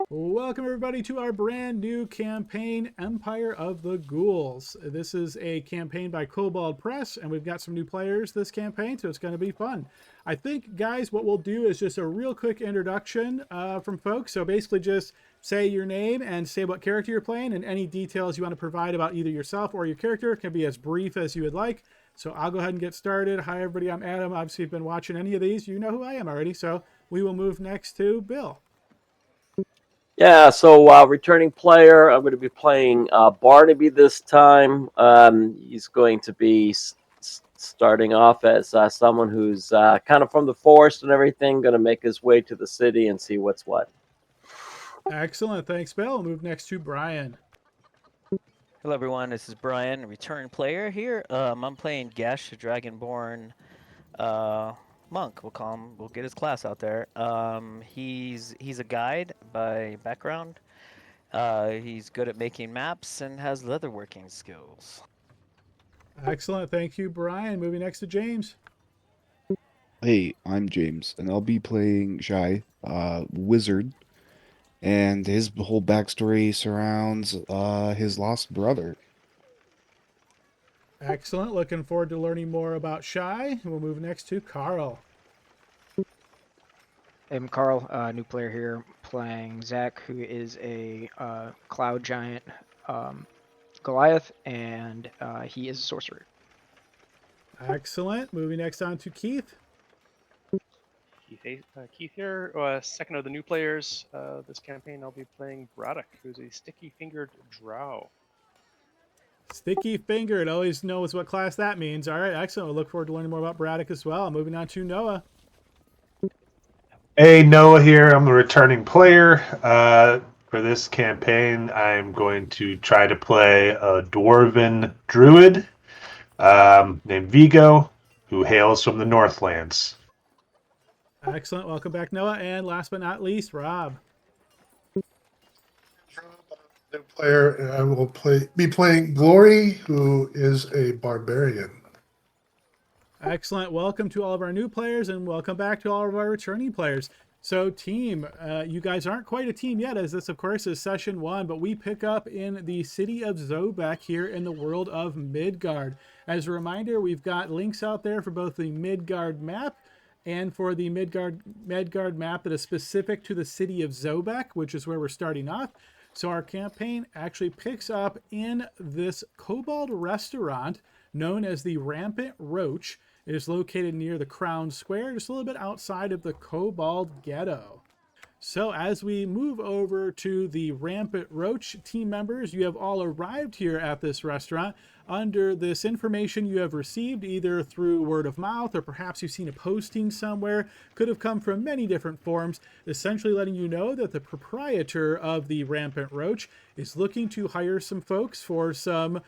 Welcome everybody to our brand new campaign, Empire of the Ghouls. This is a campaign by Kobold Press, and we've got some new players this campaign, so it's going to be fun. I think, guys, what we'll do is just a real quick introduction from folks. So basically just say your name and say what character you're playing, and any details you want to provide about either yourself or your character can be as brief as you would like. So I'll go ahead and get started. Hi everybody, I'm Adam. Obviously, if you've been watching any of these, you know who I am already. So we will move next to Bill. Yeah, so returning player, I'm going to be playing Barnaby this time. He's going to be starting off as someone who's kind of from the forest and everything, going to make his way to the city and see what's what. Excellent. Thanks, Bill. We'll move next to Brian. Hello everyone, this is Brian, return player here. I'm playing Gesh, a Dragonborn monk. We'll call him. We'll get his class out there. He's a guide by background. He's good at making maps and has leatherworking skills. Excellent. Thank you, Brian. Moving next to James. Hey, I'm James, and I'll be playing Shy, wizard, and his whole backstory surrounds his lost brother. Excellent. Looking forward to learning more about Shy. We'll move next to Carl. I'm Carl, new player here, playing Zach, who is a cloud giant Goliath, and he is a sorcerer. Excellent. Moving next on to Keith. Keith here, second of the new players. This campaign I'll be playing Braddock, who's a sticky-fingered drow. Sticky fingered. Always knows what class that means. All right, excellent. We'll look forward to learning more about Braddock as well. Moving on to Noah. Hey, Noah here. I'm the returning player. For this campaign, I'm going to try to play a dwarven druid named Vigo, who hails from the Northlands. Excellent. Welcome back, Noah. And last but not least, Rob. New player, and I will be playing Glory, who is a barbarian. Excellent. Welcome to all of our new players, and welcome back to all of our returning players. So, team, you guys aren't quite a team yet, as this, of course, is session 1, but we pick up in the city of Zobek here in the world of Midgard. As a reminder, we've got links out there for both the Midgard map and for the Midgard map that is specific to the city of Zobek, which is where we're starting off. So our campaign actually picks up in this kobold restaurant known as the Rampant Roach. It is located near the Crown Square, just a little bit outside of the Kobold Ghetto. So as we move over to the Rampant Roach team members, you have all arrived here at this restaurant under this information you have received either through word of mouth or perhaps you've seen a posting somewhere. Could have come from many different forms, essentially letting you know that the proprietor of the Rampant Roach is looking to hire some folks for some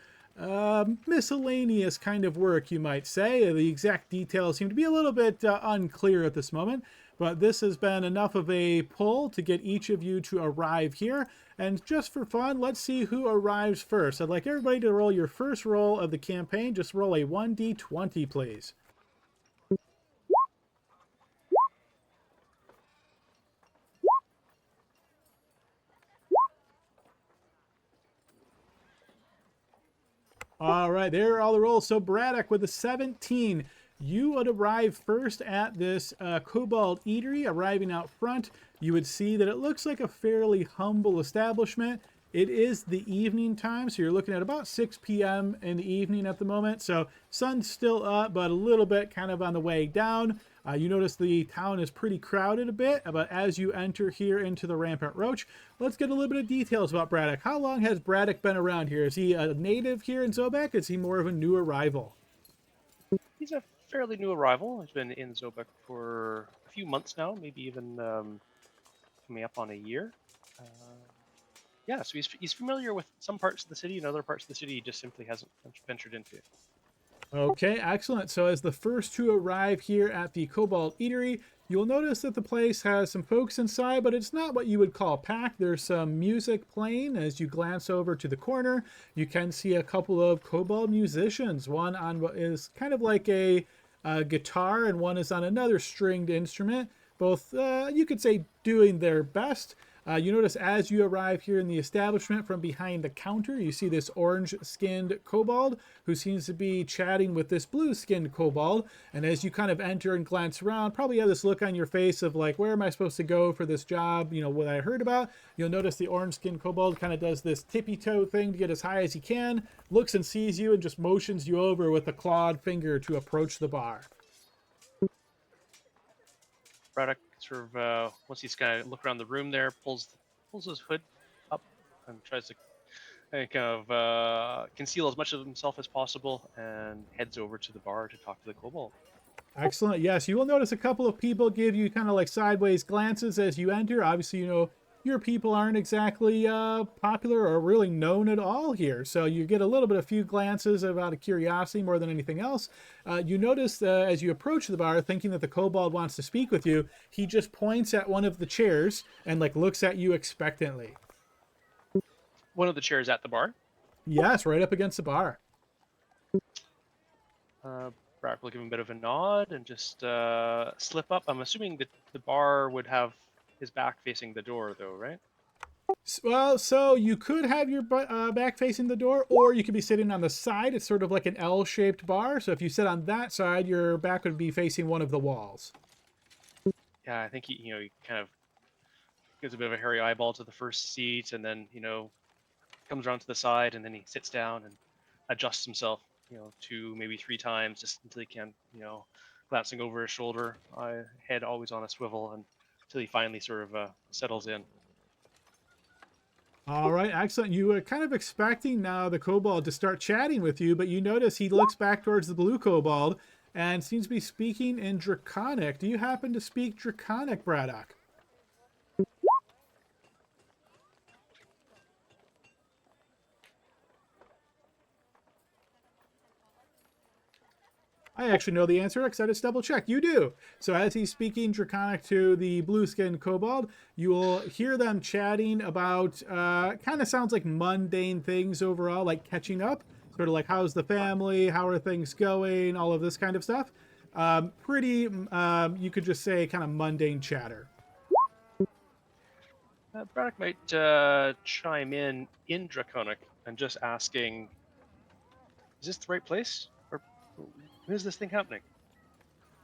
miscellaneous kind of work, you might say. The exact details seem to be a little bit unclear at this moment, but this has been enough of a pull to get each of you to arrive here. And just for fun, let's see who arrives first. I'd like everybody to roll your first roll of the campaign. Just roll a 1d20, please. All right, there are all the rolls. So Braddock with a 17. You would arrive first at this Kobold Eatery. Arriving out front, you would see that it looks like a fairly humble establishment. It is the evening time, so you're looking at about 6 p.m. in the evening at the moment. So sun's still up, but a little bit kind of on the way down. You notice the town is pretty crowded a bit, but as you enter here into the Rampant Roach, let's get a little bit of details about Braddock. How long has Braddock been around here? Is he a native here in Zobek? Is he more of a new arrival? He's a fairly new arrival. He's been in Zobek for a few months now, maybe even coming up on a year. Yeah, so he's familiar with some parts of the city, and other parts of the city he just simply hasn't ventured into. Okay, excellent. So as the first to arrive here at the Kobold Eatery, you'll notice that the place has some folks inside, but it's not what you would call packed. There's some music playing. As you glance over to the corner, you can see a couple of kobold musicians. One on what is kind of like a guitar, and one is on another stringed instrument. Both, you could say, doing their best. You notice as you arrive here in the establishment from behind the counter, you see this orange-skinned kobold who seems to be chatting with this blue-skinned kobold. And as you kind of enter and glance around, probably have this look on your face of like, where am I supposed to go for this job? You know, what I heard about. You'll notice the orange-skinned kobold kind of does this tippy-toe thing to get as high as he can, looks and sees you, and just motions you over with a clawed finger to approach the bar. Braddock sort of once he's kind of look around the room there, pulls his hood up and tries to kind of conceal as much of himself as possible, and heads over to the bar to talk to the kobold. Excellent. Yes, you will notice a couple of people give you kind of like sideways glances as you enter. Obviously, you know, your people aren't exactly popular or really known at all here. So you get a little bit of few glances out of curiosity more than anything else. You notice as you approach the bar, thinking that the kobold wants to speak with you, he just points at one of the chairs and like looks at you expectantly. One of the chairs at the bar? Yes, right up against the bar. Braddock will give him a bit of a nod and just slip up. I'm assuming that the bar would have his back facing the door, though, right? Well, so you could have your back facing the door, or you could be sitting on the side. It's sort of like an L-shaped bar. So if you sit on that side, your back would be facing one of the walls. Yeah, I think he kind of gives a bit of a hairy eyeball to the first seat, and then comes around to the side, and then he sits down and adjusts himself, 2 maybe 3 times, just until he can, glancing over his shoulder, head always on a swivel, and until he finally sort of settles in. All right, excellent. You were kind of expecting now the kobold to start chatting with you, but you notice he looks back towards the blue kobold and seems to be speaking in Draconic. Do you happen to speak Draconic, Braddock? I actually know the answer because I just double checked. You do. So as he's speaking Draconic to the blue-skinned kobold, you will hear them chatting about, kind of sounds like mundane things overall, like catching up, sort of like how's the family, how are things going, all of this kind of stuff. You could just say kind of mundane chatter. Braddock might chime in Draconic and just asking, is this the right place? Or when is this thing happening?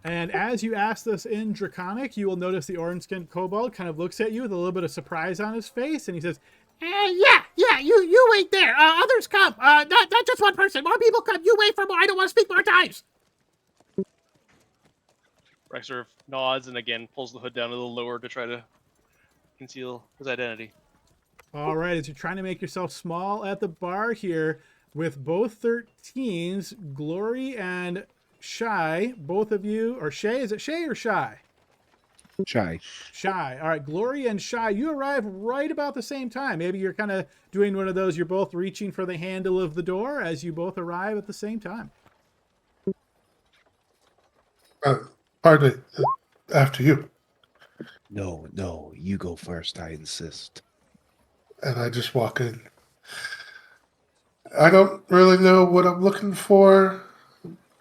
And as you ask this in Draconic, you will notice the orange-skinned kobold kind of looks at you with a little bit of surprise on his face, and he says, yeah, you wait there. Others come. Not just one person. More people come. You wait for more. I don't want to speak more times. Braddock sort of nods and again pulls the hood down a little lower to try to conceal his identity. All right, as you're trying to make yourself small at the bar here with both 13s, Glory and Shy, both of you, or Shay, is it Shay or Shy? Shy. Shy. All right, Glory and Shy, you arrive right about the same time. Maybe you're kind of doing one of those, you're both reaching for the handle of the door as you both arrive at the same time. Pardon me. After you. No, you go first, I insist. And I just walk in. I don't really know what I'm looking for,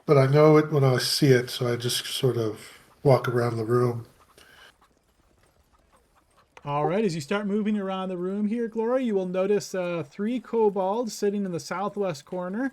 but I know it when I see it, so I just sort of walk around the room. All right, as you start moving around the room here, Glory, you will notice 3 kobolds sitting in the southwest corner.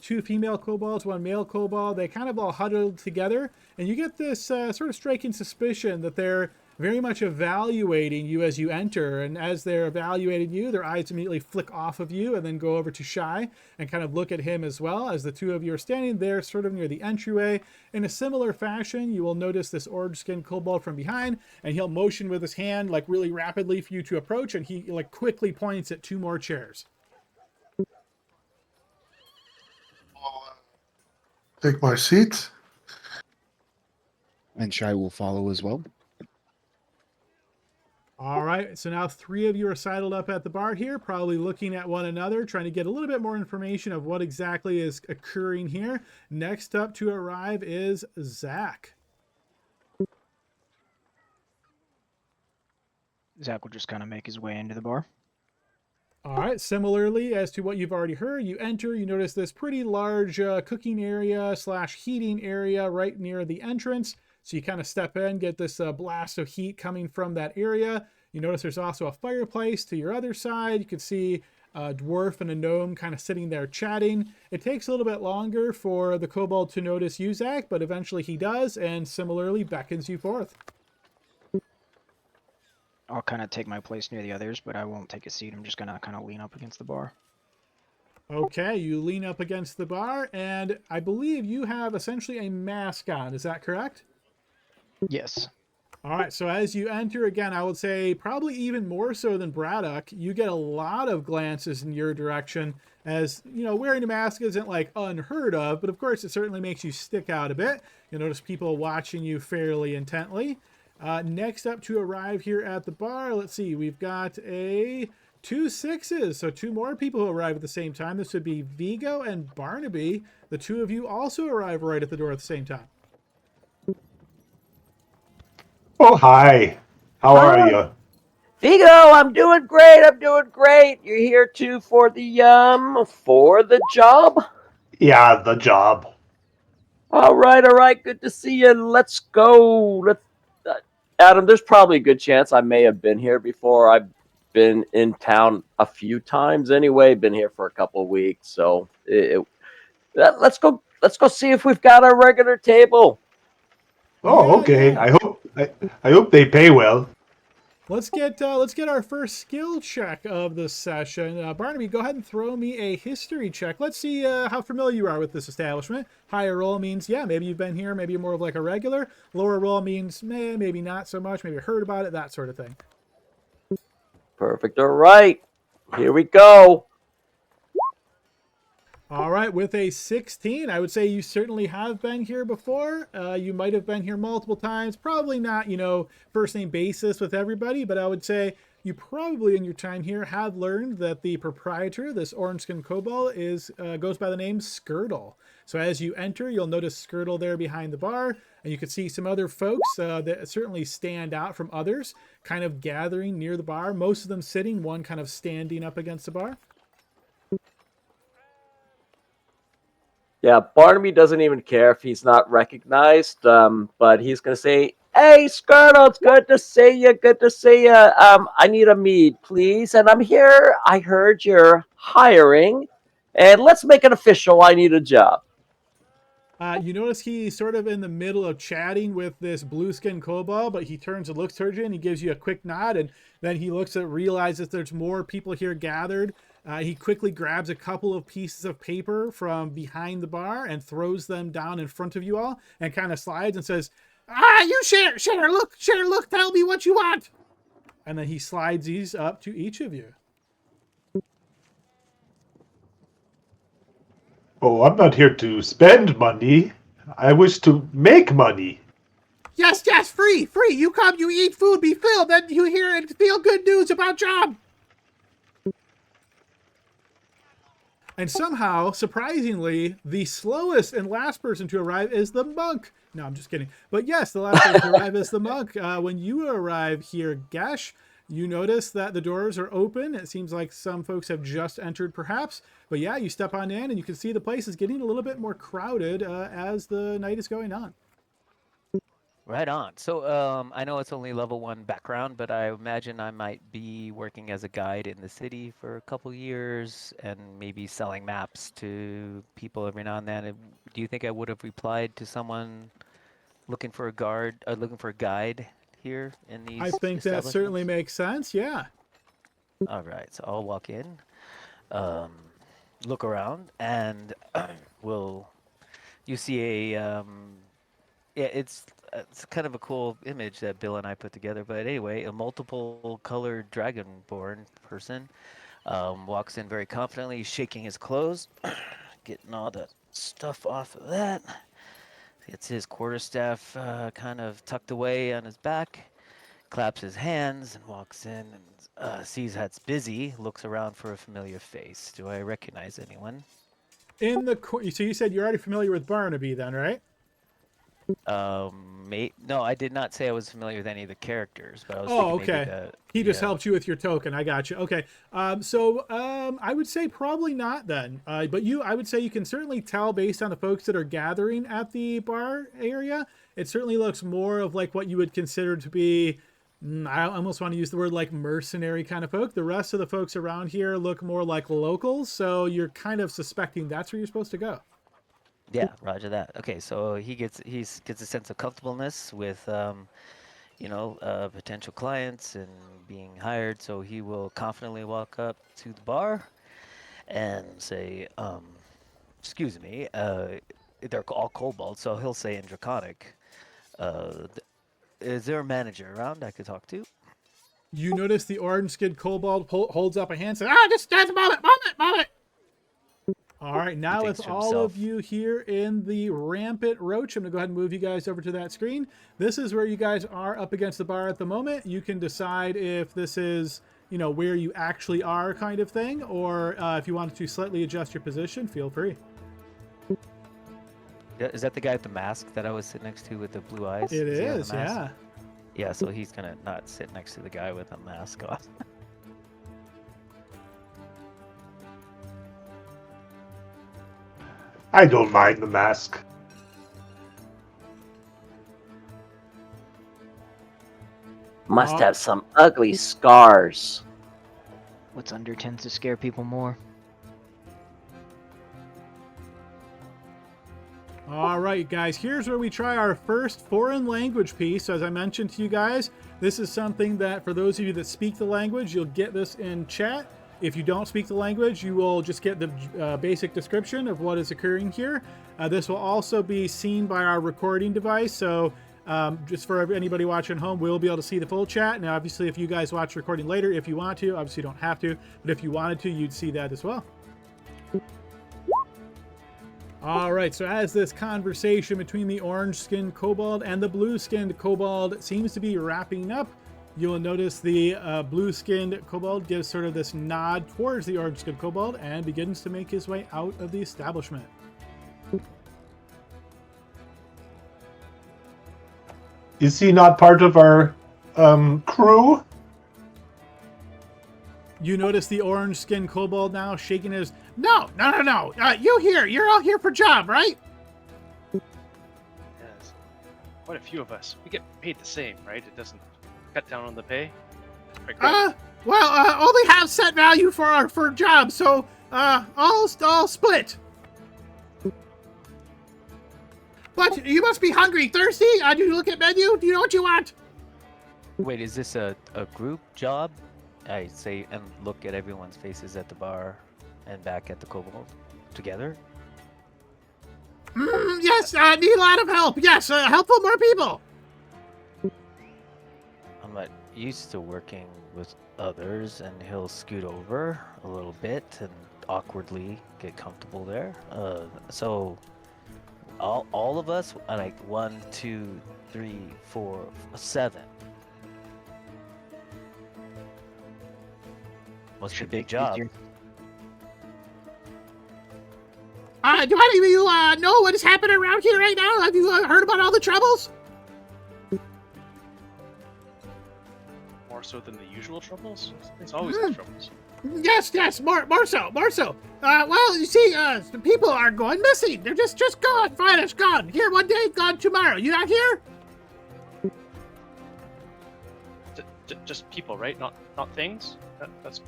2 female kobolds, 1 male kobold. They kind of all huddled together, and you get this sort of striking suspicion that they're very much evaluating you as you enter, and as they're evaluating you, their eyes immediately flick off of you and then go over to Shy and kind of look at him as well. As the 2 of you are standing there sort of near the entryway, in a similar fashion, you will notice this orange-skinned kobold from behind, and he'll motion with his hand like really rapidly for you to approach, and he like quickly points at 2 more chairs. Take my seat. And Shy will follow as well. All right, so now 3 of you are sidled up at the bar here, probably looking at one another, trying to get a little bit more information of what exactly is occurring here. Next up to arrive is Zach. Zach will just kind of make his way into the bar. All right, similarly as to what you've already heard, you enter, you notice this pretty large cooking area / heating area right near the entrance. So you kind of step in, get this blast of heat coming from that area. You notice there's also a fireplace to your other side. You can see a dwarf and a gnome kind of sitting there chatting. It takes a little bit longer for the kobold to notice you, Zach, but eventually he does, and similarly beckons you forth. I'll kind of take my place near the others, but I won't take a seat. I'm just going to kind of lean up against the bar. Okay, you lean up against the bar, and I believe you have essentially a mask on. Is that correct? Yes. All right, so as you enter, again, I would say probably even more so than Braddock, you get a lot of glances in your direction as, you know, wearing a mask isn't like unheard of, but of course it certainly makes you stick out a bit. You'll notice people watching you fairly intently. Next up to arrive here at the bar, let's see, we've got two sixes, so two more people who arrive at the same time. This would be Vigo and Barnaby. The two of you also arrive right at the door at the same time. Oh, hi. How are you? Vigo, I'm doing great. I'm doing great. You're here too for the job. Yeah, the job. All right. Good to see you. Let's go. Adam, there's probably a good chance I may have been here before. I've been in town a few times anyway. Been here for a couple of weeks, so let's go. Let's go see if we've got our regular table. Oh, okay. Yeah. I hope they pay well. Let's get our first skill check of the session. Barnaby, go ahead and throw me a history check. Let's see how familiar you are with this establishment. Higher roll means, yeah, maybe you've been here, maybe you're more of like a regular. Lower roll means, maybe not so much, maybe heard about it, that sort of thing. Perfect. All right. Here we go. All right, with a 16, I would say you certainly have been here before. You might have been here multiple times. Probably not, first name basis with everybody, but I would say you probably in your time here have learned that the proprietor, this orange skin kobold, goes by the name Skirtle. So as you enter, you'll notice Skirtle there behind the bar, and you can see some other folks that certainly stand out from others, kind of gathering near the bar. Most of them sitting, one kind of standing up against the bar. Yeah, Barnaby doesn't even care if he's not recognized, but he's going to say, "Hey, Skirtle, it's good to see you. Good to see you. I need a mead, please. And I'm here. I heard you're hiring. And let's make it official. I need a job." You notice he's sort of in the middle of chatting with this blue skin kobold, but he turns and looks towards you and he gives you a quick nod, and then he realizes there's more people here gathered. He quickly grabs a couple of pieces of paper from behind the bar and throws them down in front of you all and kind of slides and says, you share, look, tell me what you want. And then he slides these up to each of you. Oh, I'm not here to spend money. I wish to make money. Yes, free. You come, you eat food, be filled, then you hear and feel good news about job. And somehow, surprisingly, the slowest and last person to arrive is the monk. No, I'm just kidding. But yes, the last person to arrive is the monk. When you arrive here, Gesh, you notice that the doors are open. It seems like some folks have just entered, perhaps. But yeah, you step on in and you can see the place is getting a little bit more crowded as the night is going on. Right on. So I know it's only level 1 background, but I imagine I might be working as a guide in the city for a couple years and maybe selling maps to people every now and then. Do you think I would have replied to someone looking for a guide here in these? I think that certainly makes sense. Yeah. All right. So I'll walk in, look around, and you see it's kind of a cool image that Bill and I put together. But anyway, a multiple colored dragonborn person walks in very confidently, shaking his clothes, getting all the stuff off of that. Gets his quarterstaff kind of tucked away on his back, claps his hands, and walks in and sees that's busy, looks around for a familiar face. Do I recognize anyone? So you said you're already familiar with Barnaby then, right? No, I did not say I was familiar with any of the characters, but I was thinking okay. maybe He just helped you with your token. I got you. Okay. I would say probably not then. But I would say you can certainly tell based on the folks that are gathering at the bar area. It certainly looks more of like what you would consider to be I almost want to use the word like mercenary kind of folk. The rest of the folks around here look more like locals, so you're kind of suspecting that's where you're supposed to go. Yeah, roger that. Okay, so he gets a sense of comfortableness with potential clients and being hired, so he will confidently walk up to the bar and say, excuse me, they're all kobold, so he'll say in Draconic, is there a manager around I could talk to? You notice the orange-skinned kobold holds up a hand and says, just a moment. All right, now thinks with to all himself. of you here in the Rampant Roach, I'm going to go ahead and move you guys over to that screen. This is where you guys are up against the bar at the moment. You can decide if this is, where you actually are kind of thing, or if you wanted to slightly adjust your position, feel free. Is that the guy with the mask that I was sitting next to with the blue eyes? It he have the is, mask? yeah. Yeah, so he's gonna not sit next to the guy with a mask on. I don't mind the mask. Must Oh. have some ugly scars. What's under tends to scare people more. All right, guys, here's where we try our first foreign language piece. So as I mentioned to you guys, this is something that for those of you that speak the language, you'll get this in chat. If you don't speak the language, you will just get the basic description of what is occurring here. This will also be seen by our recording device. So just for anybody watching at home, we'll be able to see the full chat. Now, obviously, if you guys watch the recording later, if you want to, obviously you don't have to, but if you wanted to, you'd see that as well. All right, so as this conversation between the orange-skinned kobold and the blue-skinned kobold seems to be wrapping up, you'll notice the blue-skinned kobold gives sort of this nod towards the orange-skinned kobold and begins to make his way out of the establishment. Is he not part of our crew? You notice the orange-skinned kobold now shaking his... No. You here. You're all here for job, right? Yes. Quite a few of us. We get paid the same, right? It doesn't cut down on the pay. Quite great. Only have set value for jobs, so I'll split. But you must be hungry, thirsty. Do you look at menu? Do you know what you want? Wait, is this a group job? I say and look at everyone's faces at the bar and back at the kobold together. Yes, I need a lot of help. Yes, helpful more people. I'm not used to working with others, and he'll scoot over a little bit and awkwardly get comfortable there. So all of us, like 1, 2, 3, 4, 7. Must be a big job. Easier. Do any of you know what is happening around here right now? Have you heard about all the troubles? More so than the usual troubles? It's always has troubles. Yes, more so. Well, you see, the people are going missing. They're just gone, vanished, gone. Here one day, gone tomorrow. You not here? Just people, right? Not things? That's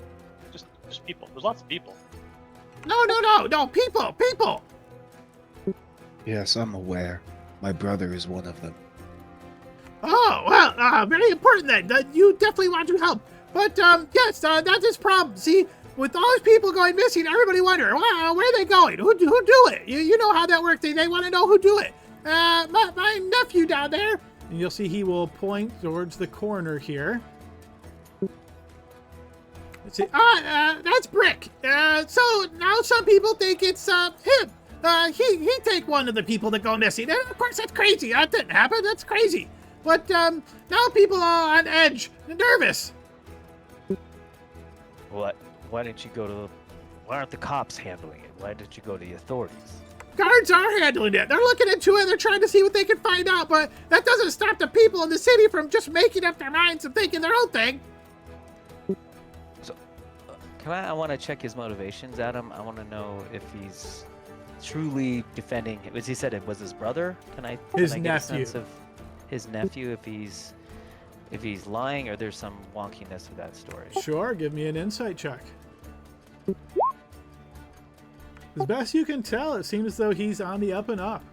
just people. There's lots of people. No, people. Yes, I'm aware. My brother is one of them. Oh, well, very important then. You definitely want to help. But, yes, that's his problem. See, with all these people going missing, everybody wondering, well, where are they going? Who do it? You know how that works. They want to know who do it. My nephew down there. And you'll see he will point towards the corner here. Let's see. That's Brick. So now some people think it's him. He take one of the people that go missing. And of course, that's crazy. That didn't happen. That's crazy. But now people are on edge, nervous. What? Why didn't you go to? Why aren't the cops handling it? Why didn't you go to the authorities? Guards are handling it. They're looking into it. They're trying to see what they can find out. But that doesn't stop the people in the city from just making up their minds and thinking their own thing. So, I want to check his motivations, Adam. I want to know if he's truly defending. As he said, it was his brother. Can I His get nephew. a sense of his nephew? If he's if he's lying or there's some wonkiness to that story. Sure, give me an insight check. As best you can tell, it seems as though he's on the up and up.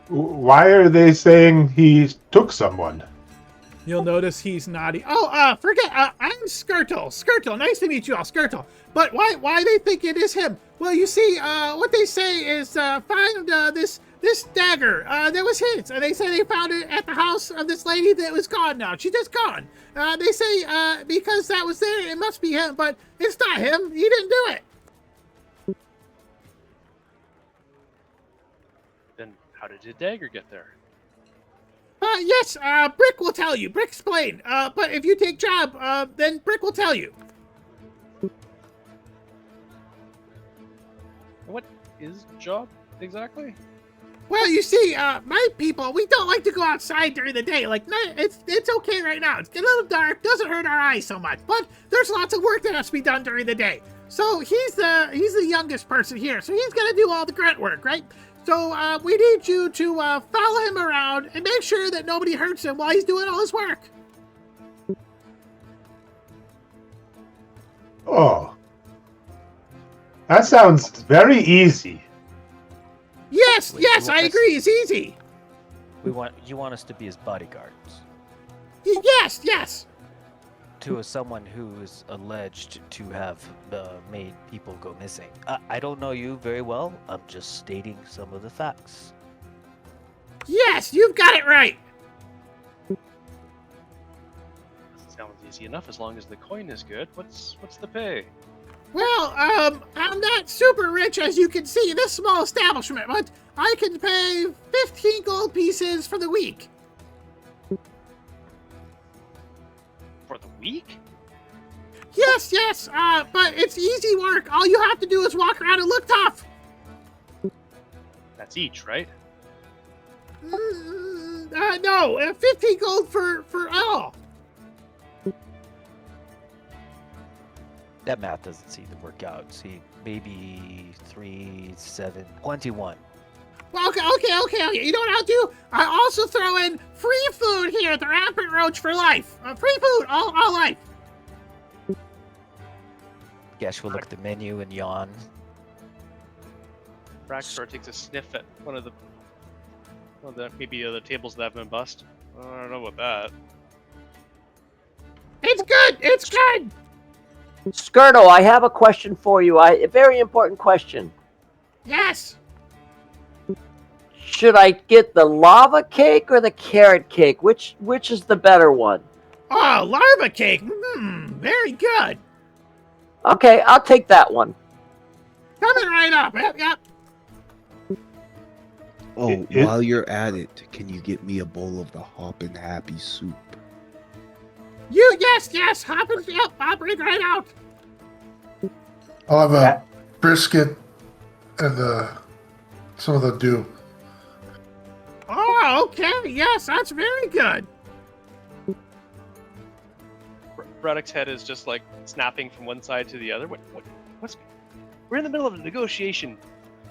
Why are they saying he took someone? You'll notice he's nodding. Oh, forget. I'm Skirtle. Skirtle. Nice to meet you all, Skirtle. But why they think it is him? Well, you see, what they say is find this dagger. That was his. They say they found it at the house of this lady that was gone now. She's just gone. They say because that was there, it must be him, but it's not him. He didn't do it. Then how did the dagger get there? Yes, Brick will tell you. Brick explained. But if you take job, then Brick will tell you. What is job exactly? Well, you see, my people, we don't like to go outside during the day. Like, it's okay right now. It's a little dark, doesn't hurt our eyes so much. But there's lots of work that has to be done during the day. So he's the youngest person here, so he's gonna do all the grunt work, right? So we need you to follow him around and make sure that nobody hurts him while he's doing all his work. Oh. That sounds very easy. Yes, Wait, yes, you I want us- agree. It's easy. You want us to be his bodyguards Yes, yes. to someone who is alleged to have made people go missing. I don't know you very well. I'm just stating some of the facts. Yes, you've got it right. Sounds easy enough as long as the coin is good. What's the pay? Well, I'm not super rich, as you can see in this small establishment, but I can pay 15 gold pieces for the week. For the week? Yes, yes, but it's easy work. All you have to do is walk around and look tough. That's each, right? No, 15 gold for all. That math doesn't seem to work out. See, maybe 3, 7, 21. Well, okay. You know what I'll do? I also throw in free food here at the Rampant Roach for life. Free food, all life. Guess we'll look at the menu and yawn. Braxtor takes a sniff at one of the maybe other tables that have been bussed. I don't know about that. It's good. It's good. Skirtle, I have a question for you. A very important question. Yes. Should I get the lava cake or the carrot cake? Which is the better one? Oh, larva cake. Very good. Okay, I'll take that one. Coming right up. Yep. Oh, while you're at it, can you get me a bowl of the Hoppin' Happy soup? Yes. Hop it right out. I'll have a brisket and some of the dew. Oh, okay. Yes, that's very good. Braddock's head is just like snapping from one side to the other. What's? We're in the middle of a negotiation.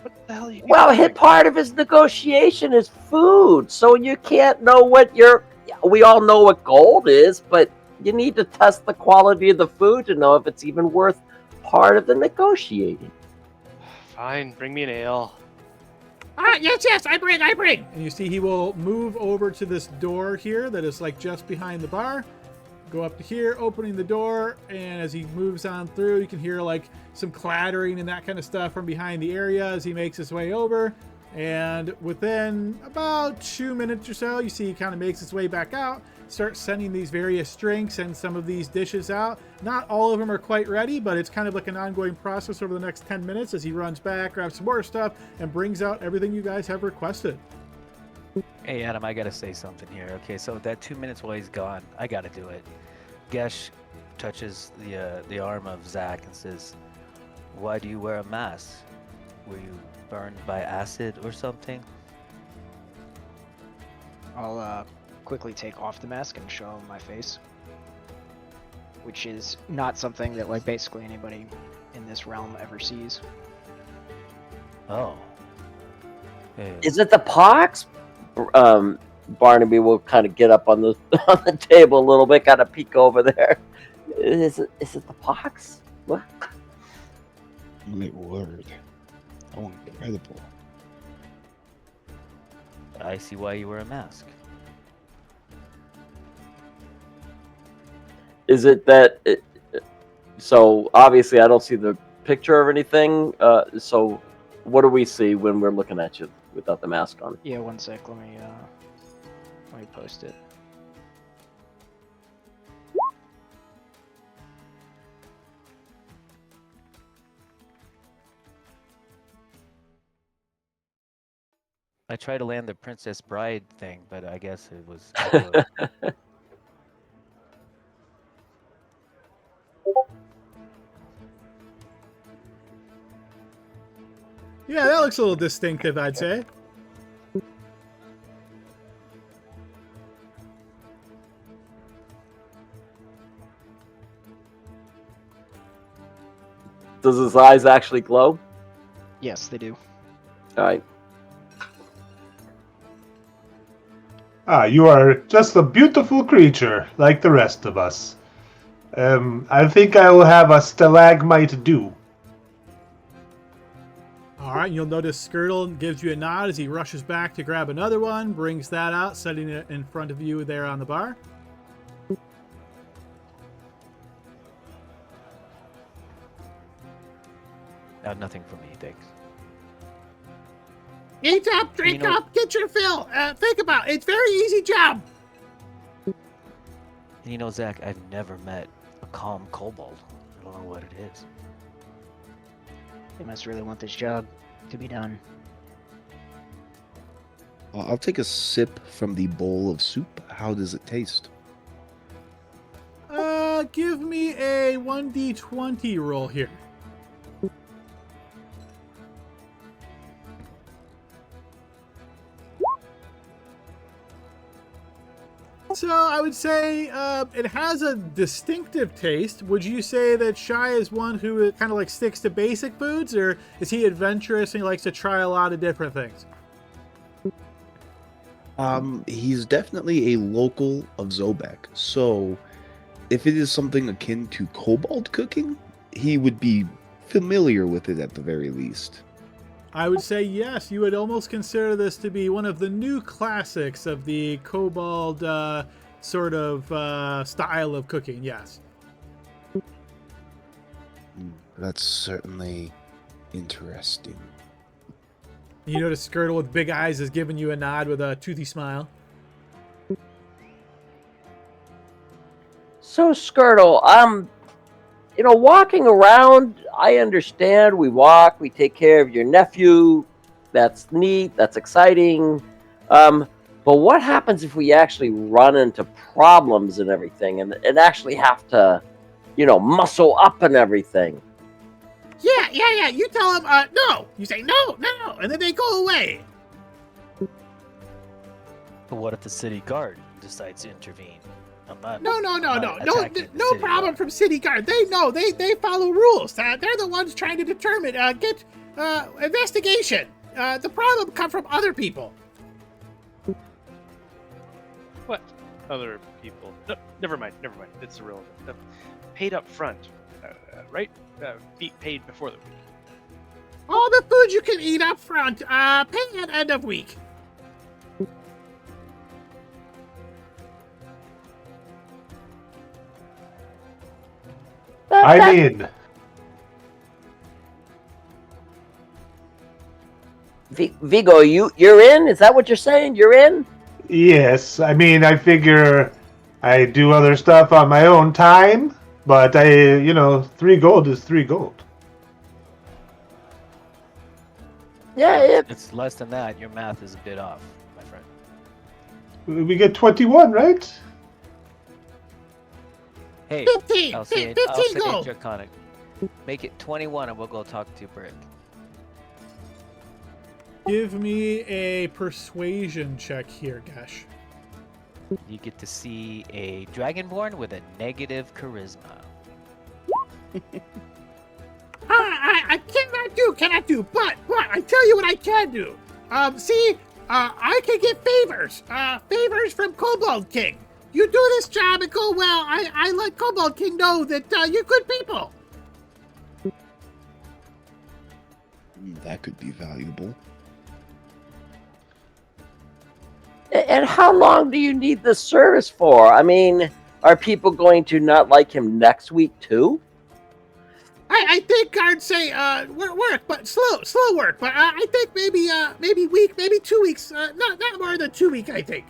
What the hell are you? Well, part of his negotiation is food, so you can't know what we all know what gold is, but you need to test the quality of the food to know if it's even worth part of the negotiating. Fine, bring me an ale. Yes, I bring. And you see he will move over to this door here that is like just behind the bar. Go up to here, opening the door, and as he moves on through, you can hear like some clattering and that kind of stuff from behind the area as he makes his way over. And within about 2 minutes or so, you see he kind of makes his way back out, starts sending these various drinks and some of these dishes out. Not all of them are quite ready, but it's kind of like an ongoing process over the next 10 minutes as he runs back, grabs some more stuff, and brings out everything you guys have requested. Hey, Adam, I gotta say something here. Okay, so that 2 minutes while he's gone, I gotta do it. Gesh touches the arm of Zach and says, "Why do you wear a mask? Were you burned by acid or something?" I'll quickly take off the mask and show him my face, which is not something that like basically anybody in this realm ever sees. Oh. Hey. Is it the pox? Barnaby will kind of get up on the on the table a little bit, kind of peek over there. Is it the pox? What? My word. Oh, incredible. I see why you wear a mask. Is it that? So obviously, I don't see the picture of anything. So what do we see when we're looking at you without the mask on? Yeah, one sec. Let me post it. I tried to land the Princess Bride thing, but I guess it was. Yeah, that looks a little distinctive, I'd say. Does his eyes actually glow? Yes, they do. All right. You are just a beautiful creature, like the rest of us. I think I will have a stalagmite do. All right, you'll notice Skirtle gives you a nod as he rushes back to grab another one, brings that out, setting it in front of you there on the bar. Nothing for me, thanks. Eat up, drink up, get your fill. Think about it. It's a very easy job. You know, Zach, I've never met a calm kobold. I don't know what it is. They must really want this job to be done. I'll take a sip from the bowl of soup. How does it taste? Give me a 1d20 roll here. So I would say it has a distinctive taste. Would you say that Shy is one who kind of like sticks to basic foods, or is he adventurous and he likes to try a lot of different things? He's definitely a local of Zobek, so if it is something akin to kobold cooking, he would be familiar with it at the very least. I would say yes. You would almost consider this to be one of the new classics of the kobold sort of style of cooking, yes. That's certainly interesting. You notice Skirtle with big eyes is giving you a nod with a toothy smile. So Skirtle, walking around, I understand. We walk, we take care of your nephew. That's neat. That's exciting. But what happens if we actually run into problems and everything, and actually have to, muscle up and everything? Yeah. You tell them, no. You say, no, and then they go away. But what if the city guard decides to intervene? I'm not. No attacking the city problem guard. from City Guard. They know, they follow rules. They're the ones trying to determine, get investigation. The problem come from other people. What other people? No, never mind. It's irrelevant. Paid up front, right? Paid before the week. All the food you can eat up front, pay at end of week. I'm in. Vigo, you're in? Is that what you're saying? You're in? Yes, I figure I do other stuff on my own time, but 3 gold is 3 gold. Yeah, It's less than that. Your math is a bit off, my friend. We get 21, right? Hey, 15, I'll say 15 it gold. draconic. Make it 21 and we'll go talk to Brick. Give me a persuasion check here, Gash. You get to see a dragonborn with a negative charisma. I cannot do, but I tell you what I can do. I can get favors. Favors from Kobold King. You do this job and go well. I let Kobold King know that you're good people. That could be valuable. And how long do you need this service for? I mean, are people going to not like him next week too? I think I'd say work, but slow work. But I think maybe week, maybe 2 weeks. Not more than 2 weeks, I think.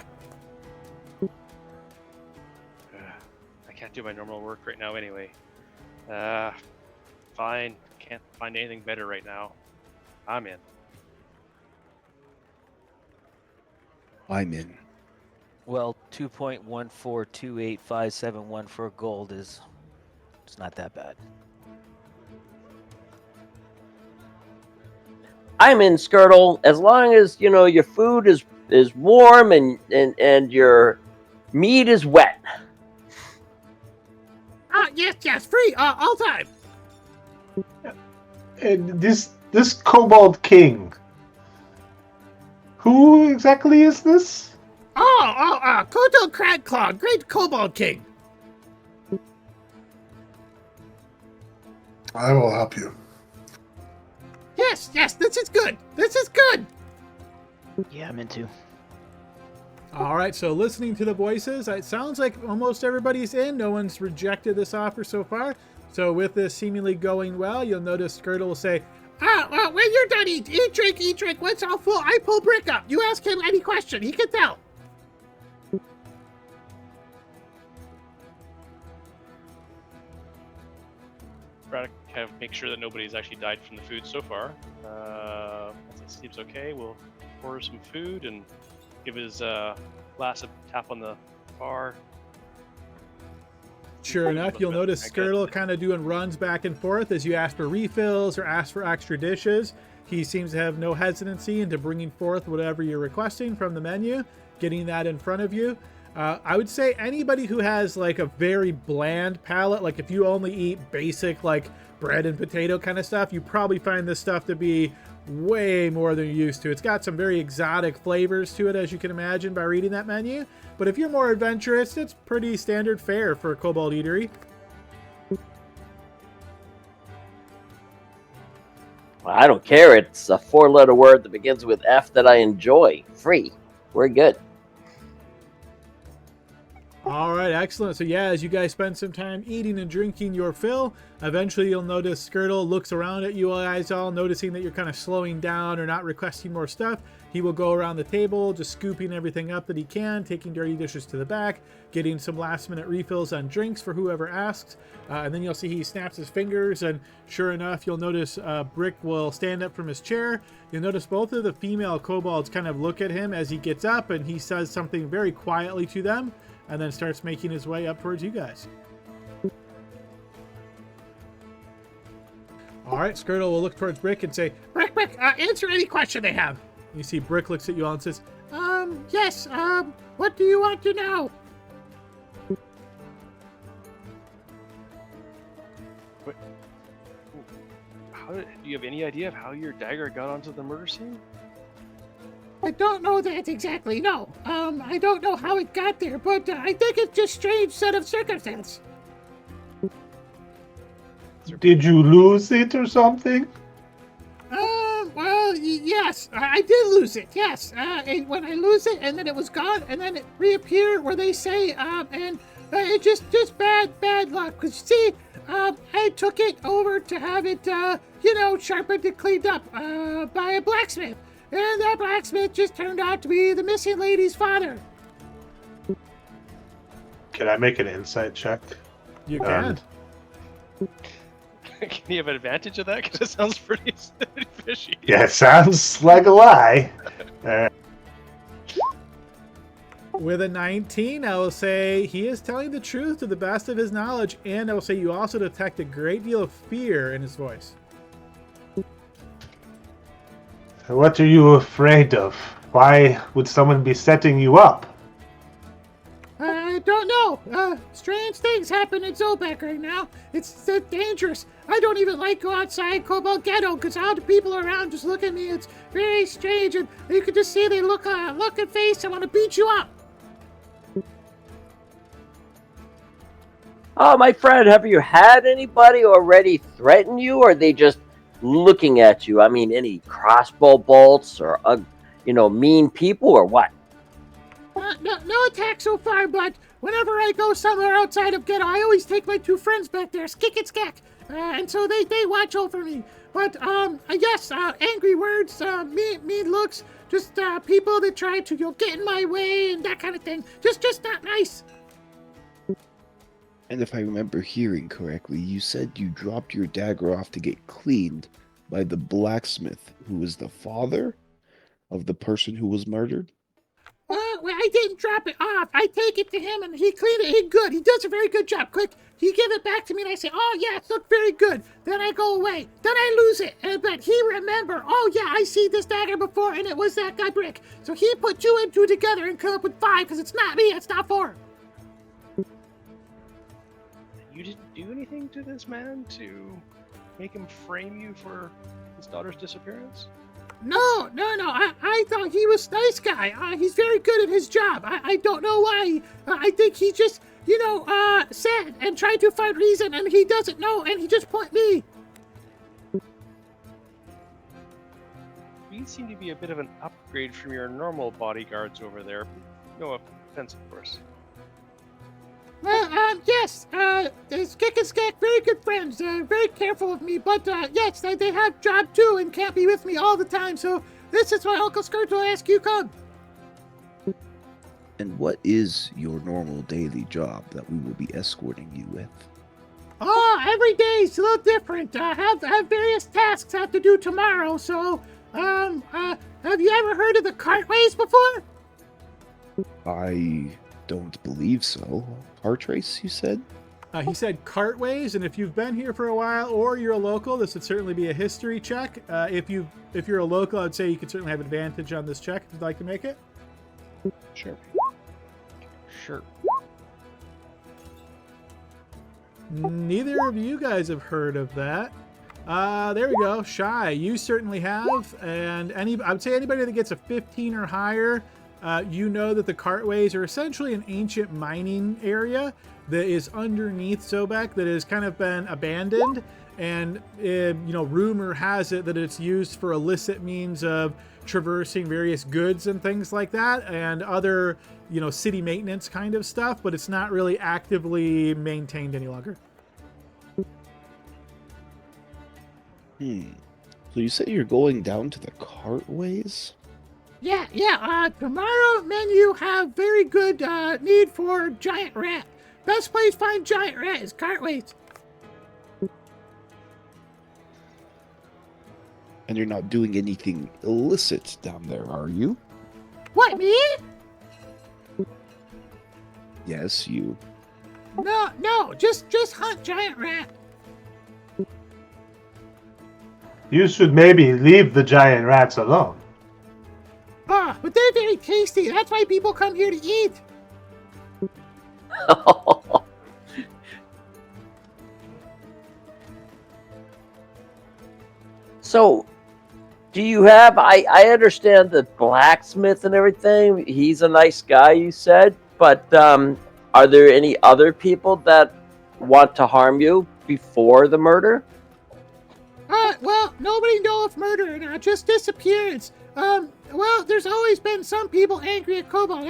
I can't do my normal work right now anyway. Fine. Can't find anything better right now. I'm in. I'm in. Well, 2.1428571 for gold is it's not that bad. I'm in, Skirtle. As long as your food is warm and your meat is wet. Yes, free, all time. And this Kobold King. Who exactly is this? Koto Cragclaw, great Kobold King. I will help you. Yes, this is good. This is good. Yeah, I'm into. All right, so listening to the voices, it sounds like almost everybody's in. No one's rejected this offer so far. So with this seemingly going well, you'll notice Skirtle will say, when you're done, eat drink. When it's all full, I pull Brick up. You ask him any question, he can tell. Braddock kind of make sure that nobody's actually died from the food so far. Once it seems okay, we'll order some food and give his glass a tap on the bar. sure enough, you'll notice Skirtle kind of doing runs back and forth as you ask for refills or ask for extra dishes. He seems to have no hesitancy into bringing forth whatever you're requesting from the menu, getting that in front of you. I would say anybody who has like a very bland palate, like if you only eat basic like bread and potato kind of stuff, you probably find this stuff to be way more than you're used to. It's got some very exotic flavors to it, as you can imagine by reading that menu. But if you're more adventurous, it's pretty standard fare for a Kobold Eatery. Well, I don't care. It's a 4-letter word that begins with F that I enjoy. Free. We're good. All right, excellent. So yeah, as you guys spend some time eating and drinking your fill, eventually you'll notice Skirtle looks around at you guys all, noticing that you're kind of slowing down or not requesting more stuff. He will go around the table, just scooping everything up that he can, taking dirty dishes to the back, getting some last-minute refills on drinks for whoever asks. And then you'll see he snaps his fingers, and sure enough, you'll notice Brick will stand up from his chair. You'll notice both of the female kobolds kind of look at him as he gets up, and he says something very quietly to them, and then starts making his way up towards you guys. All right, Skirtle will look towards Brick and say, Brick, answer any question they have. you see Brick looks at you all and says, Yes, what do you want to know? Do you have any idea of how your dagger got onto the murder scene? I don't know that exactly, no. I don't know how it got there, but I think it's just a strange set of circumstances. Did you lose it or something? Well, yes, I did lose it, yes. And when I lose it, and then it was gone, and then it reappeared where they say, and it just bad luck. Because, see, I took it over to have it, sharpened and cleaned up by a blacksmith. And that blacksmith just turned out to be the missing lady's father. Can I make an insight check? you can. Can you have an advantage of that? Because it sounds pretty fishy. Yeah, it sounds like a lie. With a 19, I will say he is telling the truth to the best of his knowledge, and I will say you also detect a great deal of fear in his voice. What are you afraid of? Why would someone be setting you up? I don't know. Strange things happen in Zobek right now. It's dangerous. I don't even like go outside Kobold Ghetto because all the people around just look at me. It's very strange, and you can just see they look at face. I want to beat you up. Oh, my friend, have you had anybody already threaten you, or are they just looking at you? I mean, any crossbow bolts or, mean people, or what? No attack so far, but whenever I go somewhere outside of Ghetto, I always take my 2 friends back there, Skick and Skack, and so they watch over me. But, yes, angry words, mean looks, just people that try to get in my way and that kind of thing. Just not nice. And if I remember hearing correctly, you said you dropped your dagger off to get cleaned by the blacksmith who was the father of the person who was murdered? Well, I didn't drop it off. I take it to him and he cleaned it. He good. He does a very good job. Quick, he give it back to me and I say, oh yeah, it looked very good. Then I go away. Then I lose it. But he remember, oh yeah, I see this dagger before and it was that guy Brick. So he put 2 and 2 together and come up with 5 because it's not me, it's not 4. You didn't do anything to this man to make him frame you for his daughter's disappearance? No. I thought he was a nice guy. He's very good at his job. I don't know why. I think he just, sad and tried to find reason, and he doesn't know, and he just point me. You seem to be a bit of an upgrade from your normal bodyguards over there. No offense, of course. Well, yes, Skick and Skack, very good friends, very careful of me, but, yes, they have job too and can't be with me all the time, so this is why Uncle Skirt will ask you come. And what is your normal daily job that we will be escorting you with? Oh, every day is a little different. I have various tasks I have to do tomorrow, so, have you ever heard of the cartways before? I don't believe so. Cart race, you said? He said cartways, and if you've been here for a while or you're a local, this would certainly be a history check. If you're a local, I'd say you could certainly have advantage on this check if you'd like to make it. Sure. Neither of you guys have heard of that. There we go. Shy, you certainly have, and I would say anybody that gets a 15 or higher, you know that the cartways are essentially an ancient mining area that is underneath Sobek that has kind of been abandoned, and rumor has it that it's used for illicit means of traversing various goods and things like that, and other city maintenance kind of stuff, but it's not really actively maintained any longer. So you say you're going down to the cartways? Yeah, tomorrow menu have very good need for giant rat. Best place to find giant rat is cartways. And you're not doing anything illicit down there, are you? What, me? Yes, you. No, just hunt giant rat. You should maybe leave the giant rats alone. Ah, but they're very tasty. That's why people come here to eat. So, do you have... I understand the blacksmith and everything. He's a nice guy, you said. But are there any other people that want to harm you before the murder? Well, nobody know of murder, just disappearance. Well, there's always been some people angry at Kobold.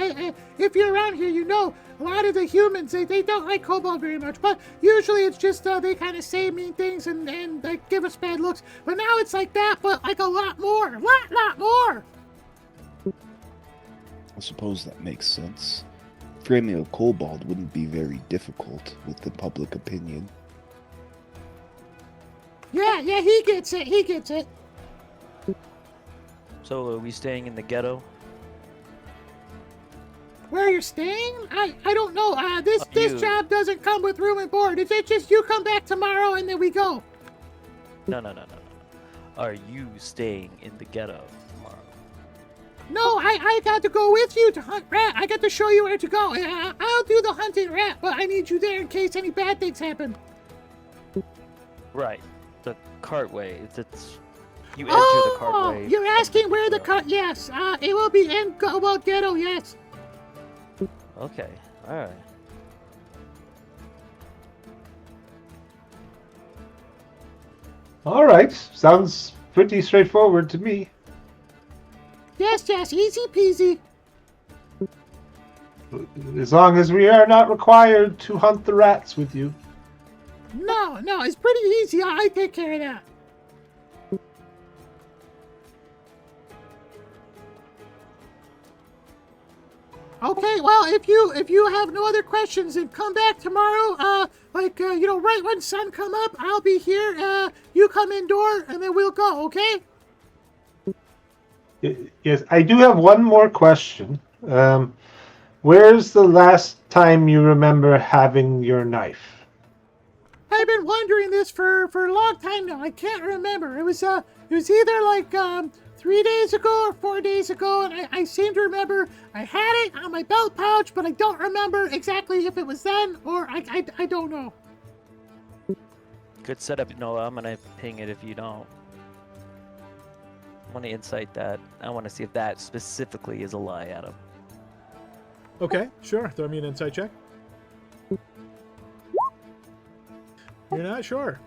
If you're around here, you know a lot of the humans, they don't like Kobold very much. But usually it's just they kind of say mean things and they give us bad looks. But now it's like that, but like a lot more. Lot more. I suppose that makes sense. Framing a kobold wouldn't be very difficult with the public opinion. Yeah, he gets it. So are we staying in the ghetto? Where you're staying? I don't know. This job doesn't come with room and board. It's just you come back tomorrow and then we go. No. Are you staying in the ghetto tomorrow? No, I got to go with you to hunt rat. I got to show you where to go. I'll do the hunting rat, but I need you there in case any bad things happen. Right. The cartway. It's you enter the cartway. You're asking where the cart? Yes. It will be in Kobold Ghetto. Yes. Okay. All right. All right, sounds pretty straightforward to me. Yes, easy peasy. As long as we are not required to hunt the rats with you. No, it's pretty easy. I take care of that. Okay, well, if you have no other questions, then come back tomorrow. Right when sun come up, I'll be here. You come indoor, and then we'll go. Okay? Yes, I do have one more question. Where's the last time you remember having your knife? I've been wondering this for a long time now. I can't remember. It was either like 3 days ago or 4 days ago, and I seem to remember I had it on my belt pouch, but I don't remember exactly if it was then or I don't know. Good setup, Noah. I'm gonna ping it if you don't. I want to insight that. I want to see if that specifically is a lie, Adam. Okay, sure. Throw me an insight check. You're not sure.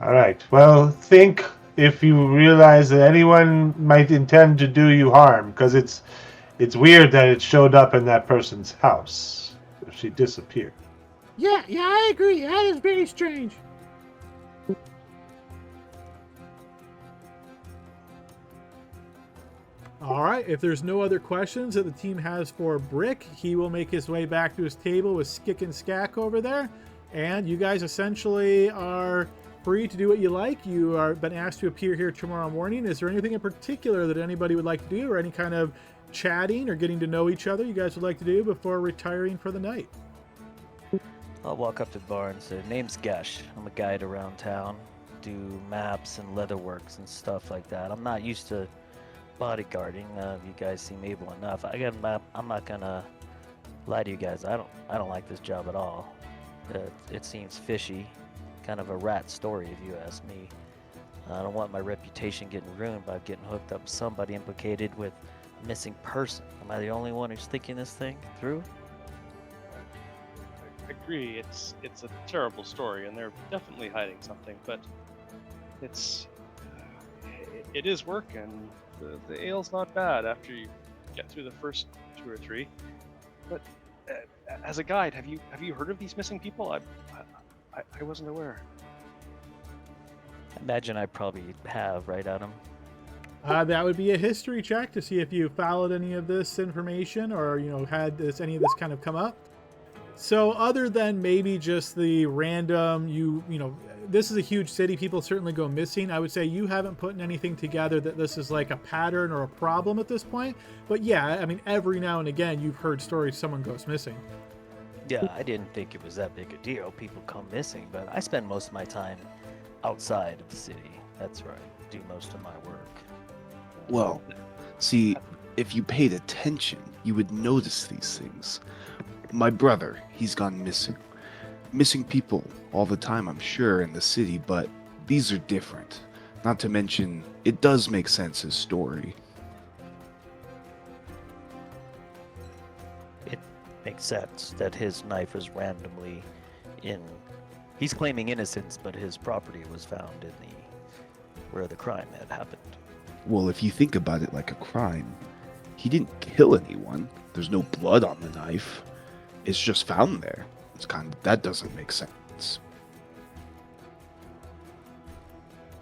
All right. Well, think if you realize that anyone might intend to do you harm, because it's weird that it showed up in that person's house if she disappeared. Yeah, I agree. That is very strange. All right, if there's no other questions that the team has for Brick, he will make his way back to his table with Skick and Skack over there. And you guys essentially are free to do what you like. You are been asked to appear here tomorrow morning. Is there anything in particular that anybody would like to do, or any kind of chatting or getting to know each other you guys would like to do before retiring for the night? I'll walk up to the bar and say, name's Gesh. I'm a guide around town. Do maps and leatherworks and stuff like that. I'm not used to bodyguarding. You guys seem able enough. I'm not gonna lie to you guys. I don't like this job at all. It seems fishy, kind of a rat story if you ask me. I don't want my reputation getting ruined by getting hooked up with somebody implicated with a missing person. Am I the only one who's thinking this thing through? I agree. It's a terrible story, and they're definitely hiding something. But it is work, and the ale's not bad after you get through the first 2 or 3. But as a guide, have you heard of these missing people? I wasn't aware. I imagine I probably have, right, Adam? That would be a history check to see if you followed any of this information, or had any of this kind of come up. So other than maybe just the random, this is a huge city, people certainly go missing. I would say you haven't put anything together that this is like a pattern or a problem at this point. But yeah, I mean, every now and again, you've heard stories someone goes missing. Yeah, I didn't think it was that big a deal. People come missing, but I spend most of my time outside of the city. That's where I do most of my work. Well, see, if you paid attention, you would notice these things. My brother, he's gone missing. Missing people all the time, I'm sure, in the city, but these are different. Not to mention, it does make sense as story. It makes sense that his knife was randomly in... He's claiming innocence, but his property was found in where the crime had happened. Well, if you think about it like a crime, he didn't kill anyone. There's no blood on the knife. It's just found there. That doesn't make sense.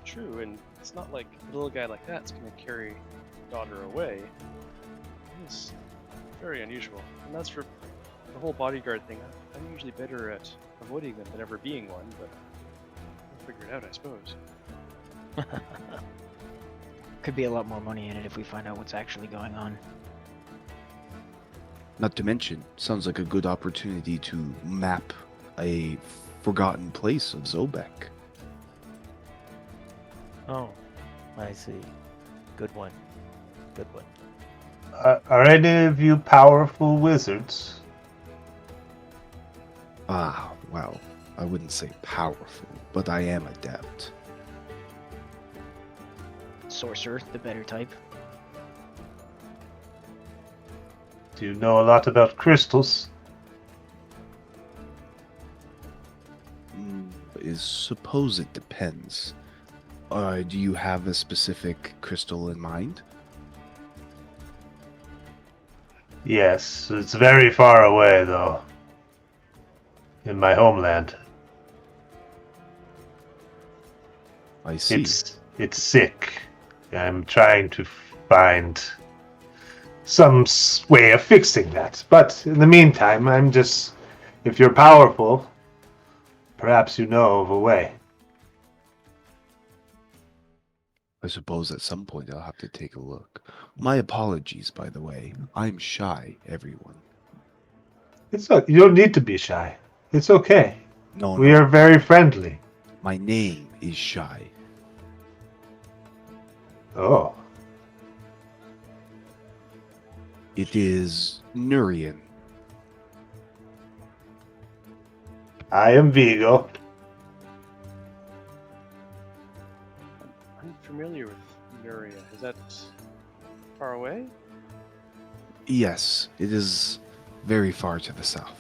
True, and it's not like a little guy like that's going to carry daughter away. It's very unusual, and that's for the whole bodyguard thing. I'm usually better at avoiding them than ever being one, but we'll figure it out, I suppose. Could be a lot more money in it if we find out what's actually going on. Not to mention, sounds like a good opportunity to map a forgotten place of Zobek. Oh, I see. Good one. Good one. Are any of you powerful wizards? Ah, well, I wouldn't say powerful, but I am adept. Sorcerer, the better type. Do you know a lot about crystals? I suppose it depends. Do you have a specific crystal in mind? Yes, it's very far away, though. In my homeland. I see. It's sick. I'm trying to find some way of fixing that. But in the meantime, if you're powerful, perhaps you know of a way. I suppose at some point I'll have to take a look. My apologies, by the way. I'm shy, everyone. You don't need to be shy. It's okay. No, We are very friendly. My name is Shy. Oh. It is Nurian. I am Vigo. I'm familiar with Nuria. Is that far away? Yes, it is very far to the south.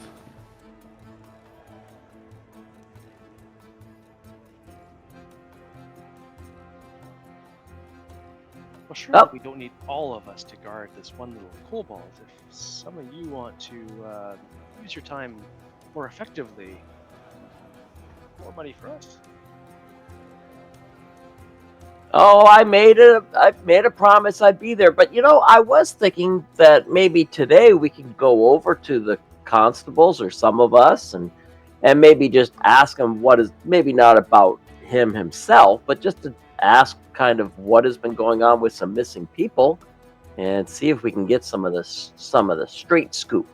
Well, sure. Oh. We don't need all of us to guard this one little kobold. If some of you want to use your time more effectively, more money for us. Oh, I made a promise I'd be there. But I was thinking that maybe today we can go over to the constables or some of us and maybe just ask him what is, maybe not about him himself, but just to ask kind of what has been going on with some missing people and see if we can get some of the straight scoop.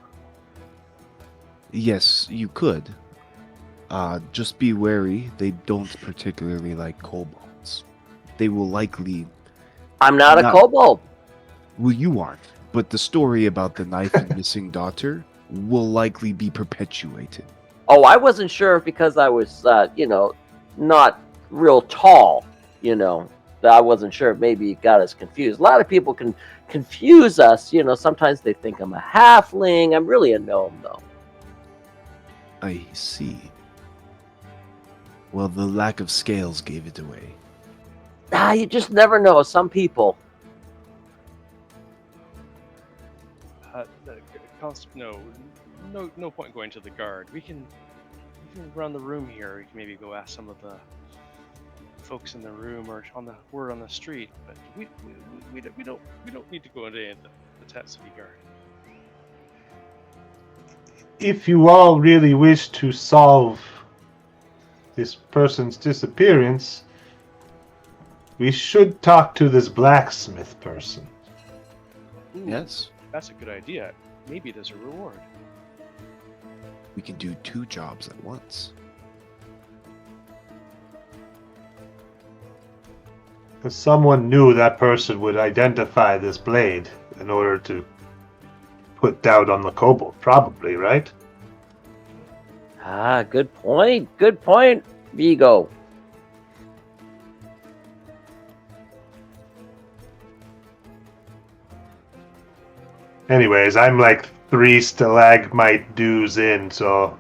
Yes, you could. Just be wary, they don't particularly like kobolds. They will likely... I'm not a kobold. Well, you aren't. But the story about the knife and missing daughter will likely be perpetuated. Oh, I wasn't sure because I was, not real tall, that I wasn't sure. Maybe it got us confused. A lot of people can confuse us, sometimes they think I'm a halfling. I'm really a gnome, though. I see. Well, the lack of scales gave it away. You just never know. Some people. No point going to the guard. We can run the room here. We can maybe go ask some of the folks in the room or on the street. But we don't need to go into the Tat City Guard. If you all really wish to solve this person's disappearance, we should talk to this blacksmith person. Ooh, Yes, that's a good idea. Maybe there's a reward. we can do 2 jobs at once. If someone knew that person would identify this blade in order to put doubt on the kobold, probably, right? Good point. Good point, Vigo. Anyways, I'm like 3 stalagmite dues in, so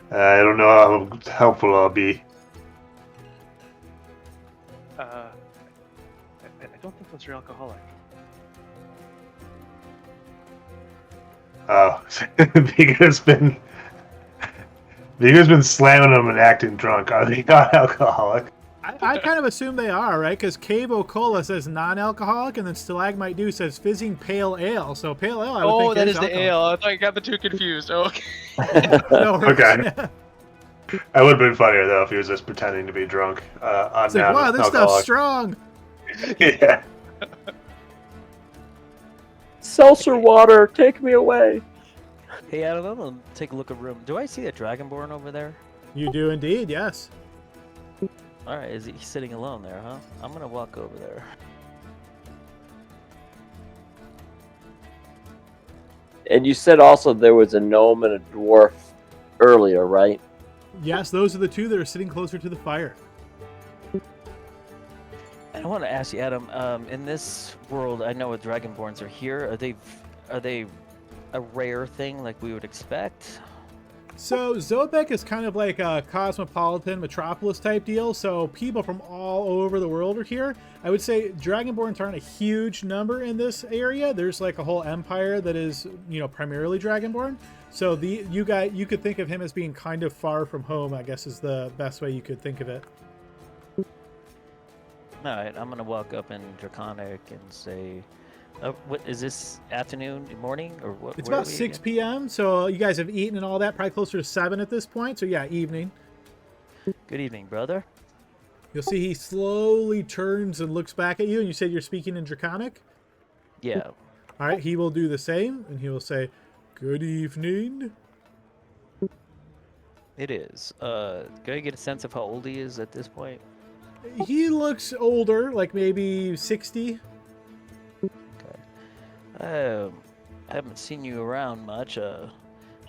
I don't know how helpful I'll be. I don't think those are alcoholic. Oh, Vigo's been slamming them and acting drunk. Are they not alcoholic? I kind of assume they are, right? Because Cave Cola says non-alcoholic, and then Stalagmite Dew says fizzing pale ale. So pale ale, I would think that is is the alcohol. ale. I thought I got the two confused. Oh, okay. No worries. Okay. I would have been funnier though if he was just pretending to be drunk. On It's like, wow, this stuff's strong. Yeah. Seltzer water, take me away. Hey, Adam, I'm gonna take a look at room. Do I see a Dragonborn over there? You do indeed, yes. All right, is he sitting alone there, huh? I'm gonna walk over there. And you said also there was a gnome and a dwarf earlier, right? Yes, those are the two that are sitting closer to the fire. And I want to ask you, Adam. In this world, I know dragonborns are here. Are they a rare thing like we would expect? So Zobek is kind of like a cosmopolitan metropolis type deal. So people from all over the world are here. I would say Dragonborns aren't a huge number in this area. There's like a whole empire that is, primarily Dragonborn. So you could think of him as being kind of far from home, I guess is the best way you could think of it. All right, I'm gonna walk up in Draconic and say, what is this, afternoon, morning, or what? It's where are about we 6 again? p.m. So you guys have eaten and all that, probably closer to 7 at this point. So yeah, evening. Good evening, brother. You'll see he slowly turns and looks back at you, and you said you're speaking in Draconic? Yeah. All right, he will do the same, and he will say, "Good evening." It is. Can I get a sense of how old he is at this point? He looks older, like maybe 60. I haven't seen you around much.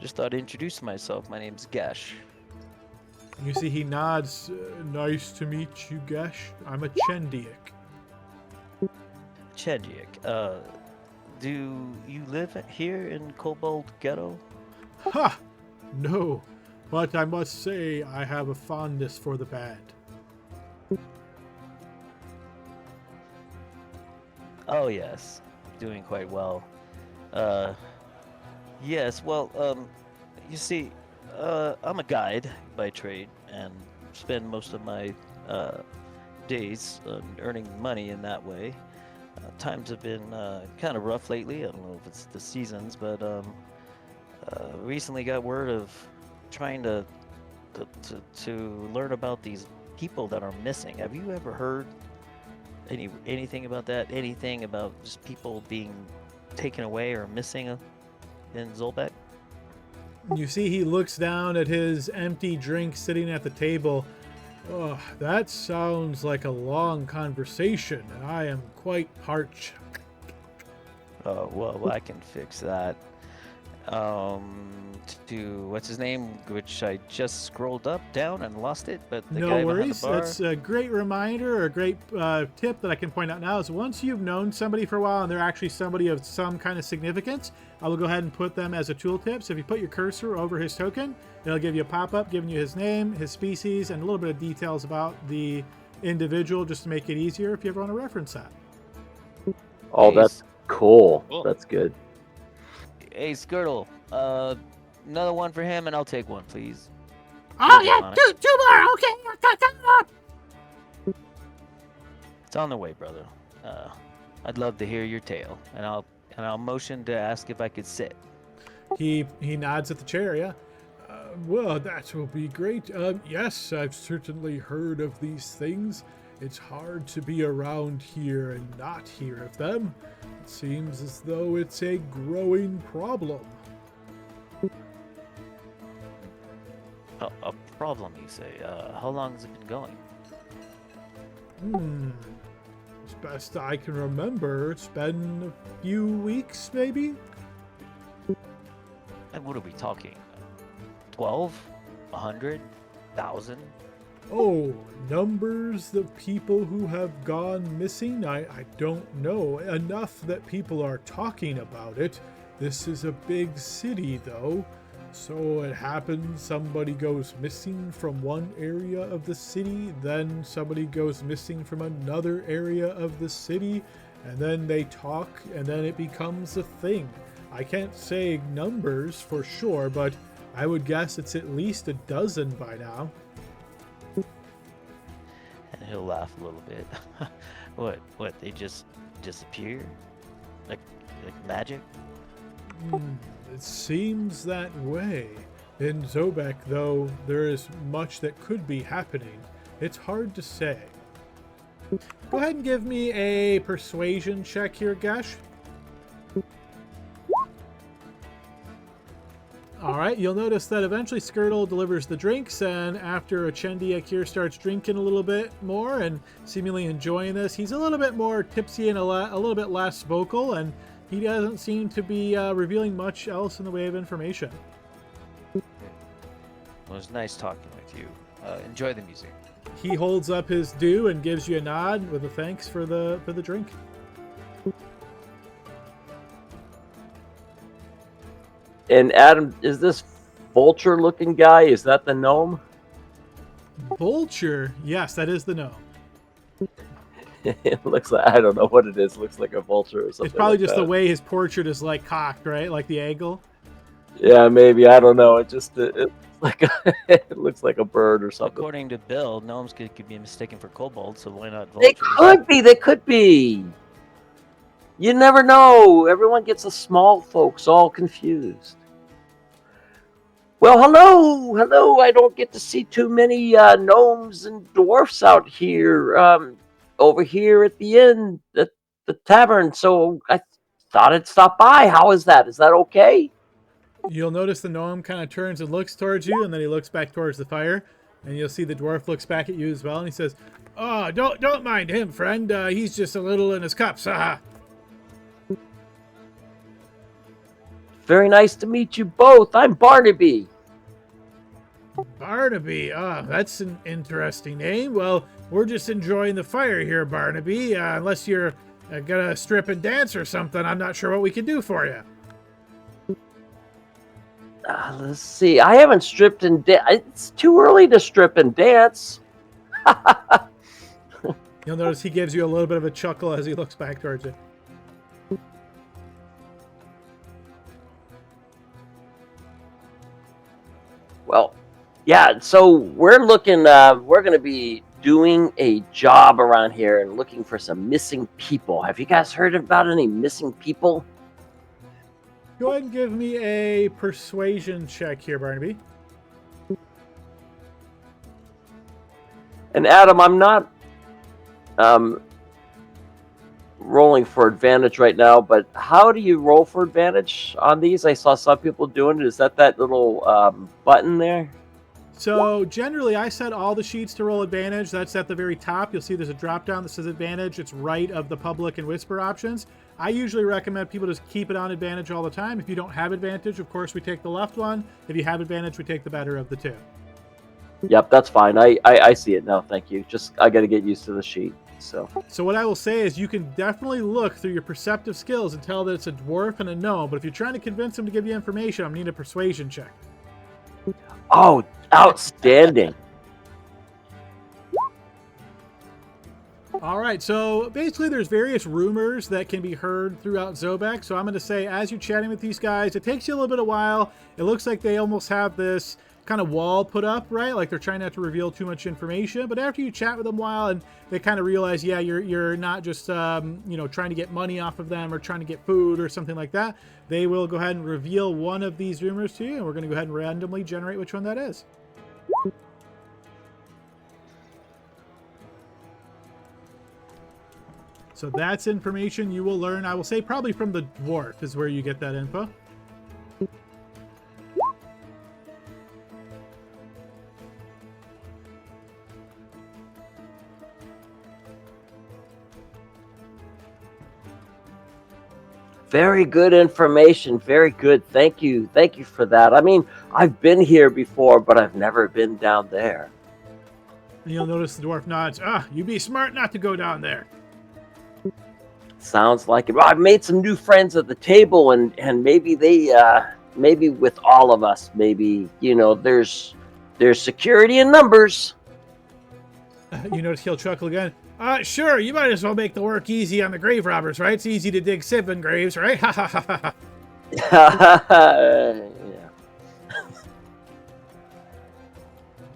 Just thought to introduce myself. My name's Gesh. You see he nods. Nice to meet you, Gesh. I'm a Chendiak. Chedjik. Do you live here in Kobold Ghetto? Ha! No, but I must say I have a fondness for the bad. Oh yes, doing quite well. Yes. Well, you see, I'm a guide by trade and spend most of my days earning money in that way. Times have been kind of rough lately. I don't know if it's the seasons, but recently got word of trying to learn about these people that are missing. Have you ever heard anything about that? Anything about just people being taken away or missing in Zolbeck? You see he looks down at his empty drink sitting at the table. Oh, that sounds like a long conversation, and I am quite parched. Oh, well, I can fix that. To what's his name, which I just scrolled up, down, and lost it. But the guy No behind worries. the bar. That's a great reminder or a great tip that I can point out now is once you've known somebody for a while and they're actually somebody of some kind of significance, I will go ahead and put them as a tooltip. So if you put your cursor over his token, it'll give you a pop-up giving you his name, his species, and a little bit of details about the individual just to make it easier if you ever want to reference that. Oh, Hey, that's cool. Cool. That's good. Hey, Skirtle. Another one for him, and I'll take one, please. Oh Good yeah, on it. two more. Okay, come up. It's on the way, brother. I'd love to hear your tale, and I'll motion to ask if I could sit. He nods at the chair, yeah. Well, that will be great. Yes, I've certainly heard of these things. It's hard to be around here and not hear of them. It seems as though it's a growing problem. A problem, you say? How long has it been going? As best I can remember, it's been a few weeks, maybe? And what are we talking? 12? 100? 1,000? Oh, numbers of people who have gone missing? I don't know. Enough that people are talking about it. This is a big city, though. So it happens somebody goes missing from one area of the city, then somebody goes missing from another area of the city, and then they talk, and then it becomes a thing. I can't say numbers for sure, but I would guess it's at least a dozen by now. And he'll laugh a little bit. What? They just disappear? Like magic? It seems that way. In Zobek, though, there is much that could be happening. It's hard to say. Go ahead and give me a persuasion check here, Gesh. All right, you'll notice that eventually Skirtle delivers the drinks, and after Achendiak here starts drinking a little bit more and seemingly enjoying this, he's a little bit more tipsy and a little bit less vocal, and he doesn't seem to be revealing much else in the way of information. Well, it was nice talking with you. Enjoy the music. He holds up his due and gives you a nod with a thanks for the drink. And Adam, is this vulture-looking guy? Is that the gnome? Vulture? Yes, that is the gnome. It looks like, I don't know what it is. It looks like a vulture or something. It's probably like just that. the way his portrait is like cocked, right? Like the angle. Yeah, maybe. I don't know. It just it looks like a bird or something. According to Bill, gnomes could be mistaken for kobolds, so why not They vultures? could be. They could be. You never know. Everyone gets the small folks all confused. Well, hello. I don't get to see too many gnomes and dwarfs out here. Over here at the inn, at the tavern. So I thought I'd stop by. How is that? Is that okay? You'll notice the gnome kind of turns and looks towards you, and then he looks back towards the fire, and you'll see the dwarf looks back at you as well, and he says, "Oh, don't mind him, friend. He's just a little in his cups." Haha. Very nice to meet you both. I'm Barnaby. Barnaby. That's an interesting name. Well, we're just enjoying the fire here, Barnaby. Unless you're gonna strip and dance or something, I'm not sure what we can do for you. Let's see. I haven't stripped and it's too early to strip and dance. You'll notice he gives you a little bit of a chuckle as he looks back towards you. Well, yeah. So we're looking. We're going to be doing a job around here and looking for some missing people. Have you guys heard about any missing people? Go ahead and give me a persuasion check here, Barnaby. And Adam, I'm not rolling for advantage right now, but how do you roll for advantage on these? I saw some people doing it. Is that little button there? So generally, I set all the sheets to roll advantage. That's at the very top. You'll see there's a drop down that says advantage. It's right of the public and whisper options. I usually recommend people just keep it on advantage all the time. If you don't have advantage, of course, we take the left one. If you have advantage, we take the better of the two. Yep, that's fine. I see it now. Thank you. Just I got to get used to the sheet. So what I will say is you can definitely look through your perceptive skills and tell that it's a dwarf and a gnome. But if you're trying to convince them to give you information, I'm going to need a persuasion check. Oh, outstanding. All right, so basically there's various rumors that can be heard throughout Zobek. So I'm going to say as you're chatting with these guys, it takes you a little bit of while. It looks like they almost have this kind of wall put up, right? Like they're trying not to reveal too much information. But after you chat with them a while and they kind of realize, yeah, you're not just, trying to get money off of them or trying to get food or something like that, they will go ahead and reveal one of these rumors to you. And we're going to go ahead and randomly generate which one that is. So that's information you will learn, I will say, probably from the dwarf is where you get that info. Very good information. Very good. Thank you. Thank you for that. I mean, I've been here before, but I've never been down there. And you'll notice the dwarf nods. You'd be smart not to go down there. Sounds like it. Well, I've made some new friends at the table, and maybe they, maybe with all of us, maybe, there's security in numbers. You notice he'll chuckle again. Sure, you might as well make the work easy on the grave robbers, right? It's easy to dig 7 graves, right? Ha ha ha ha. Yeah.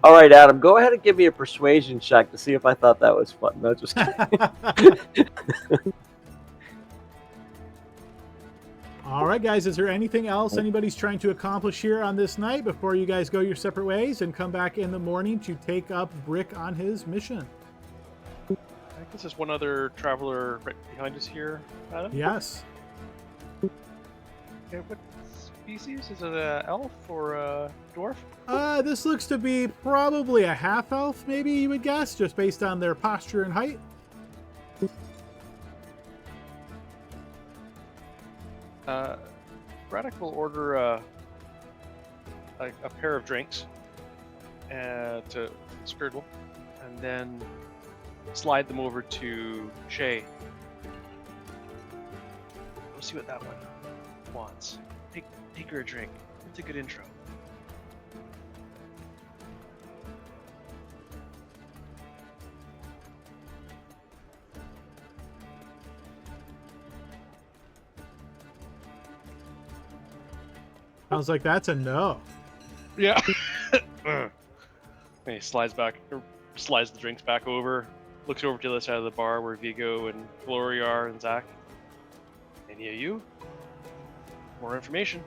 All right, Adam, go ahead and give me a persuasion check to see if I thought that was fun. No, just kidding. All right, guys, is there anything else anybody's trying to accomplish here on this night before you guys go your separate ways and come back in the morning to take up Brick on his mission? I guess there's one other traveler right behind us here, Adam. Yes. Okay, species? Is it a elf or a dwarf? This looks to be probably a half elf, maybe you would guess, just based on their posture and height. Braddock will order a pair of drinks to Skirtle, and then slide them over to Shay. We'll see what that one wants. Take her a drink. It's a good intro. Sounds like that's a no. Yeah. And he slides the drinks back over, looks over to the other side of the bar where Vigo and Glory are and Zach. Any of you? More information.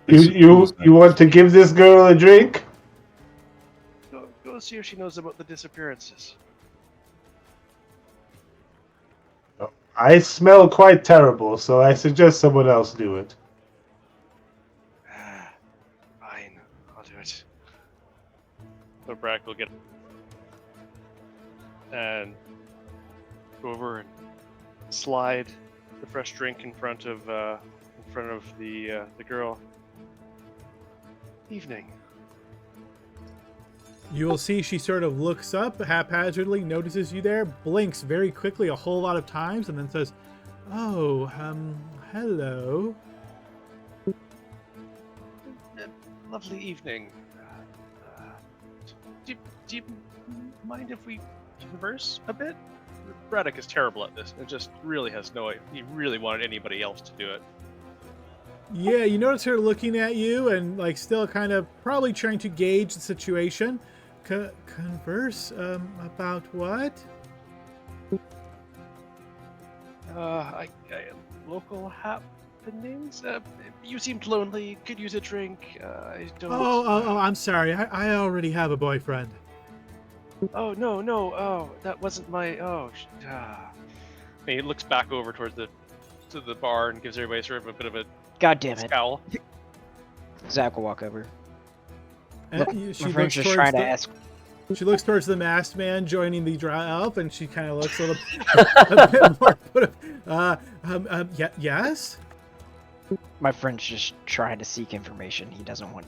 You want to give this girl a drink? Go see if she knows about the disappearances. I smell quite terrible, so I suggest someone else do it. Fine, I'll do it. So Brack will get and go over and slide the fresh drink in front of the girl. Evening. You will see she sort of looks up haphazardly, notices you there, blinks very quickly a whole lot of times, and then says, "Oh, hello." Lovely evening. Do you mind if we converse a bit? Braddock is terrible at this. It just really has no. He really wanted anybody else to do it. Yeah, you notice her looking at you and like still kind of probably trying to gauge the situation. Converse about what? Local happenings. You seemed lonely. Could use a drink. I don't. Oh, I'm sorry. I already have a boyfriend. Oh no. Oh, that wasn't my. Oh. He looks back over towards the bar and gives everybody sort of a bit of a God damn it. scowl. Zach will walk over. And Look, she my looks friend's just towards trying to the- ask. She looks towards the masked man joining the drow elf, and she kind of looks a little a bit more put up. Yes? My friend's just trying to seek information. He doesn't want.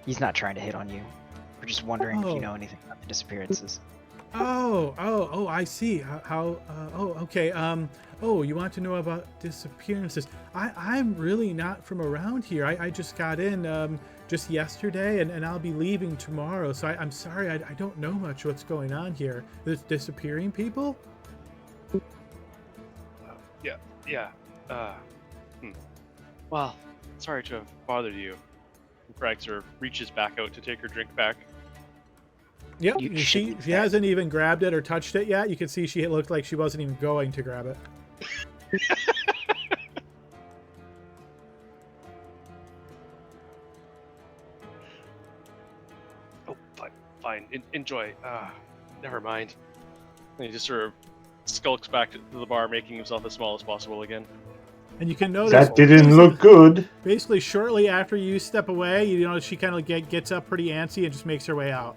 He's not trying to hit on you. We're just wondering if Oh. you know anything about the disappearances. Oh, I see. Okay. Oh, you want to know about disappearances? I'm really not from around here. I just got in just yesterday, and I'll be leaving tomorrow. So I'm sorry, I don't know much what's going on here. There's disappearing people? Yeah. Well, sorry to have bothered you. Bragg sort of reaches back out to take her drink back. Yep. You She shouldn't she hasn't even grabbed it or touched it yet. You can see she looked like she wasn't even going to grab it. Oh, fine. Enjoy. Never mind. And he just sort of skulks back to the bar, making himself as small as possible again. And you can notice That didn't look good. basically shortly after you step away, you know, she kind of gets up pretty antsy and just makes her way out.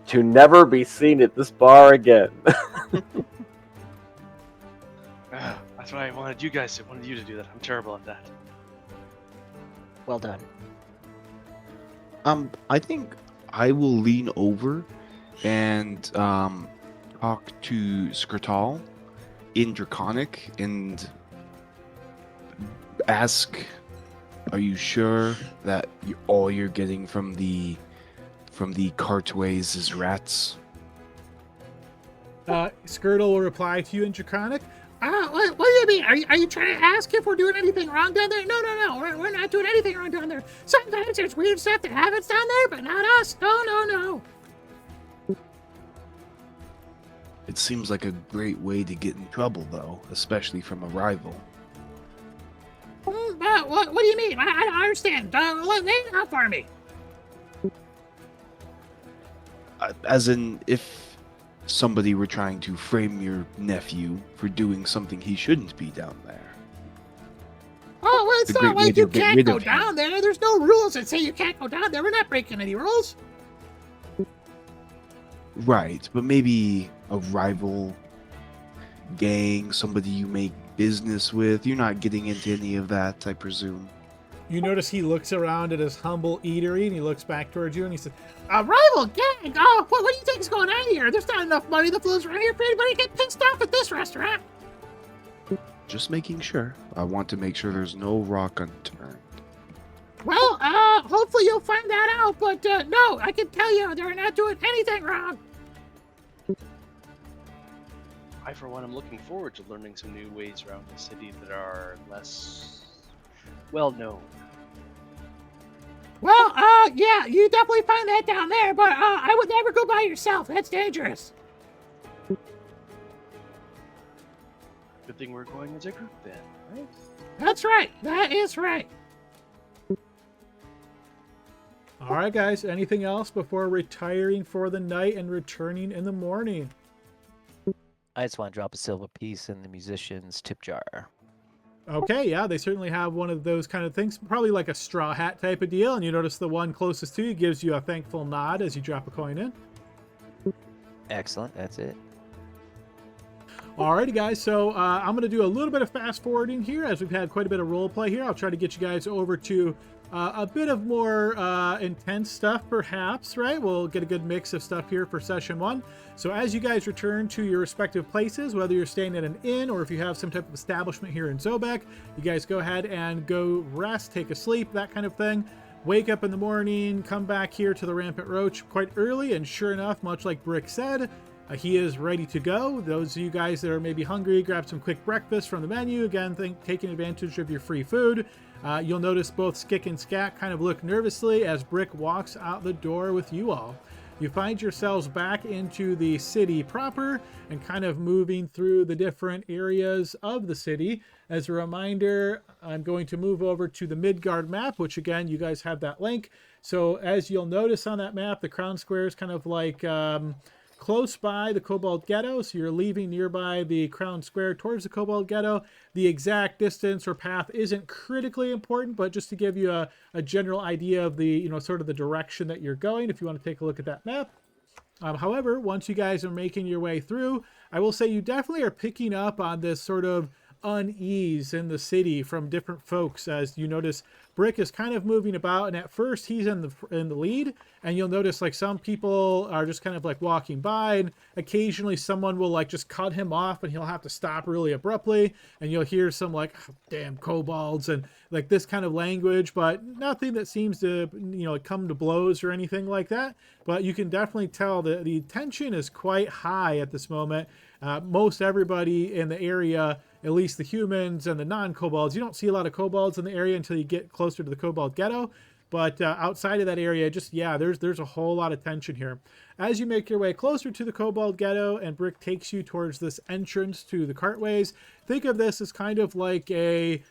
To never be seen at this bar again. That's why I wanted you guys. I wanted you to do that. I'm terrible at that. Well done. I think I will lean over and talk to Skirtal in Draconic and ask, "Are you sure that all you're getting from the cartways is rats?" Skirtle will reply to you in Draconic. What do you mean? Are you trying to ask if we're doing anything wrong down there? No. We're not doing anything wrong down there. Sometimes there's weird stuff that happens down there, but not us. No. It seems like a great way to get in trouble, though, especially from a rival. What do you mean? I don't understand. Lay it out for me. As in, if somebody were trying to frame your nephew for doing something he shouldn't be down there. Oh, well, it's The not great way like to you get can't rid go of him. down there. There's no rules that say you can't go down there. We're not breaking any rules. Right, but maybe a rival gang, somebody you make business with. You're not getting into any of that, I presume. You notice he looks around at his humble eatery and he looks back towards you and he says, A rival gang? Oh, what do you think is going on here? There's not enough money that flows around here for anybody to get pissed off at this restaurant. Just making sure. I want to make sure there's no rock unturned. Well, hopefully you'll find that out, but no, I can tell you they're not doing anything wrong. I, for one, am looking forward to learning some new ways around the city that are less well known. Well, yeah, you definitely find that down there, but I would never go by yourself. That's dangerous. Good thing we're going as a group then, right? That's right. That is right. all right, guys, anything else before retiring for the night and returning in the morning? I just want to drop a silver piece in the musician's tip jar. Okay, yeah, they certainly have one of those kind of things, probably like a straw hat type of deal. And you notice the one closest to you gives you a thankful nod as you drop a coin in. Excellent, that's it. Alrighty, guys, so I'm going to do a little bit of fast forwarding here as we've had quite a bit of role play here. I'll try to get you guys over to a bit of more intense stuff, perhaps, right? We'll get a good mix of stuff here for session 1. So as you guys return to your respective places, whether you're staying at an inn or if you have some type of establishment here in Zobek, you guys go ahead and go rest, take a sleep, that kind of thing. Wake up in the morning, come back here to the Rampant Roach quite early, and sure enough, much like Brick said, he is ready to go. Those of you guys that are maybe hungry, grab some quick breakfast from the menu. Again, taking advantage of your free food. You'll notice both Skick and Scat kind of look nervously as Brick walks out the door with you all. You find yourselves back into the city proper and kind of moving through the different areas of the city. As a reminder, I'm going to move over to the Midgard map, which again, you guys have that link. So as you'll notice on that map, the crown square is kind of like close by the Kobold Ghetto, so you're leaving nearby the Crown Square towards the Kobold Ghetto. The exact distance or path isn't critically important, but just to give you a general idea of the, sort of the direction that you're going, if you want to take a look at that map. However, once you guys are making your way through, I will say you definitely are picking up on this sort of unease in the city from different folks. As you notice, Brick is kind of moving about, and at first he's in the lead, and you'll notice like some people are just kind of like walking by, and occasionally someone will like just cut him off and he'll have to stop really abruptly, and you'll hear some like, oh, damn kobolds, and like this kind of language, but nothing that seems to come to blows or anything like that. But you can definitely tell that the tension is quite high at this moment. Most everybody in the area, at least the humans and the non-kobolds, you don't see a lot of kobolds in the area until you get closer to the Kobold Ghetto. But outside of that area, there's a whole lot of tension here. As you make your way closer to the Kobold Ghetto and Brick takes you towards this entrance to the cartways, think of this as kind of like a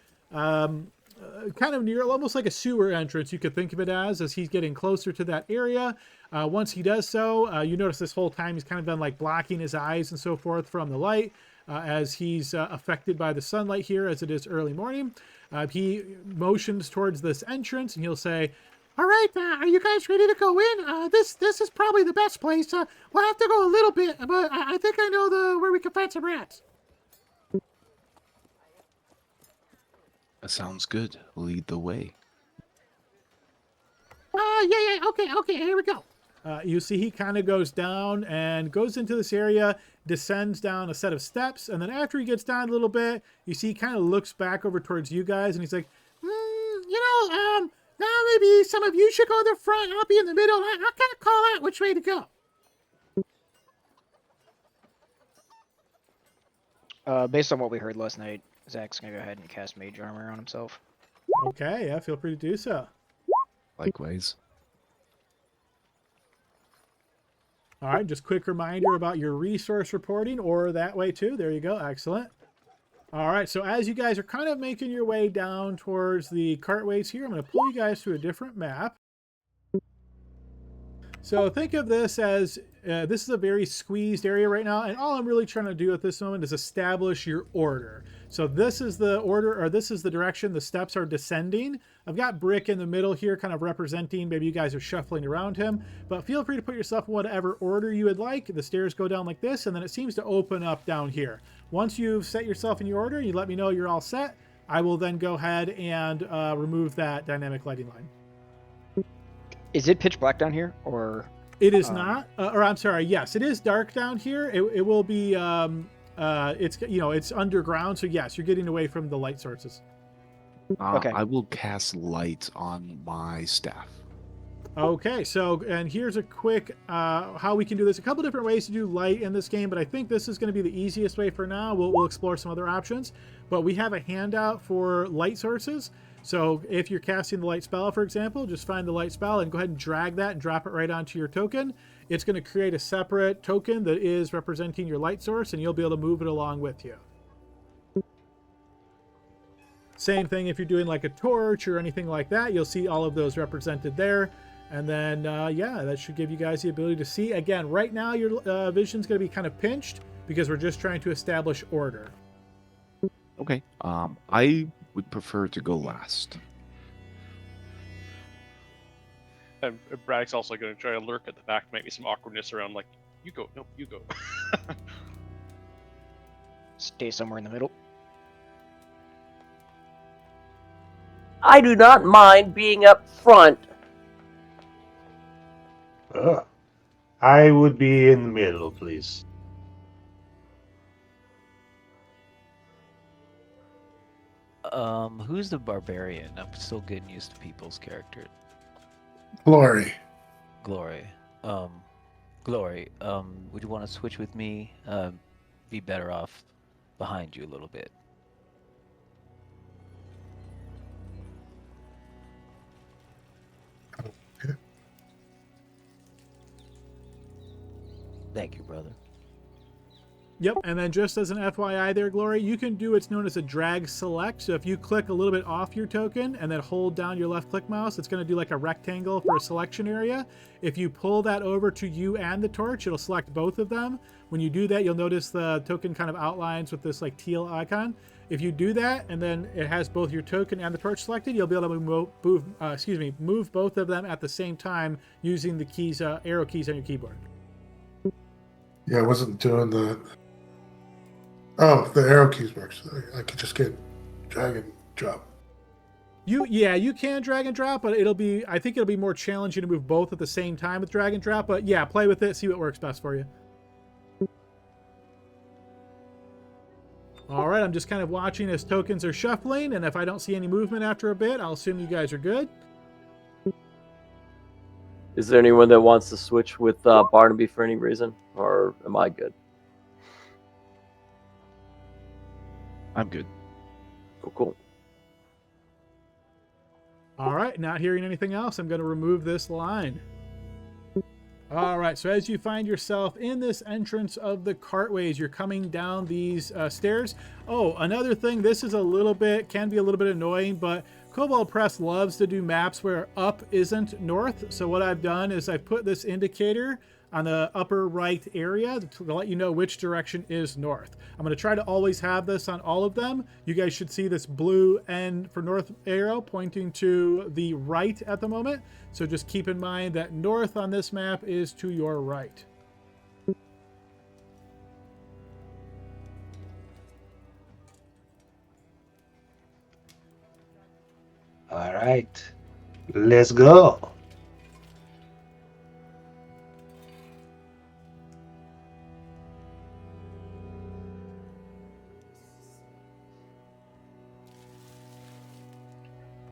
kind of near, almost like a sewer entrance, you could think of it as he's getting closer to that area. Once he does so, you notice this whole time he's kind of been like blocking his eyes and so forth from the light as he's affected by the sunlight here as it is early morning. He motions towards this entrance and he'll say, all right, are you guys ready to go in? This is probably the best place. We'll have to go a little bit, but I think I know where we can find some rats. That sounds good. Lead the way. Yeah, okay, here we go. You see he kind of goes down and goes into this area, descends down a set of steps, and then after he gets down a little bit, you see he kind of looks back over towards you guys, and he's like, now maybe some of you should go in the front, I'll be in the middle, I'll kind of call out which way to go. Based on what we heard last night, Zach's gonna go ahead and cast Mage Armor on himself. okay, yeah, feel free to do so. Likewise. All right, just quick reminder about your resource reporting, or that way too. There you go. Excellent. All right, so as you guys are kind of making your way down towards the cartways here, I'm going to pull you guys to a different map. So think of this as this is a very squeezed area right now, and all I'm really trying to do at this moment is establish your order. So this is the order, or this is the direction the steps are descending. I've got Brick in the middle here, kind of representing, maybe you guys are shuffling around him, but feel free to put yourself in whatever order you would like. The stairs go down like this, and then it seems to open up down here. Once you've set yourself in your order, you let me know you're all set. I will then go ahead and remove that dynamic lighting line. Is it pitch black down here, or? It is not, or I'm sorry, yes, it is dark down here. It will be, it's, you know, it's underground, so yes, you're getting away from the light sources. Okay. I will cast light on my staff. Okay, so, and here's a quick how we can do this. A couple different ways to do light in this game, but I think this is going to be the easiest way for now. We'll explore some other options, but we have a handout for light sources. So if you're casting the light spell, for example, just find the light spell and go ahead and drag that and drop it right onto your token. It's going to create a separate token that is representing your light source, and you'll be able to move it along with you. Same thing if you're doing like a torch or anything like that, you'll see all of those represented there. And then, yeah, that should give you guys the ability to see. Again, right now your vision's going to be kind of pinched because we're just trying to establish order. Okay. I would prefer to go last. And Braddock's also going to try to lurk at the back, maybe some awkwardness around, like, you go, no, you go. Stay somewhere in the middle. I do not mind being up front. I would be in the middle, please. Who's the barbarian? I'm still getting used to people's characters. Glory. Glory. Glory. Would you want to switch with me? Be better off behind you a little bit. Okay. Thank you, brother. Yep, and then just as an FYI there, Glory, you can do what's known as a drag select. So if you click a little bit off your token and then hold down your left click mouse, it's going to do like a rectangle for a selection area. If you pull that over to you and the torch, it'll select both of them. When you do that, you'll notice the token kind of outlines with this like teal icon. If you do that and then it has both your token and the torch selected, you'll be able to move both of them at the same time using the keys, arrow keys on your keyboard. Yeah, I wasn't doing the. Oh, the arrow keys works. I could just get drag and drop. You can drag and drop, but I think it'll be more challenging to move both at the same time with drag and drop. But yeah, play with it, see what works best for you. All right, I'm just kind of watching as tokens are shuffling, and if I don't see any movement after a bit, I'll assume you guys are good. Is there anyone that wants to switch with Barnaby for any reason, or am I good? I'm good. Cool. All right, not hearing anything else, I'm going to remove this line. All right, so as you find yourself in this entrance of the cartways, you're coming down these stairs. Oh, another thing, this is can be a little bit annoying, but Kobold Press loves to do maps where up isn't north. So what I've done is I've put this indicator on the upper right area to let you know which direction is north. I'm going to try to always have this on all of them. You guys should see this blue end for north arrow pointing to the right at the moment. So just keep in mind that north on this map is to your right. All right, let's go.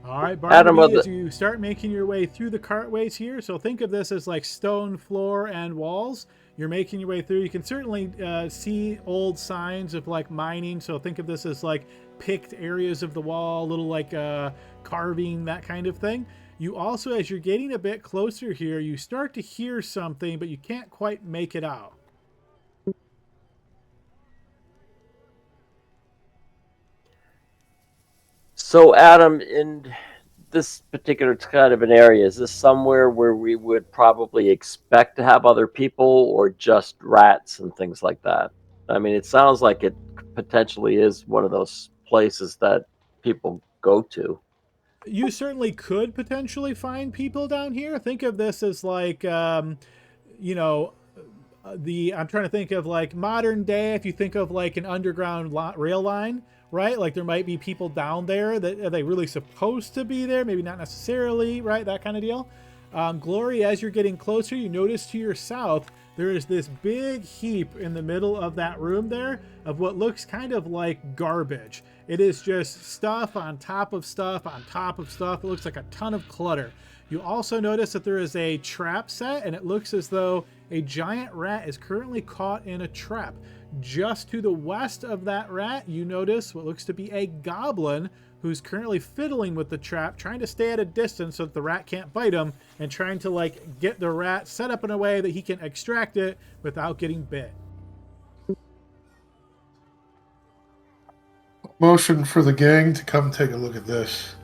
All right, Adam, Barnaby, as you start making your way through the cartways here, so think of this as like stone floor and walls. You're making your way through. You can certainly see old signs of like mining, so think of this as like picked areas of the wall, little like carving, that kind of thing. You also, as you're getting a bit closer here, you start to hear something, but you can't quite make it out. So, Adam, in this particular kind of an area, is this somewhere where we would probably expect to have other people or just rats and things like that? I mean, it sounds like it potentially is one of those places that people go to. You certainly could potentially find people down here. Think of this as like, you know, I'm trying to think of like modern day. If you think of like an underground rail line, right? Like there might be people down there that are they really supposed to be there? Maybe not necessarily, right? That kind of deal. Glory, as you're getting closer, you notice to your south there is this big heap in the middle of that room there of what looks kind of like garbage. It is just stuff on top of stuff on top of stuff. It looks like a ton of clutter. You also notice that there is a trap set, and it looks as though a giant rat is currently caught in a trap. Just to the west of that rat, you notice what looks to be a goblin who's currently fiddling with the trap, trying to stay at a distance so that the rat can't bite him, and trying to like get the rat set up in a way that he can extract it without getting bit. Motion for the gang to come take a look at this.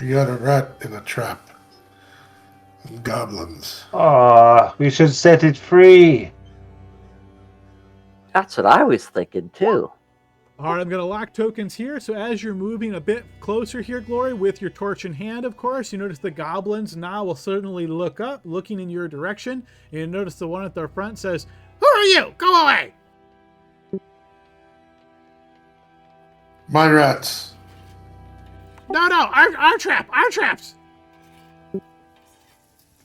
You got a rat in a trap. And goblins. Aw, we should set it free. That's what I was thinking too. All right, I'm going to lock tokens here. So as you're moving a bit closer here, Glory, with your torch in hand, of course, you notice the goblins now will certainly look up, looking in your direction. And you notice the one at the front says, "Who are you? Go away!" My rats. No, our trap, our traps.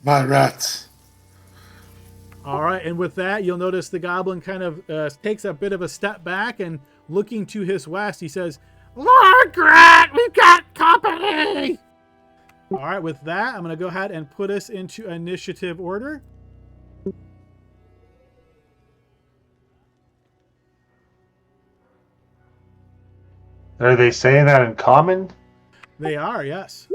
My rats. All right, and with that, you'll notice the goblin kind of takes a bit of a step back, and looking to his west, he says, Lord Grant, we've got company. all right, with that, I'm going to go ahead and put us into initiative order. Are they saying that in common? They are, yes.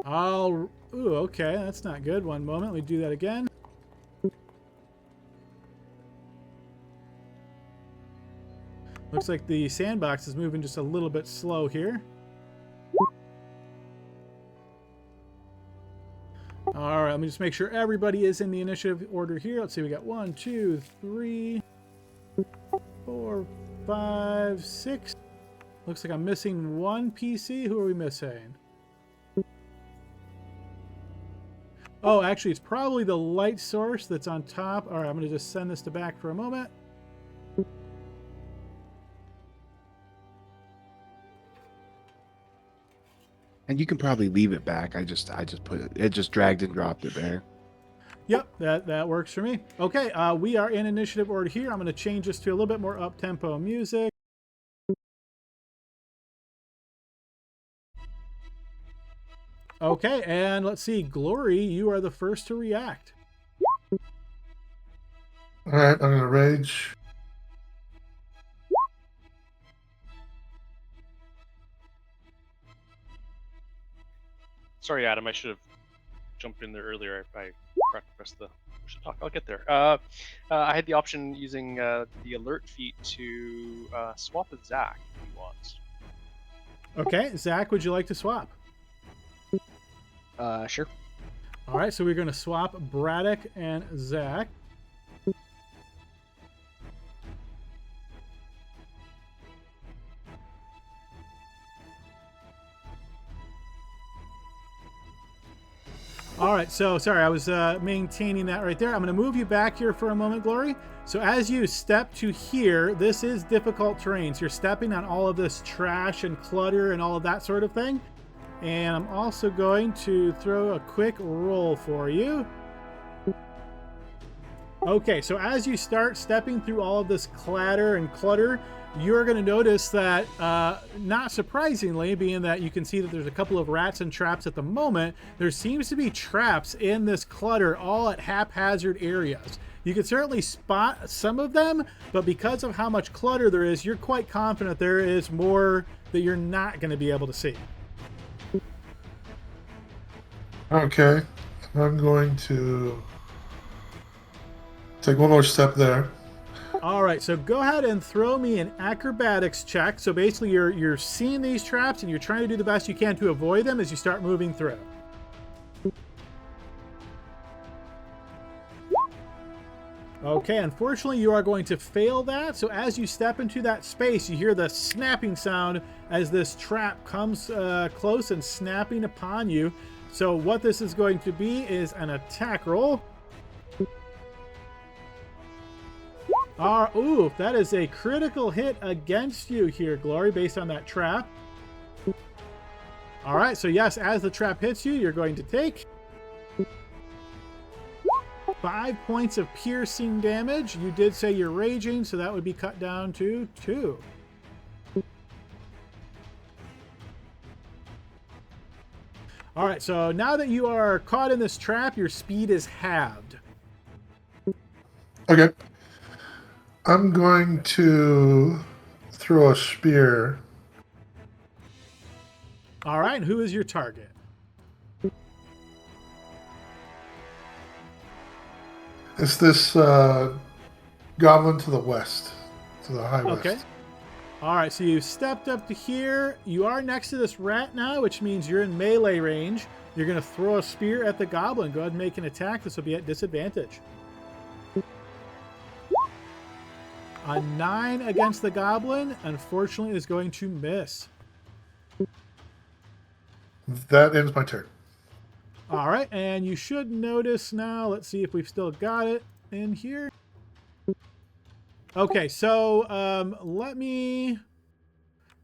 Ooh, okay, that's not good. One moment, let me do that again. Looks like the sandbox is moving just a little bit slow here. All right, let me just make sure everybody is in the initiative order here. Let's see, we got 1, 2, 3, 4, 5, 6. Looks like I'm missing one PC. Who are we missing? Oh, actually, it's probably the light source that's on top. All right, I'm going to just send this to back for a moment. And you can probably leave it back. I just put it just dragged and dropped it there. Yep, that works for me. Okay, we are in initiative order here. I'm going to change this to a little bit more up-tempo music. Okay, and let's see. Glory, you are the first to react. Alright, I'm gonna rage. Sorry, Adam. I should have jumped in there earlier. I forgot to press the push to talk. I'll get there. I had the option using the alert feat to swap with Zach if he wants. Okay, Zach, would you like to swap? Sure. All right, so we're going to swap Braddock and Zach. All right, so sorry, I was maintaining that right there. I'm going to move you back here for a moment, Glory. So as you step to here, this is difficult terrain. So you're stepping on all of this trash and clutter and all of that sort of thing. And I'm also going to throw a quick roll for you. Okay, so as you start stepping through all of this clatter and clutter, you're going to notice that, not surprisingly, being that you can see that there's a couple of rats and traps at the moment, there seems to be traps in this clutter all at haphazard areas. You can certainly spot some of them, but because of how much clutter there is, you're quite confident there is more that you're not going to be able to see. Okay, I'm going to take one more step there. All right, so go ahead and throw me an acrobatics check. So basically you're seeing these traps and you're trying to do the best you can to avoid them as you start moving through. Okay, unfortunately, you are going to fail that. So as you step into that space, you hear the snapping sound as this trap comes close and snapping upon you. So what this is going to be is an attack roll. Ooh, that is a critical hit against you here, Glory, based on that trap. All right, so yes, as the trap hits you, you're going to take 5 points of piercing damage. You did say you're raging, so that would be cut down to 2. All right, so now that you are caught in this trap, your speed is halved. Okay. I'm going to throw a spear. All right, who is your target? It's this goblin to the west, to the high west. Okay. All right, so you stepped up to here. You are next to this rat now, which means you're in melee range. You're going to throw a spear at the goblin. Go ahead and make an attack. This will be at disadvantage. A 9 against the goblin, unfortunately, is going to miss. That ends my turn. All right, and you should notice now, let's see if we've still got it in here. Okay, so let me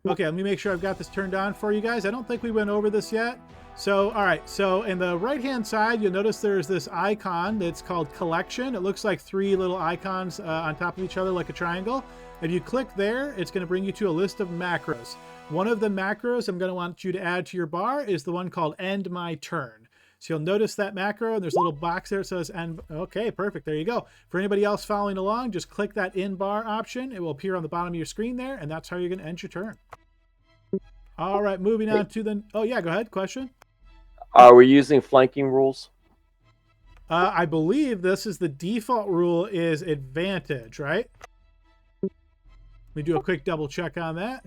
make sure I've got this turned on for you guys. I don't think we went over this yet. So, all right, so in the right-hand side, you'll notice there's this icon that's called Collection. It looks like 3 little icons on top of each other like a triangle. If you click there, it's going to bring you to a list of macros. One of the macros I'm going to want you to add to your bar is the one called End My Turn. So you'll notice that macro, and there's a little box there that says End. Okay, perfect. There you go. For anybody else following along, just click that In Bar option. It will appear on the bottom of your screen there, and that's how you're going to end your turn. All right, moving on to the... Oh, yeah, go ahead. Question? Are we using flanking rules? I believe this is the default rule is advantage, right? Let me do a quick double check on that.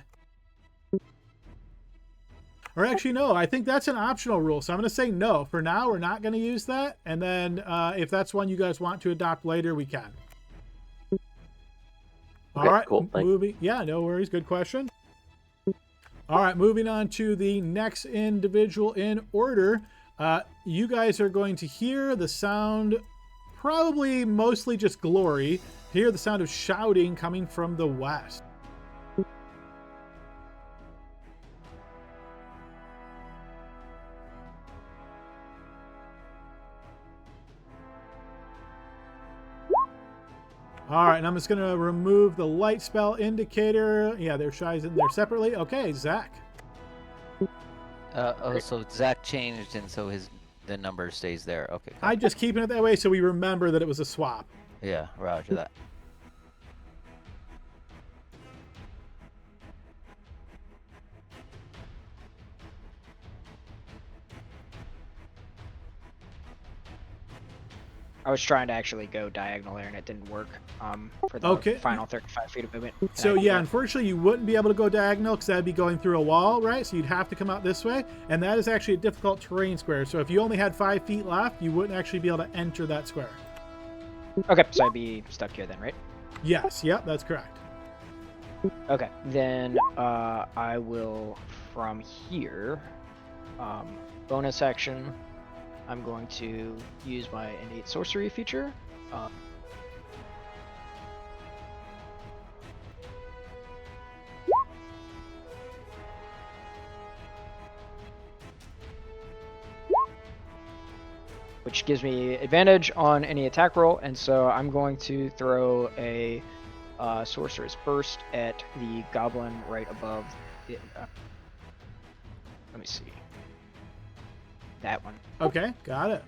Or actually, no, I think that's an optional rule. So I'm going to say no. For now, we're not going to use that. And then if that's one you guys want to adopt later, we can. All right, cool. Moving. Yeah, no worries. Good question. All right, moving on to the next individual in order. You guys are going to hear the sound, probably mostly just Glory, hear the sound of shouting coming from the west. All right, and I'm just going to remove the light spell indicator. Yeah, they're shies in there separately. Okay, Zach. So Zach changed, and so the number stays there. Okay. Cool. I'm just keeping it that way so we remember that it was a swap. Yeah, roger that. I was trying to actually go diagonal there, and it didn't work for the final 35 feet of movement. So yeah, unfortunately, you wouldn't be able to go diagonal because that'd be going through a wall, right? So you'd have to come out this way, and that is actually a difficult terrain square. So if you only had 5 feet left, you wouldn't actually be able to enter that square. Okay, so I'd be stuck here then, right? Yes, yep, that's correct. Okay, then I will, from here, bonus action, I'm going to use my innate sorcery feature. Which gives me advantage on any attack roll, and so I'm going to throw a Sorcerer's Burst at the goblin right above it. Let me see. That one. Okay, got it.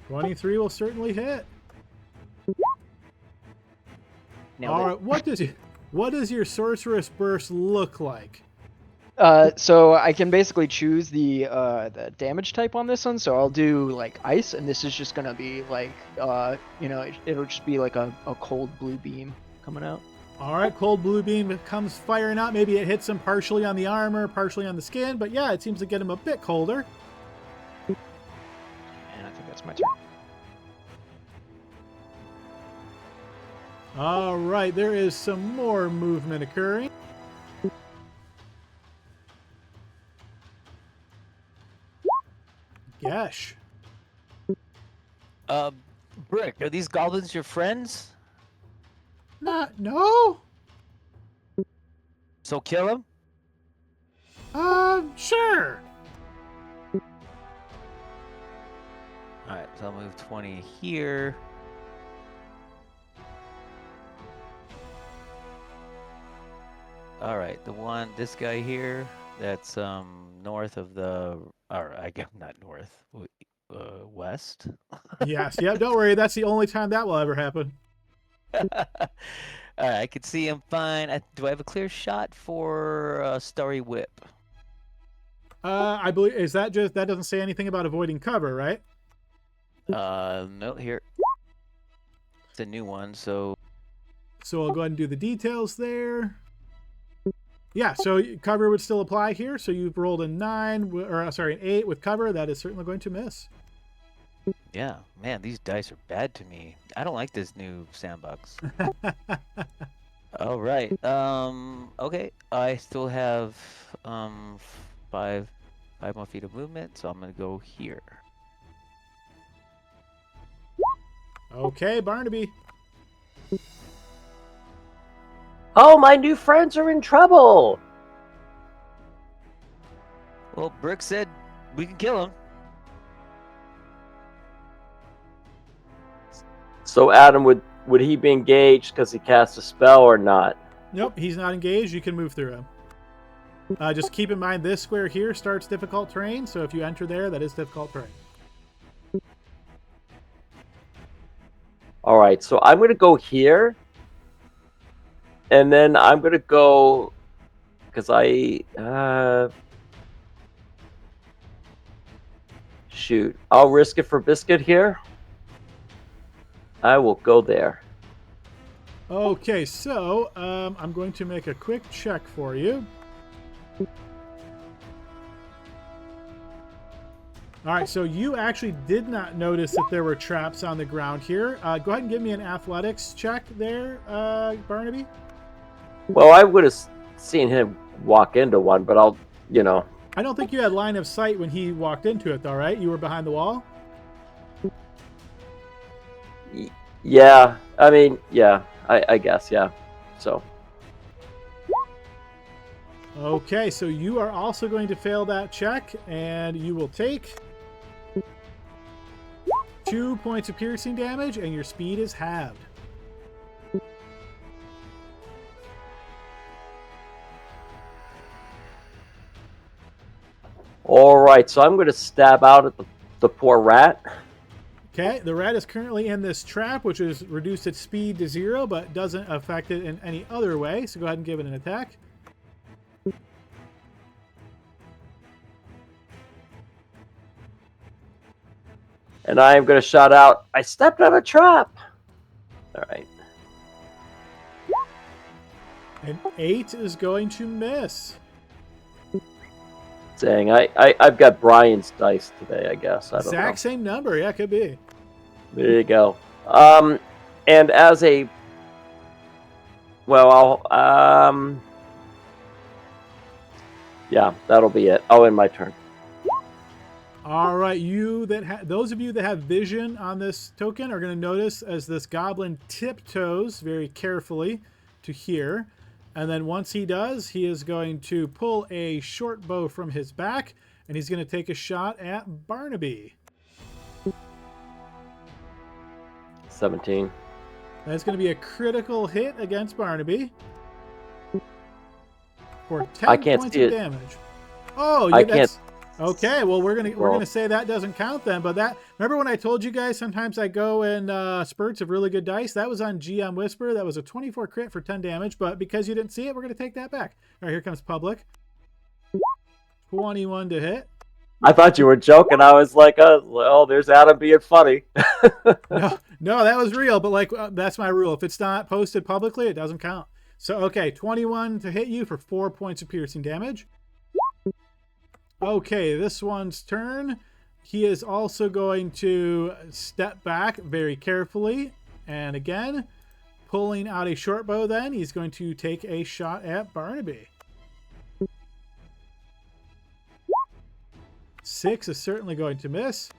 23 will certainly hit. All right, what does your Sorcerer's Burst look like? So I can basically choose the damage type on this one. So I'll do like ice, and this is just gonna be like it'll just be like a cold blue beam coming out. All right, cold blue beam comes firing out. Maybe it hits him partially on the armor, partially on the skin, but yeah, it seems to get him a bit colder. And That's my turn. All right, there is some more movement occurring. Gosh. Brick, are these goblins your friends? No? So kill them? Sure. Alright, so I'll move 20 here. Alright, this guy here, that's north of the, or I guess not north, west. Yes, yeah, don't worry. That's the only time that will ever happen. Alright, I can see him fine. Do I have a clear shot for Starry Whip? I believe, is that just, that doesn't say anything about avoiding cover, right? No, here. It's a new one, so. So I'll go ahead and do the details there. Yeah, so cover would still apply here. So you've rolled a 9, or sorry, an 8 with cover. That is certainly going to miss. Yeah, man, these dice are bad to me. I don't like this new sandbox. All right. Okay. I still have 5 more feet of movement, so I'm gonna go here. Okay, Barnaby. Oh, my new friends are in trouble. Well, Brick said we can kill him. So Adam, would he be engaged because he cast a spell or not? Nope, he's not engaged. You can move through him. Just keep in mind this square here starts difficult terrain, so if you enter there, that is difficult terrain. All right, so I'm going to go here. And then I'm going to go, because shoot, I'll risk it for biscuit here. I will go there. Okay, so I'm going to make a quick check for you. All right, so you actually did not notice that there were traps on the ground here. Go ahead and give me an athletics check there, Barnaby. Well, I would have seen him walk into one, but I'll. I don't think you had line of sight when he walked into it, though, right? You were behind the wall? Yeah, I mean, yeah, I guess, yeah. So. Okay, so you are also going to fail that check, and you will take 2 points of piercing damage, and your speed is halved. All right, so I'm going to stab out at the poor rat. Okay, the rat is currently in this trap, which has reduced its speed to 0, but doesn't affect it in any other way. So go ahead and give it an attack. And I am going to shout out, I stepped on a trap. All right. An 8 is going to miss. Dang, I've got Brian's dice today, I guess. I don't know. Exact same number. Yeah, could be. There you go. And as a... Well, I'll... Yeah, that'll be it. I'll end my turn. All right, those of you that have vision on this token are going to notice as this goblin tiptoes very carefully to here. And then once he does, he is going to pull a short bow from his back, and he's going to take a shot at Barnaby. 17. That's going to be a critical hit against Barnaby for 10 I can't points see of it. damage. Oh, I can't. Okay, well we're gonna say that doesn't count then. But remember when I told you guys sometimes I go in spurts of really good dice? That was on GM Whisper. That was a 24 crit for 10 damage. But because you didn't see it, we're gonna take that back. All right, here comes Public. 21 to hit. I thought you were joking. I was like, well, there's Adam being funny. No, that was real. But that's my rule. If it's not posted publicly, it doesn't count. So okay, 21 to hit you for 4 points of piercing damage. Okay, this one's turn. He is also going to step back very carefully. And again, pulling out a short bow then, he's going to take a shot at Barnaby. 6 is certainly going to miss.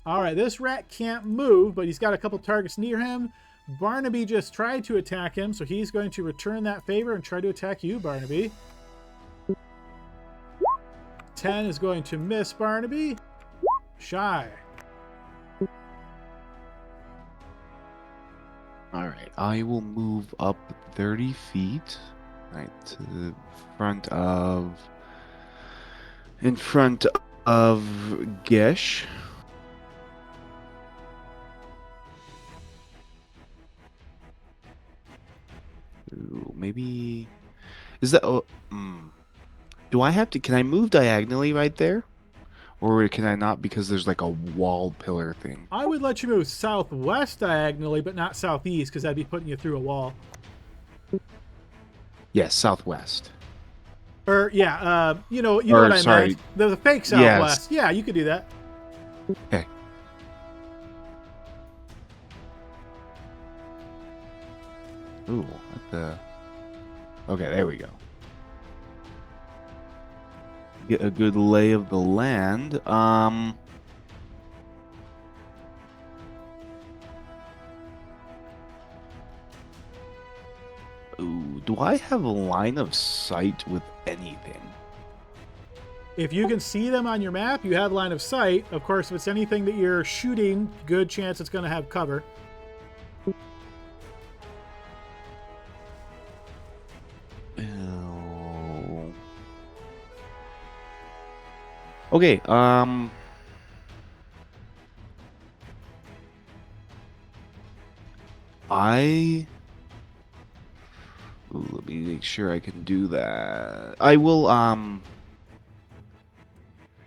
All right, this rat can't move, but he's got a couple targets near him. Barnaby just tried to attack him, so he's going to return that favor and try to attack you, Barnaby. 10 is going to miss Barnaby. Shy. All right, I will move up 30 feet, right to the in front of Gesh. Ooh, maybe is that? Oh, do I have to? Can I move diagonally right there, or can I not because there's like a wall pillar thing? I would let you move southwest diagonally, but not southeast, because that'd be putting you through a wall. Yes, southwest. Or yeah, you know what I meant. The fake southwest. Yes. Yeah, you could do that. Okay. Ooh, what the? Okay, there we go. Get a good lay of the land. Ooh, do I have a line of sight with anything? If you can see them on your map, you have line of sight. Of course, if it's anything that you're shooting, good chance it's going to have cover. Oh. Okay, Ooh, let me make sure I can do that. I will,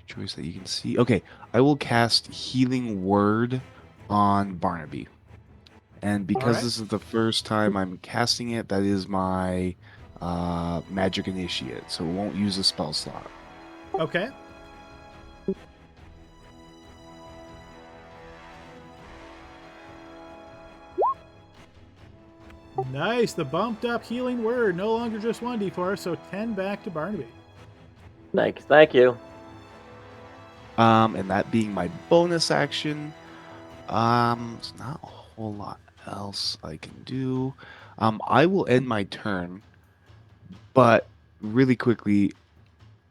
choice that you can see. Okay, I will cast Healing Word on Barnaby. And because this is the first time I'm casting it, that is my Magic Initiate, so it won't use a spell slot. Okay. Nice, the bumped up healing word. No longer just 1d4, so 10 back to Barnaby. Thank you. And that being my bonus action, it's not a whole lot else I can do. I will end my turn, but really quickly,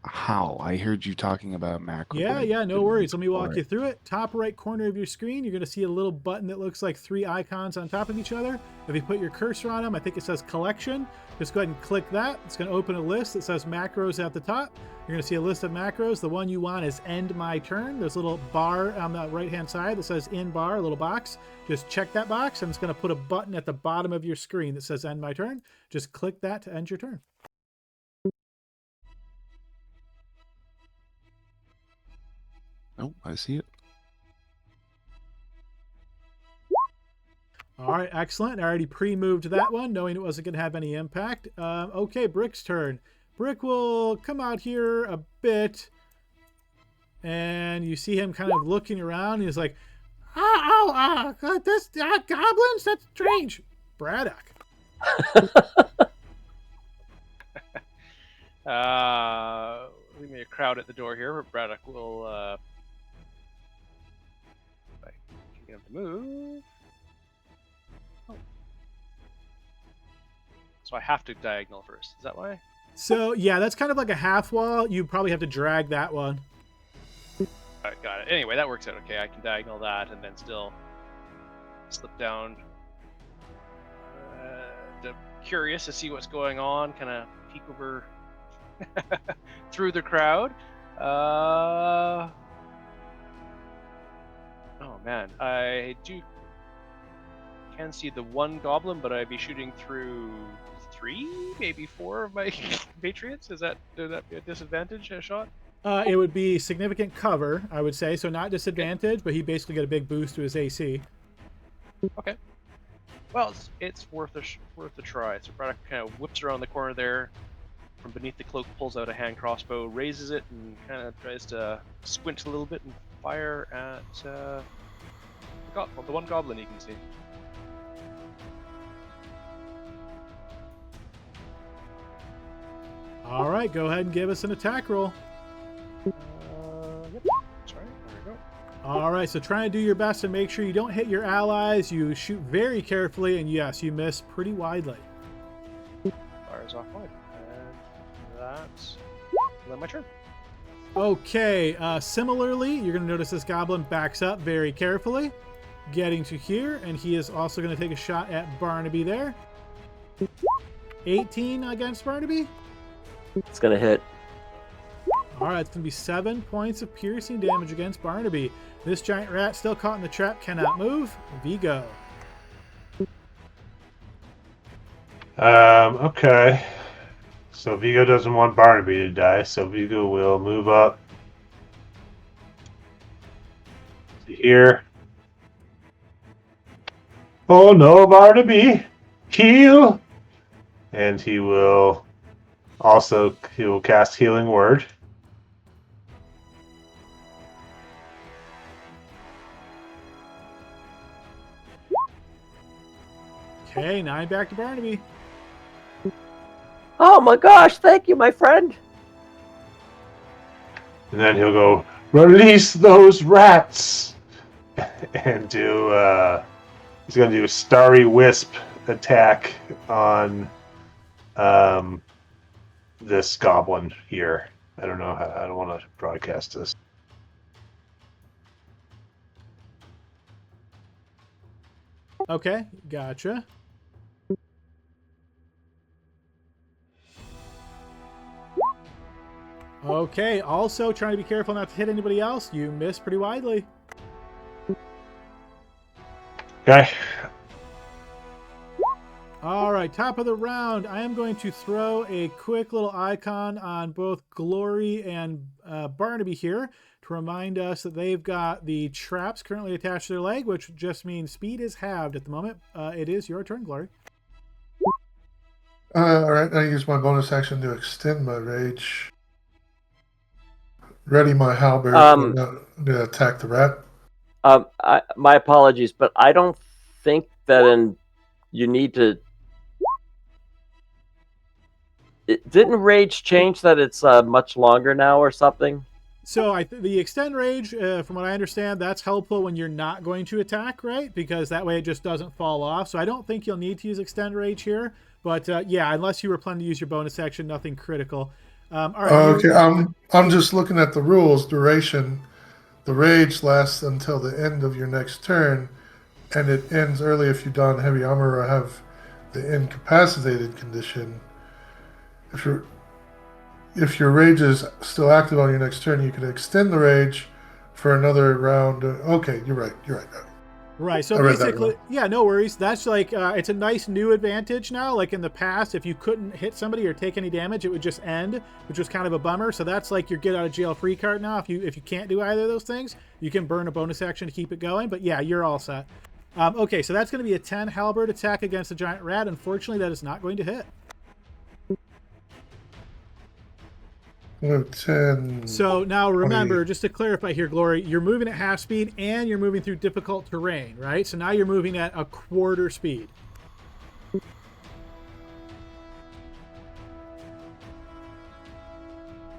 how? I heard you talking about macro. Yeah, no worries. Let me walk you through it. Top right corner of your screen, you're going to see a little button that looks like 3 icons on top of each other. If you put your cursor on them, I think it says collection. Just go ahead and click that. It's going to open a list that says macros at the top. You're going to see a list of macros. The one you want is end my turn. There's a little bar on the right-hand side that says in bar, a little box. Just check that box, and it's going to put a button at the bottom of your screen that says end my turn. Just click that to end your turn. Oh, I see it. All right, excellent. I already pre-moved that one, knowing it wasn't going to have any impact. Okay, Brick's turn. Brick will come out here a bit, and you see him kind of looking around. He's like, this goblins? That's strange. Braddock. Leave me a crowd at the door here, but Braddock will get him to move. Oh. So I have to diagonal first. Is that why? So yeah, that's kind of like a half wall. You probably have to drag that one. Alright, got it. Anyway, that works out okay. I can diagonal that and then still slip down. Curious to see what's going on. Kind of peek over through the crowd. Oh man, I can see the one goblin, but I'd be shooting through 3, maybe 4 of my patriots. Would that be a disadvantage, a shot? It would be significant cover, I would say. So not disadvantage, but he basically got a big boost to his AC. Okay. Well, it's worth a try. So Braddock kind of whips around the corner there, from beneath the cloak pulls out a hand crossbow, raises it, and kind of tries to squint a little bit and fire at the one goblin you can see. All right, go ahead and give us an attack roll. Yep. Sorry, there we go. All right, so try and do your best to make sure you don't hit your allies. You shoot very carefully, and yes, you miss pretty widely. Fires off wide. And that's then my turn. Okay, similarly, you're going to notice this goblin backs up very carefully, getting to here, and he is also going to take a shot at Barnaby there. 18 against Barnaby. It's gonna hit. All right, it's going to be 7 points of piercing damage against Barnaby. This giant rat still caught in the trap, cannot move. Vigo. Okay. So Vigo doesn't want Barnaby to die, so Vigo will move up to here. Oh no, Barnaby! Heal! And he will cast Healing Word. Okay, 9 back to Barnaby. Oh my gosh! Thank you, my friend. And then he'll go, release those rats! And he's going to do a Starry Wisp attack on this goblin here. I don't know how, I don't want to broadcast this. Okay, gotcha. Okay, also trying to be careful not to hit anybody else. You miss pretty widely. Okay. All right, top of the round. I am going to throw a quick little icon on both Glory and Barnaby here to remind us that they've got the traps currently attached to their leg, which just means speed is halved at the moment. It is your turn, Glory. All right, I use my bonus action to extend my rage. Ready my halberd to attack the rat. My apologies, but I don't think that you need to. Didn't rage change that it's much longer now or something? So the extend rage, from what I understand, that's helpful when you're not going to attack, right? Because that way it just doesn't fall off. So I don't think you'll need to use extend rage here. But yeah, unless you were planning to use your bonus action, nothing critical. All right. Okay, I'm just looking at the rules. Duration. The rage lasts until the end of your next turn, and it ends early if you don heavy armor or have the incapacitated condition. If your rage is still active on your next turn, you can extend the rage for another round. Okay, you're right. Right, so basically, yeah, no worries. That's like, it's a nice new advantage now. Like in the past, if you couldn't hit somebody or take any damage, it would just end, which was kind of a bummer. So that's like your get out of jail free card now. If you can't do either of those things, you can burn a bonus action to keep it going. But yeah, you're all set. Okay, so that's going to be a 10 halberd attack against the giant rat. Unfortunately, that is not going to hit. 10. So now remember, just to clarify here, Glory, you're moving at half speed and you're moving through difficult terrain, right? So now you're moving at a quarter speed. Then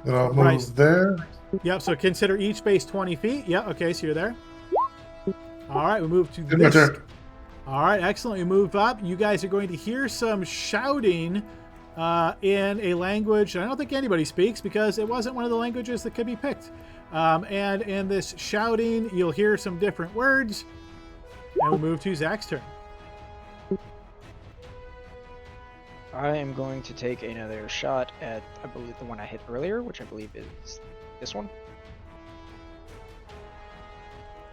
I'll move there. Yep, so consider each space 20 feet. Yep, okay, so you're there. All right, we move to this. All right, excellent. We move up. You guys are going to hear some shouting in a language I don't think anybody speaks because it wasn't one of the languages that could be picked. And in this shouting, you'll hear some different words. And we move to Zach's turn. I am going to take another shot at, I believe, the one I hit earlier, which I believe is this one.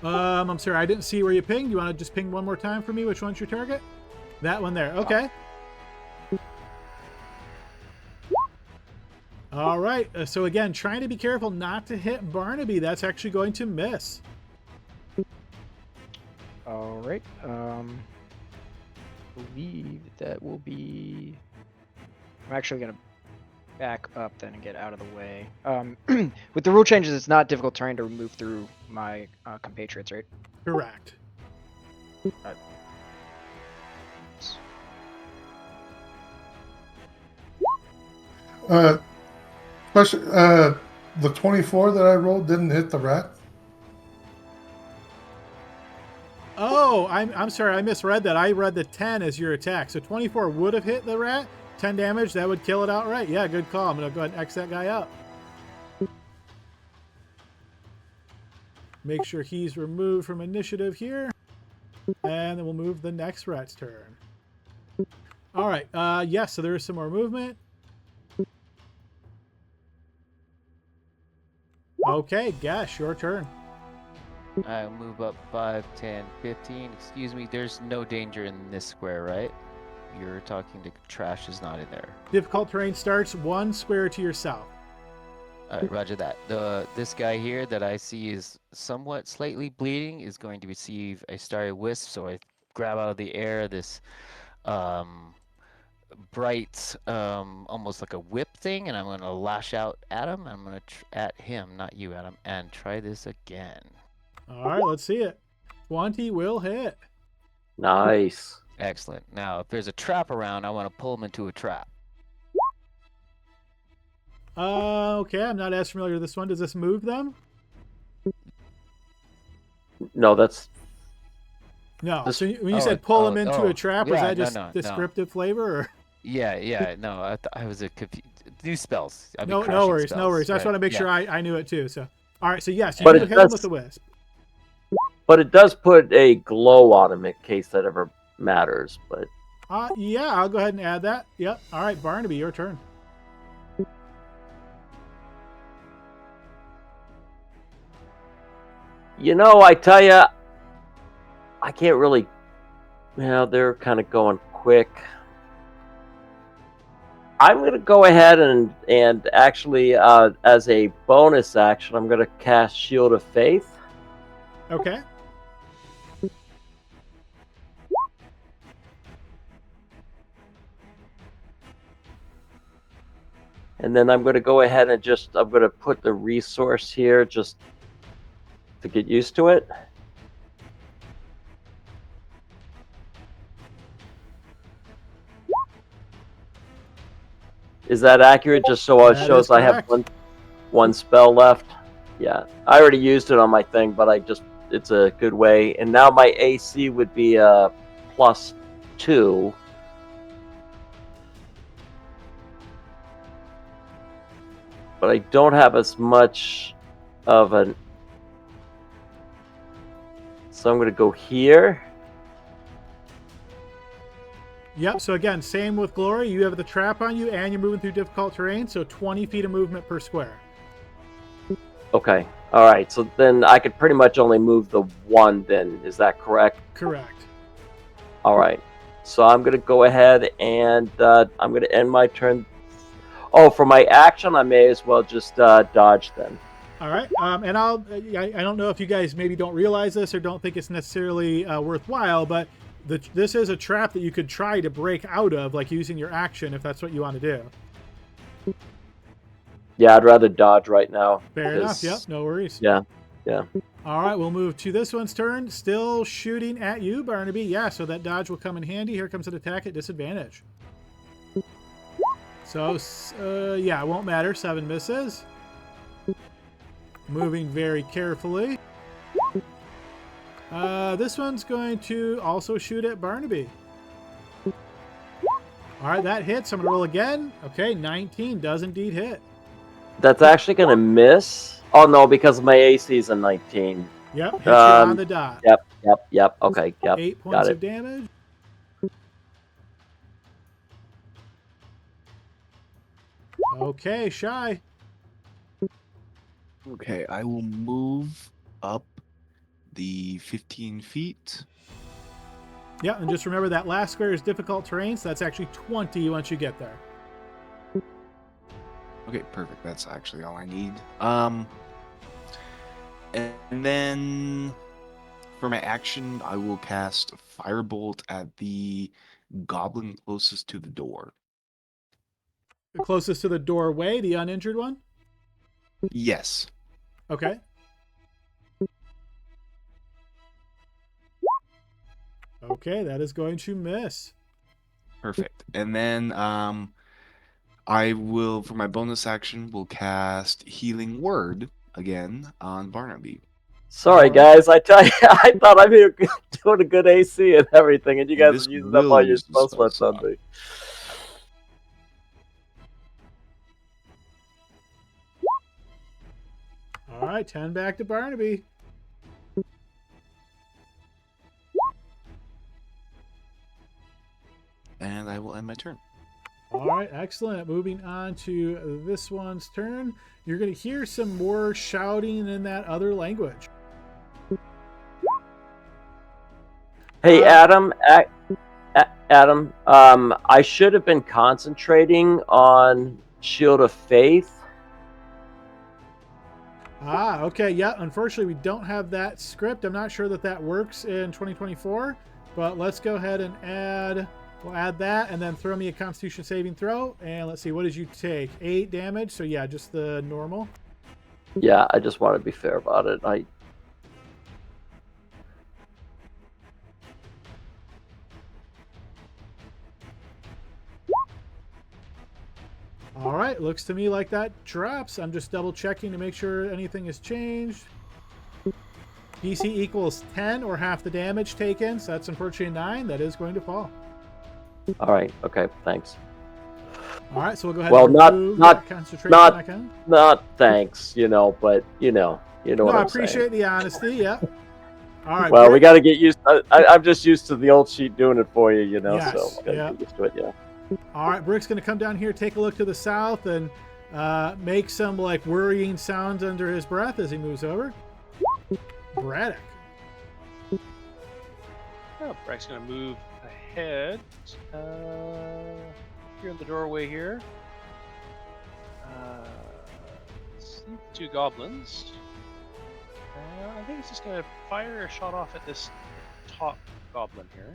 I'm sorry, I didn't see where you pinged. You want to just ping one more time for me? Which one's your target? That one there. Okay. All right, so again, trying to be careful not to hit Barnaby. That's actually going to miss. All right. Believe that will be. I'm actually gonna back up then and get out of the way. With the rule changes, it's not difficult terrain to move through my compatriots, right? Correct. Question. The 24 that I rolled didn't hit the rat. Oh, I'm sorry, I misread that. I read the 10 as your attack. So 24 would have hit the rat. 10 damage, that would kill it outright. Yeah, good call. I'm going to go ahead and X that guy up. Make sure he's removed from initiative here. And then we'll move the next rat's turn. All right. Yes, so there is some more movement. Okay, Gash, your turn. I move up 5, 10, 15. Excuse me, there's no danger in this square, right? You're talking to trash is not in there. Difficult terrain starts 1 square to your south. All right, roger that. This guy here that I see is somewhat slightly bleeding is going to receive a starry wisp. So I grab out of the air this bright, almost like a whip thing, and I'm going to lash out at him. I'm going to at him, not you, Adam, and try this again. All right, let's see it. 20 will hit. Nice. Excellent. Now, if there's a trap around, I want to pull him into a trap. Okay, I'm not as familiar with this one. Does this move them? No, that's No. This- So when you said pull them into a trap, was yeah, that just no. descriptive flavor? Or? Yeah, no, I was a new spells. I'd be No crashing worries, no spells, worries. I just right? want to make Yeah. sure I knew it too. So, all right, so yes, you But do it hit him does- with the wisp. but it does put a glow on him in case that ever matters. But Yeah, I'll go ahead and add that. Yep. All right, Barnaby, your turn. I tell you, I can't really. They're kind of going quick. I'm going to go ahead and actually, as a bonus action, I'm going to cast Shield of Faith. Okay. And then I'm going to go ahead and I'm going to put the resource here just to get used to it. Is that accurate? Just so it That shows is I have correct. one spell left. Yeah, I already used it on my thing, but it's a good way. And now my AC would be +2. But I don't have as much of an. So I'm going to go here. Yep. So again, same with Glory. You have the trap on you, and you're moving through difficult terrain. So 20 feet of movement per square. Okay. All right. So then I could pretty much only move the one. Then is that correct? Correct. All right. So I'm going to go ahead and I'm going to end my turn. Oh, for my action, I may as well just dodge then. All right. And I don't know if you guys maybe don't realize this or don't think it's necessarily worthwhile, but this is a trap that you could try to break out of, like using your action if that's what you want to do. Yeah, I'd rather dodge right now. Fair enough. Yep. No worries. Yeah. All right. We'll move to this one's turn. Still shooting at you, Barnaby. Yeah. So that dodge will come in handy. Here comes an attack at disadvantage. So, yeah, it won't matter. 7 misses. Moving very carefully. This one's going to also shoot at Barnaby. All right, that hits. I'm going to roll again. Okay, 19 does indeed hit. That's actually going to miss. Oh, no, because my AC is a 19. Yep, hits you on the dot. Yep. Okay, yep. 8 got points it. of damage. Okay, Shy. Okay, I will move up the 15 feet. Yeah, and just remember that last square is difficult terrain, so that's actually 20 once you get there. Okay, perfect. That's actually all I need. And then for my action, I will cast Firebolt at the goblin closest to the door. Closest to the doorway, the uninjured one? Yes. Okay. Okay, that is going to miss. Perfect. And then I will, for my bonus action, will cast Healing Word again on Barnaby. Sorry, guys. I tell you, I thought I'd be doing a good AC and everything, and you guys This are using up will all your use the spell slots spell on slot. me. All right, 10 back to Barnaby. And I will end my turn. All right, excellent. Moving on to this one's turn. You're going to hear some more shouting in that other language. Hey, Adam. Adam. I should have been concentrating on Shield of Faith. Ah, okay. Yeah, unfortunately, we don't have that script. I'm not sure that that works in 2024, but let's go ahead and add. We'll add that and then throw me a Constitution saving throw. And let's see, what did you take? 8 damage. So yeah, just the normal. Yeah, I just want to be fair about it. All right, looks to me like that drops. I'm just double checking to make sure anything has changed. DC equals 10 or half the damage taken. So that's unfortunately a 9. That is going to fall. All right. Okay. Thanks. All right, so we'll go ahead Well, and not- remove not- that concentration not- icon. Not thanks, but you know No, what I I'm appreciate saying. the honesty. Yeah. All right. Well, we Britt. got to get used. I'm just used to the old sheet doing it for you, so Yes, gotta yeah. get used to it. Yeah. All right, Brick's going to come down here, take a look to the south, and make some like worrying sounds under his breath as he moves over. Braddock. Oh, Brack's going to move ahead. Here in the doorway here. See the 2 goblins. I think he's just going to fire a shot off at this top goblin here.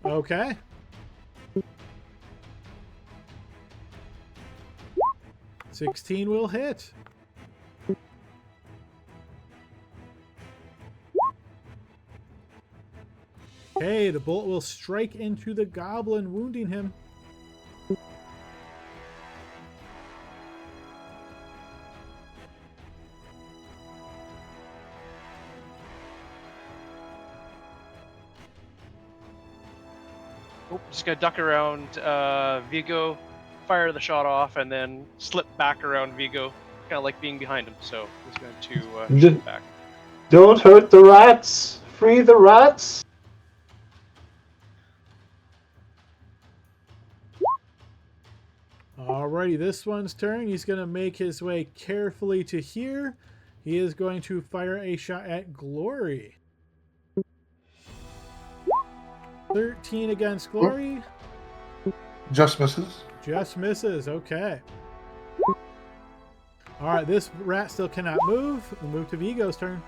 Okay. $16 will hit. Okay, the bolt will strike into the goblin, wounding him. Oh, just gonna duck around Vigo, fire the shot off, and then slip back around Vigo, kind of like being behind him. So he's going to shoot back. Don't hurt the rats. Free the rats. Alrighty, this one's turn. He's going to make his way carefully to here. He is going to fire a shot at Glory. 13 against Glory. Just misses. Just misses. Okay. All right, this rat still cannot move. We'll move to Vigo's turn.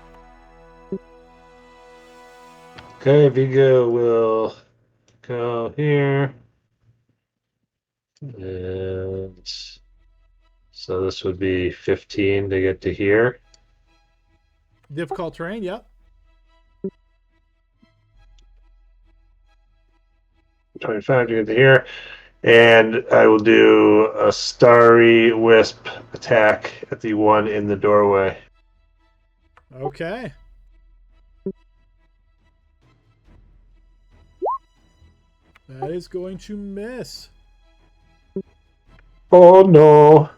Okay, Vigo will go here. And so this would be 15 to get to here. Difficult terrain, yep. 25 to get to here. And I will do a Starry Wisp attack at the one in the doorway. Okay. That is going to miss. Oh no.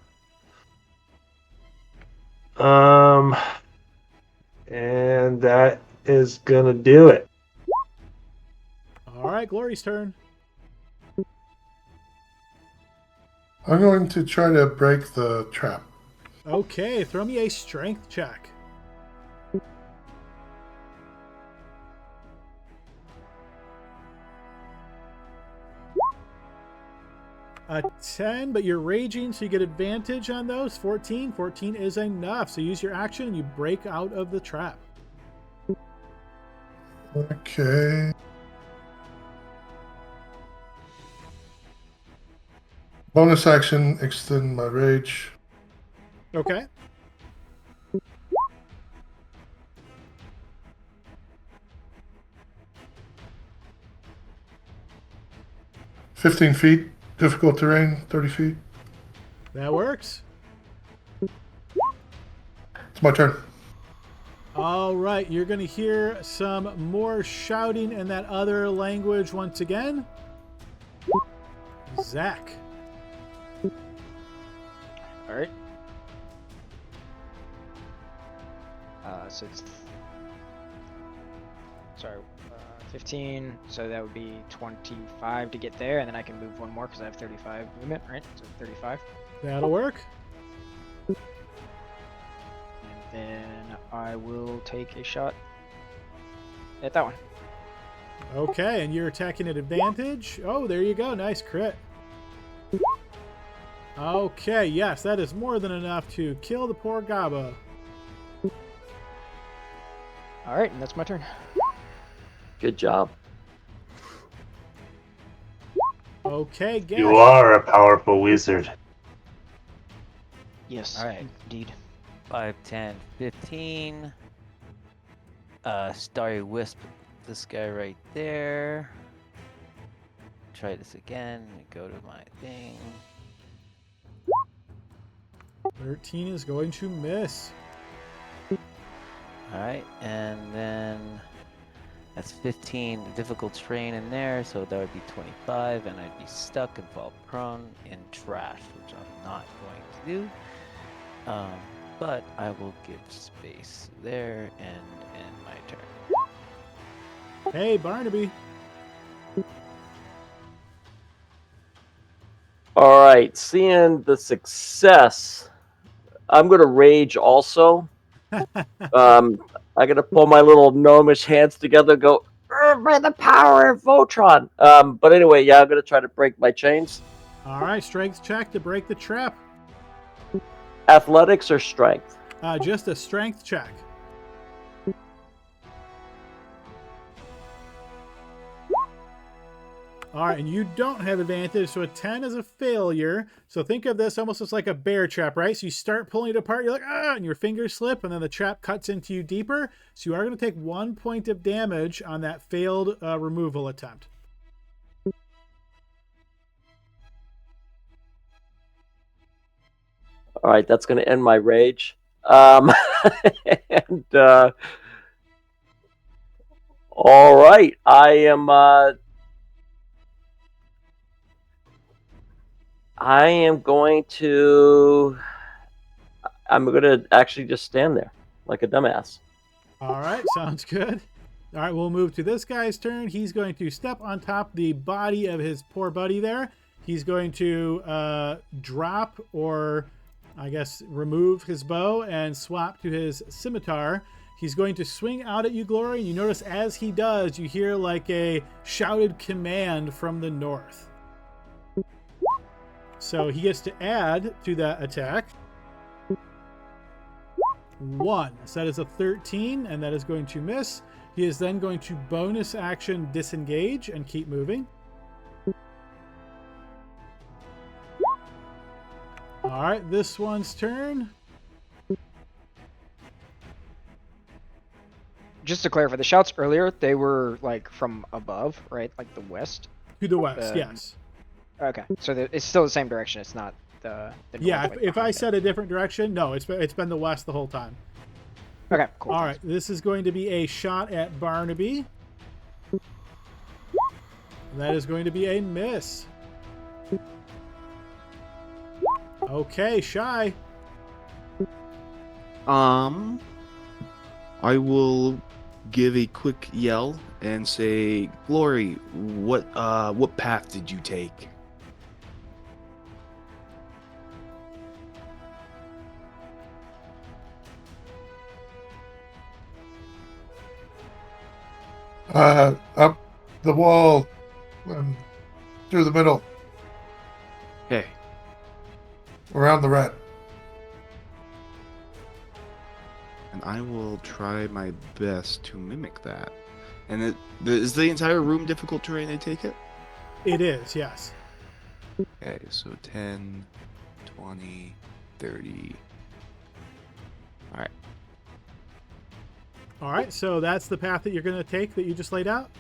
And that is gonna do it. All right, Glory's turn. I'm going to try to break the trap. Okay, throw me a strength check. A 10, but you're raging, so you get advantage on those. 14. 14 is enough. So use your action and you break out of the trap. Okay. Bonus action, extend my rage. Okay. $15 difficult terrain, 30 feet. That works. It's my turn. All right, you're going to hear some more shouting in that other language once again. Zach. All right. So it's 15. So that would be 25 to get there, and then I can move one more because I have 35 movement, right? So 35. That'll work. And then I will take a shot at that one. Okay, and you're attacking at advantage. Oh, there you go. Nice crit. Okay, yes, that is more than enough to kill the poor Gabo. All right, and that's my turn. Good job. Okay, Gash. You are a powerful wizard. Yes. All right. Indeed. 5, 10, 15. Starry Wisp, this guy right there. Try this again. Go to my thing. 13 is going to miss. Alright, and then that's 15 difficult terrain in there, so that would be 25, and I'd be stuck and fall prone in trash, which I'm not going to do. But I will give space there and end my turn. Hey, Barnaby. All right, seeing the success, I'm going to rage also. I got to pull my little gnomish hands together and go, by the power of Voltron. But anyway, yeah, I'm going to try to break my chains. All right, strength check to break the trap. Athletics or strength? Just a strength check. All right, and you don't have advantage, so a 10 is a failure. So think of this almost as like a bear trap, right? So you start pulling it apart, you're like, ah, and your fingers slip, and then the trap cuts into you deeper. So you are going to take 1 point of damage on that failed removal attempt. All right, that's going to end my rage. And all right, I'm going to actually just stand there like a dumbass. All right, sounds good. All right, we'll move to this guy's turn. He's going to step on top the body of his poor buddy there. He's going to drop, or I guess remove his bow and swap to his scimitar. He's going to swing out at you, Glory, and you notice as he does, you hear like a shouted command from the north. So he gets to add to that attack 1. So that is a 13, and that is going to miss. He is then going to bonus action disengage and keep moving. All right, this one's turn. Just to clarify, the shouts earlier, they were like from above, right? Like the west? To the west, yes. Okay, so it's still the same direction. It's not the Yeah, north, like, if I behind said a different direction, no, it's been the west the whole time. it. Okay, cool. All right, this is going to be a shot at Barnaby. That is going to be a miss. Okay, Shy. I will give a quick yell and say, Glory, what path did you take? Up the wall and through the middle, Okay. around the rat. And I will try my best to mimic that. And is the entire room difficult terrain, I take it? It is, yes. Okay, so 10, 20, 30. All right. All right, so that's the path that you're going to take that you just laid out?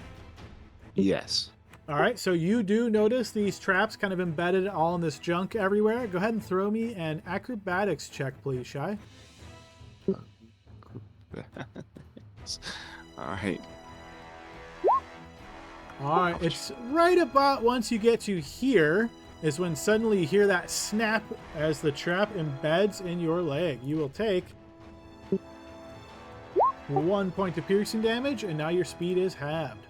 Yes. All right, so you do notice these traps kind of embedded all in this junk everywhere. Go ahead and throw me an acrobatics check, please, Shy. All right. All right, it's right about once you get to here is when suddenly you hear that snap as the trap embeds in your leg. You will take 1 point of piercing damage, and now your speed is halved.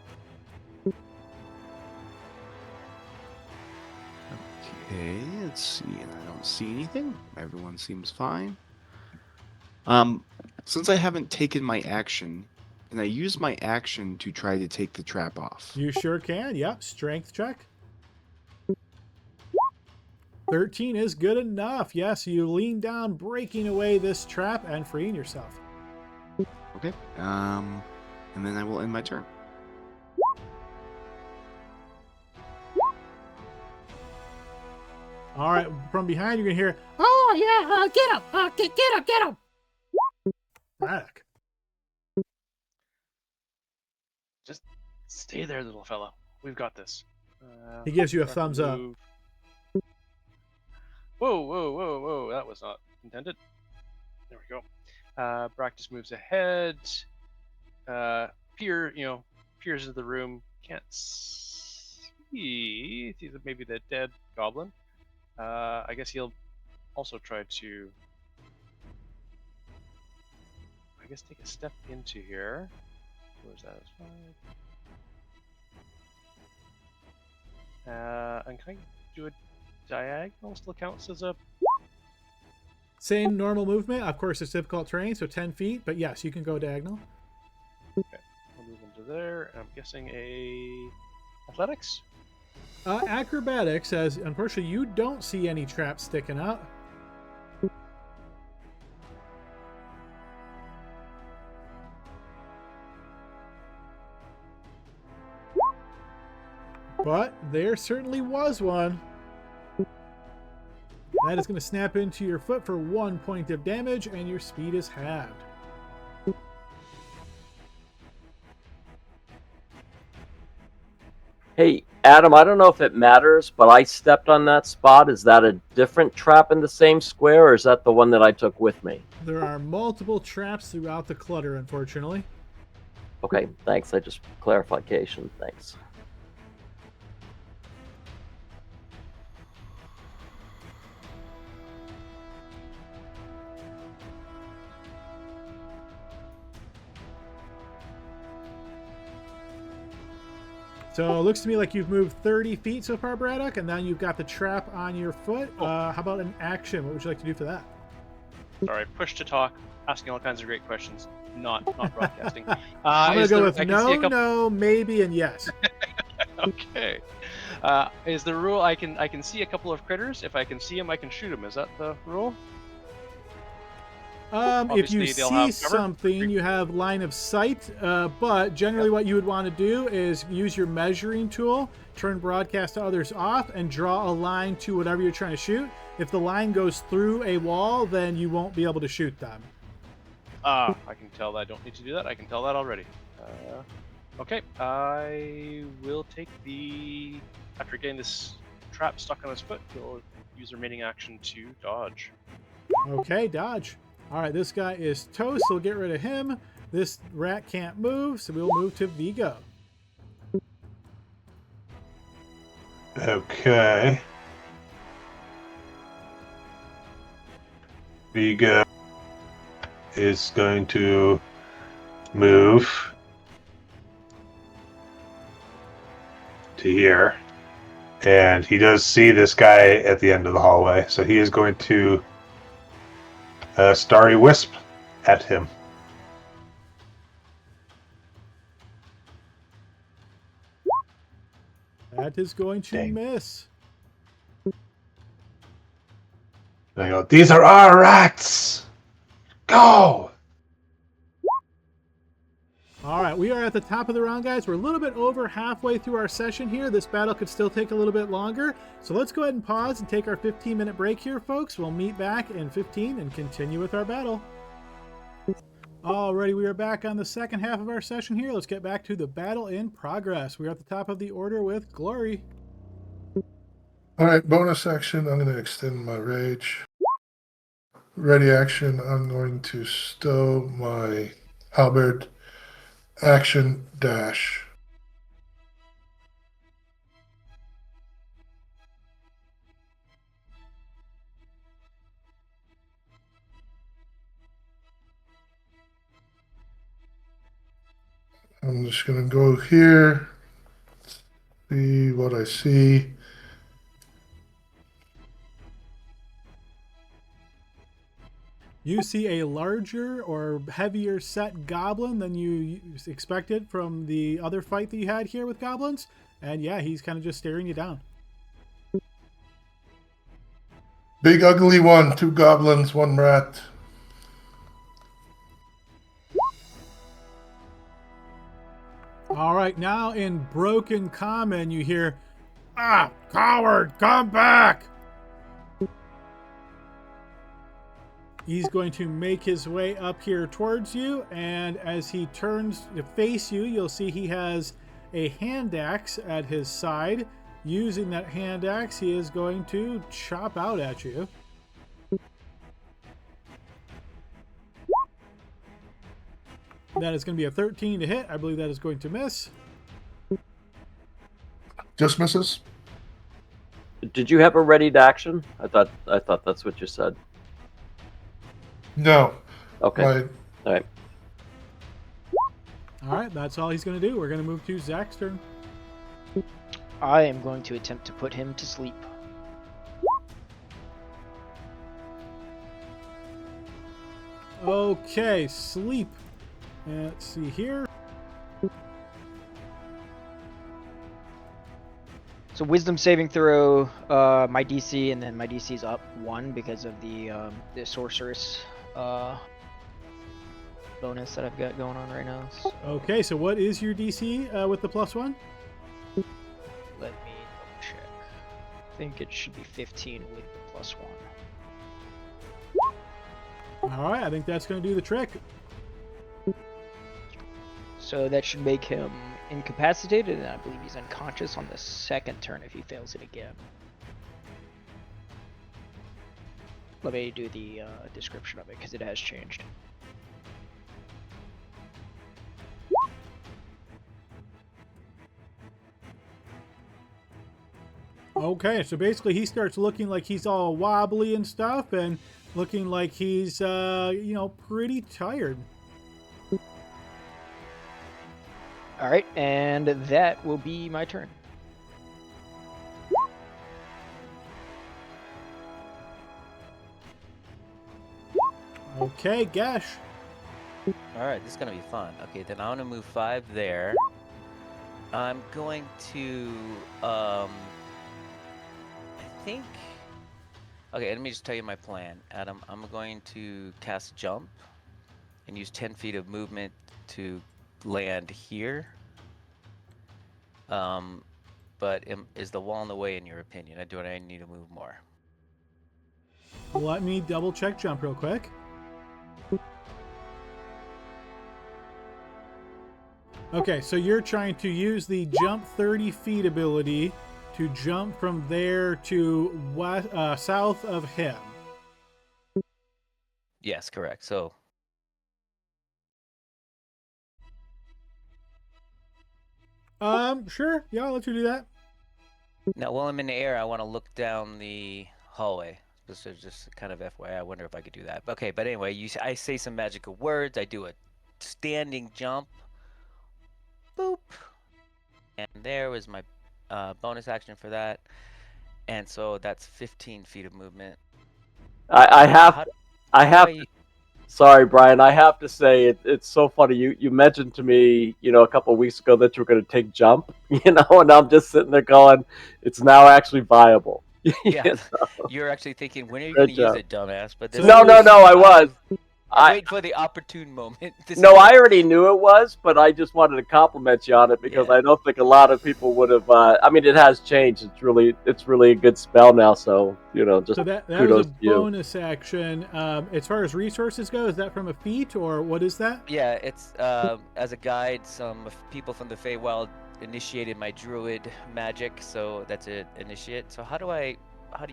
Okay, let's see. And I don't see anything. Everyone seems fine. Since I haven't taken my action, can I use my action to try to take the trap off? You sure can. Yep, strength check. 13 is good enough. Yes, you lean down, breaking away this trap and freeing yourself. Okay. And then I will end my turn. All right, from behind you're gonna hear, Oh yeah, get him! Get him! Braddock. Just stay there, little fella. We've got this. He gives you a Braddock thumbs up. move. Whoa! That was not intended. There we go. Brack just moves ahead. Peers into the room. Can't see. Sees maybe the dead goblin. I guess he'll also try to, take a step into here. Where's that? And can I do a diagonal? Still counts as a... Same normal movement. Of course, it's difficult terrain, so 10 feet. But yes, you can go diagonal. Okay, I'll move into there. And I'm guessing a athletics. Acrobatics says, unfortunately, you don't see any traps sticking out. But there certainly was one. That is going to snap into your foot for 1 point of damage, and your speed is halved. Hey, Adam, I don't know if it matters, but I stepped on that spot. Is that a different trap in the same square, or is that the one that I took with me? There are multiple traps throughout the clutter, unfortunately. Okay, thanks. I just clarification. Thanks. So it looks to me like you've moved 30 feet so far, Braddock, and then you've got the trap on your foot. How about an action? What would you like to do for that? Sorry, push to talk, asking all kinds of great questions, not broadcasting. I'm going to go with no, maybe, and yes. Okay. Is the rule I can see a couple of critters? If I can see them, I can shoot them. Is that the rule? If you Obviously, they'll see have cover. something, you have line of sight, but generally what you would want to do is use your measuring tool, turn broadcast to others off, and draw a line to whatever you're trying to shoot. If the line goes through a wall, then you won't be able to shoot them. I can tell that I don't need to do that. I can tell that already. Okay, I will take the... After getting this trap stuck on his foot, he'll use the remaining action to dodge. Okay, dodge. All right, this guy is toast, so we'll get rid of him. This rat can't move, so we'll move to Vigo. Okay. Vigo is going to move to here. And he does see this guy at the end of the hallway, so he is going to Starry Wisp at him. That is going to Dang. miss. And I go, these are our rats! Go! All right, we are at the top of the round, guys. We're a little bit over halfway through our session here. This battle could still take a little bit longer. So let's go ahead and pause and take our 15-minute break here, folks. We'll meet back in 15 and continue with our battle. Alrighty, we are back on the second half of our session here. Let's get back to the battle in progress. We're at the top of the order with Glory. All right, bonus action. I'm going to extend my rage. Ready action. I'm going to stow my halberd. Action dash. I'm just going to go here, see what I see. You see a larger or heavier set goblin than you expected from the other fight that you had here with goblins. And yeah, he's kind of just staring you down. Big ugly one, 2 goblins, 1 rat. All right, now in broken common, you hear, "Ah, coward, come back!" He's going to make his way up here towards you, and as he turns to face you, you'll see he has a hand axe at his side. Using that hand axe, he is going to chop out at you. That is going to be a 13 to hit. I believe that is going to miss. Just misses. Did you have a ready action? I thought that's what you said. No. Okay. My, All right. All right, that's all he's going to do. We're going to move to Zach's turn. I am going to attempt to put him to sleep. Okay, sleep. Let's see here. So wisdom saving throw, my DC, and then my DC is up 1 because of the sorceress bonus that I've got going on right now. So Okay, so what is your DC with the +1? let me double check. I think it should be 15 with the +1. All right, I think that's going to do the trick. So that should make him incapacitated, and I believe he's unconscious on the second turn if he fails it again. Let me do the description of it because it has changed. Okay, so basically he starts looking like he's all wobbly and stuff, and looking like he's, pretty tired. All right, and that will be my turn. Okay, Gash. All right, this is gonna be fun. Okay, then I'm gonna move 5 there. I'm going to, I think. Okay, let me just tell you my plan, Adam. I'm going to cast jump and use 10 feet of movement to land here. But is the wall in the way in your opinion? Do I need to move more? Let me double check jump real quick. Okay, so you're trying to use the jump 30 feet ability to jump from there to west, south of him. Yes, correct. So Sure. Yeah, I'll let you do that. now while I'm in the air, I want to look down the hallway. This is just kind of FYI. I wonder if I could do that. Okay, but anyway, I say some magical words. I do a standing jump. Boop. And there was my bonus action for that. And so that's 15 feet of movement. I have. How Sorry, Brian. I have to say it's so funny. You mentioned to me, a couple of weeks ago that you were going to take jump, and I'm just sitting there going, it's now actually viable. Yeah, you're actually thinking, when are you Good going to use job. it, dumbass? But So- this No, I Wait for the opportune moment. No, I already knew it was, but I just wanted to compliment you on it because I don't think a lot of people would have. I mean, it has changed. It's really a good spell now. So just So that was kudos a to you. bonus action. As far as resources go, is that from a feat or what is that? Yeah, it's as a guide. Some people from the Feywild initiated my druid magic, so that's an initiate. So how do you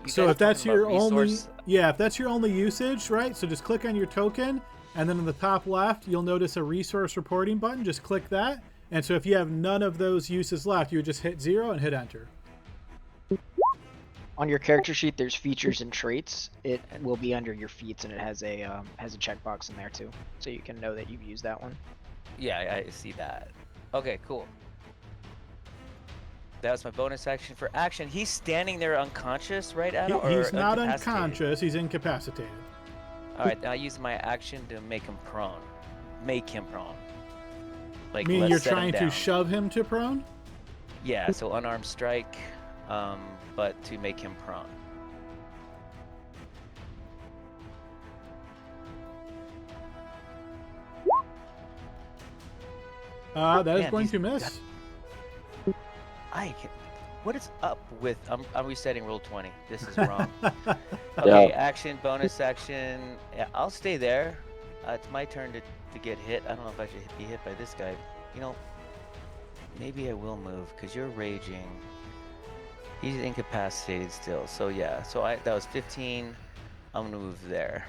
So guys if that's talking about your only, resource? if that's your only usage, right? So just click on your token, and then in the top left, you'll notice a resource reporting button. Just click that, and so if you have none of those uses left, you would just hit 0 and hit enter. On your character sheet, there's features and traits. It will be under your feats, and it has a checkbox in there too, so you can know that you've used that one. Yeah, I see that. Okay, cool. That was my bonus action. For action, he's standing there unconscious, right, Adam? He's not incapacitated? unconscious. He's incapacitated. All right, now I use my action to make him prone. Make him prone. Like, Meaning let's you're set him trying to down. shove him to prone? Yeah, so unarmed strike, but to make him prone. That is Man, going he's to miss. What is up with? I'm resetting roll 20. This is wrong. Okay, Yeah. action, bonus action. Yeah, I'll stay there. It's my turn to get hit. I don't know if I should be hit by this guy. Maybe I will move because you're raging. He's incapacitated still. So yeah. So that was 15. I'm gonna move there.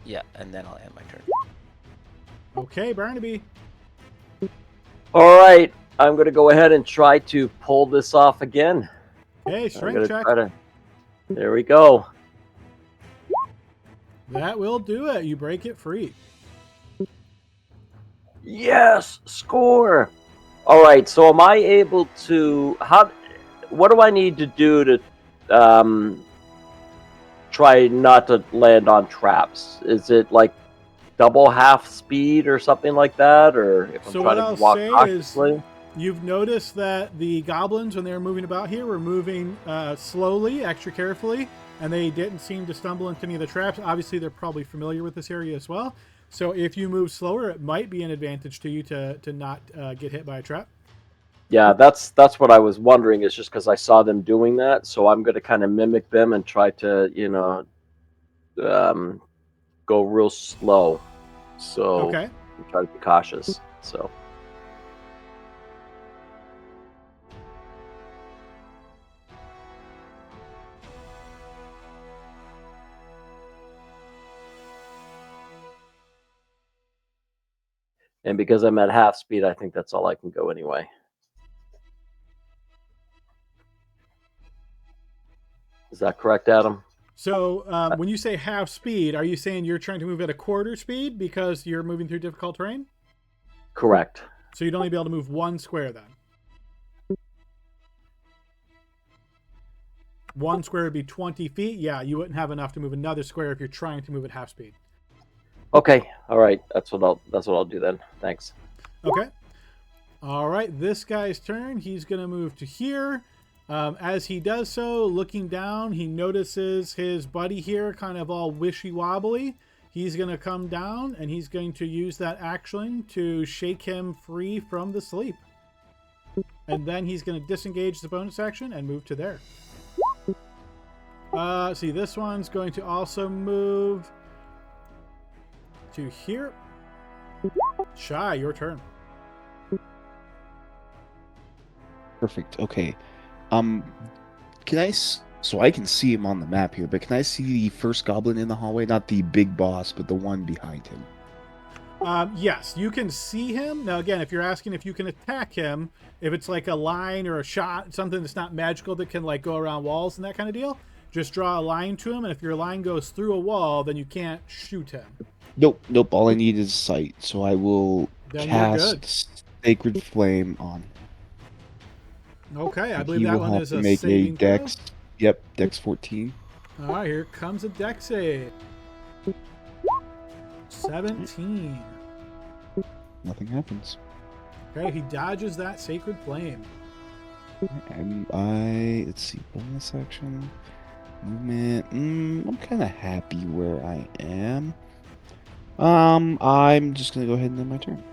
Yeah, and then I'll end my turn. Okay, Barnaby. All right, I'm going to go ahead and try to pull this off again. Hey, I'm strength gonna check. try to- There we go. That will do it. You break it free. Yes, score. All right, so am I able to? What do I need to do to try not to land on traps? Is it like double half speed or something like that, or if I'm So trying what to I'll walk say cautiously? is, you've noticed that the goblins, when they were moving about here, were moving slowly, extra carefully, and they didn't seem to stumble into any of the traps. Obviously, they're probably familiar with this area as well. So if you move slower, it might be an advantage to you to not get hit by a trap. Yeah, that's what I was wondering. Is just because I saw them doing that, so I'm going to kind of mimic them and try to go real slow. So Okay. I'm trying to be cautious. So. And because I'm at half speed, I think that's all I can go anyway. Is that correct, Adam? So when you say half speed, are you saying you're trying to move at a quarter speed because you're moving through difficult terrain? Correct. So you'd only be able to move one square then. One square would be 20 feet. Yeah, you wouldn't have enough to move another square if you're trying to move at half speed. Okay. All right. That's what I'll do then. Thanks. Okay. All right. This guy's turn. He's going to move to here. As he does so, looking down, he notices his buddy here kind of all wishy-wobbly. He's going to come down, and he's going to use that action to shake him free from the sleep. And then he's going to disengage the bonus action and move to there. See, this one's going to also move to here. Shy, your turn. Perfect. Okay. So I can see him on the map here, but can I see the first goblin in the hallway? Not the big boss, but the one behind him. Yes, you can see him. Now, again, if you're asking if you can attack him, if it's like a line or a shot, something that's not magical that can like go around walls and that kind of deal, just draw a line to him. And if your line goes through a wall, then you can't shoot him. Nope. All I need is sight. So I will Then you're good. cast Sacred Flame on. Okay, I And believe he that will one have is to a make a saving throw. dex. Yep, dex 14. All right, here comes a dex save. 17. Nothing happens. Okay, he dodges that sacred flame. And let's see, bonus action. Movement. I'm kind of happy where I am. I'm just gonna go ahead and end my turn.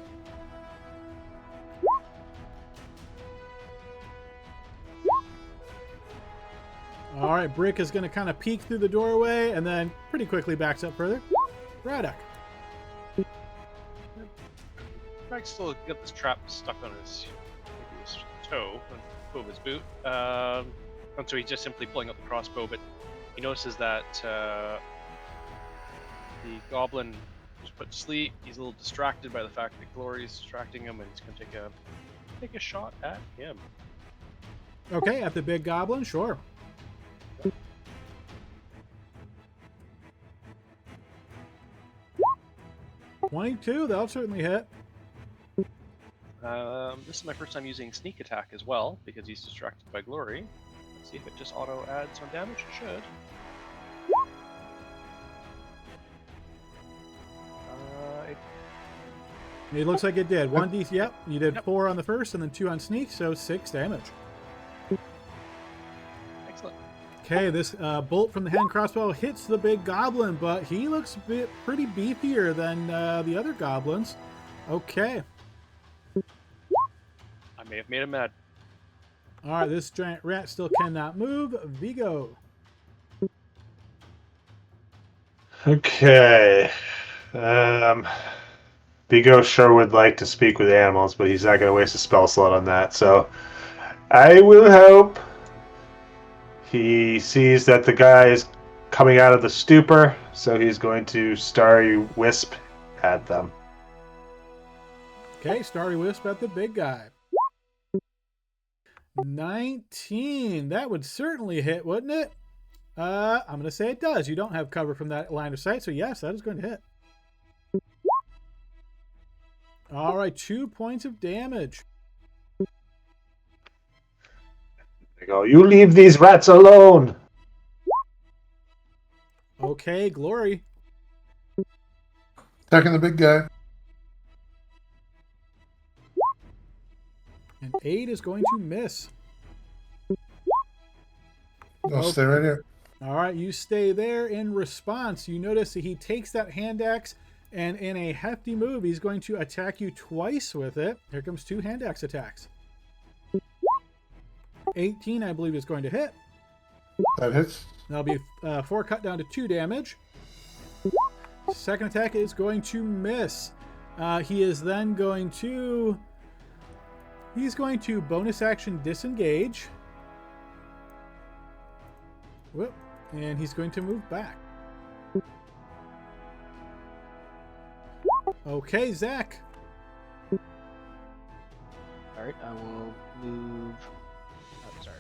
All right, Brick is going to kind of peek through the doorway and then pretty quickly backs up further. Braddock. Frank's still got this trap stuck on his toe, on his boot. And so he's just simply pulling up the crossbow, but he notices that the goblin was put to sleep. He's a little distracted by the fact that Glory is distracting him, and he's going to take a shot at him. Okay, at the big goblin, sure. .22, that'll certainly hit. This is my first time using sneak attack as well, because he's distracted by Glory. Let's see if it just auto adds some damage. It should. It looks like it did. 1d, yep. You did Yep. 4 on the first and then 2 on sneak, so 6 damage. Excellent. Okay, this bolt from the hand crossbow hits the big goblin, but he looks pretty beefier than the other goblins. Okay. I may have made him mad. All right, this giant rat still cannot move. Vigo. Okay. Vigo sure would like to speak with animals, but he's not going to waste a spell slot on that. So I will hope he sees that the guy is coming out of the stupor, so he's going to Starry Wisp at them. Okay, Starry Wisp at the big guy. 19. That would certainly hit, wouldn't it? I'm going to say it does. You don't have cover from that line of sight, so yes, that is going to hit. All right, 2 points of damage. They go, you leave these rats alone! Okay, Glory. Attacking the big guy. And 8 is going to miss. I'll stay right here. All right, you stay there. In response, you notice that he takes that hand axe, and in a hefty move, he's going to attack you twice with it. Here comes 2 hand axe attacks. 18, I believe, is going to hit. That hits. That'll be 4 cut down to 2 damage. Second attack is going to miss. He is then going to... He's going to bonus action disengage. Whoop. And he's going to move back. Okay, Zach. Alright, I will move... Oh, sorry.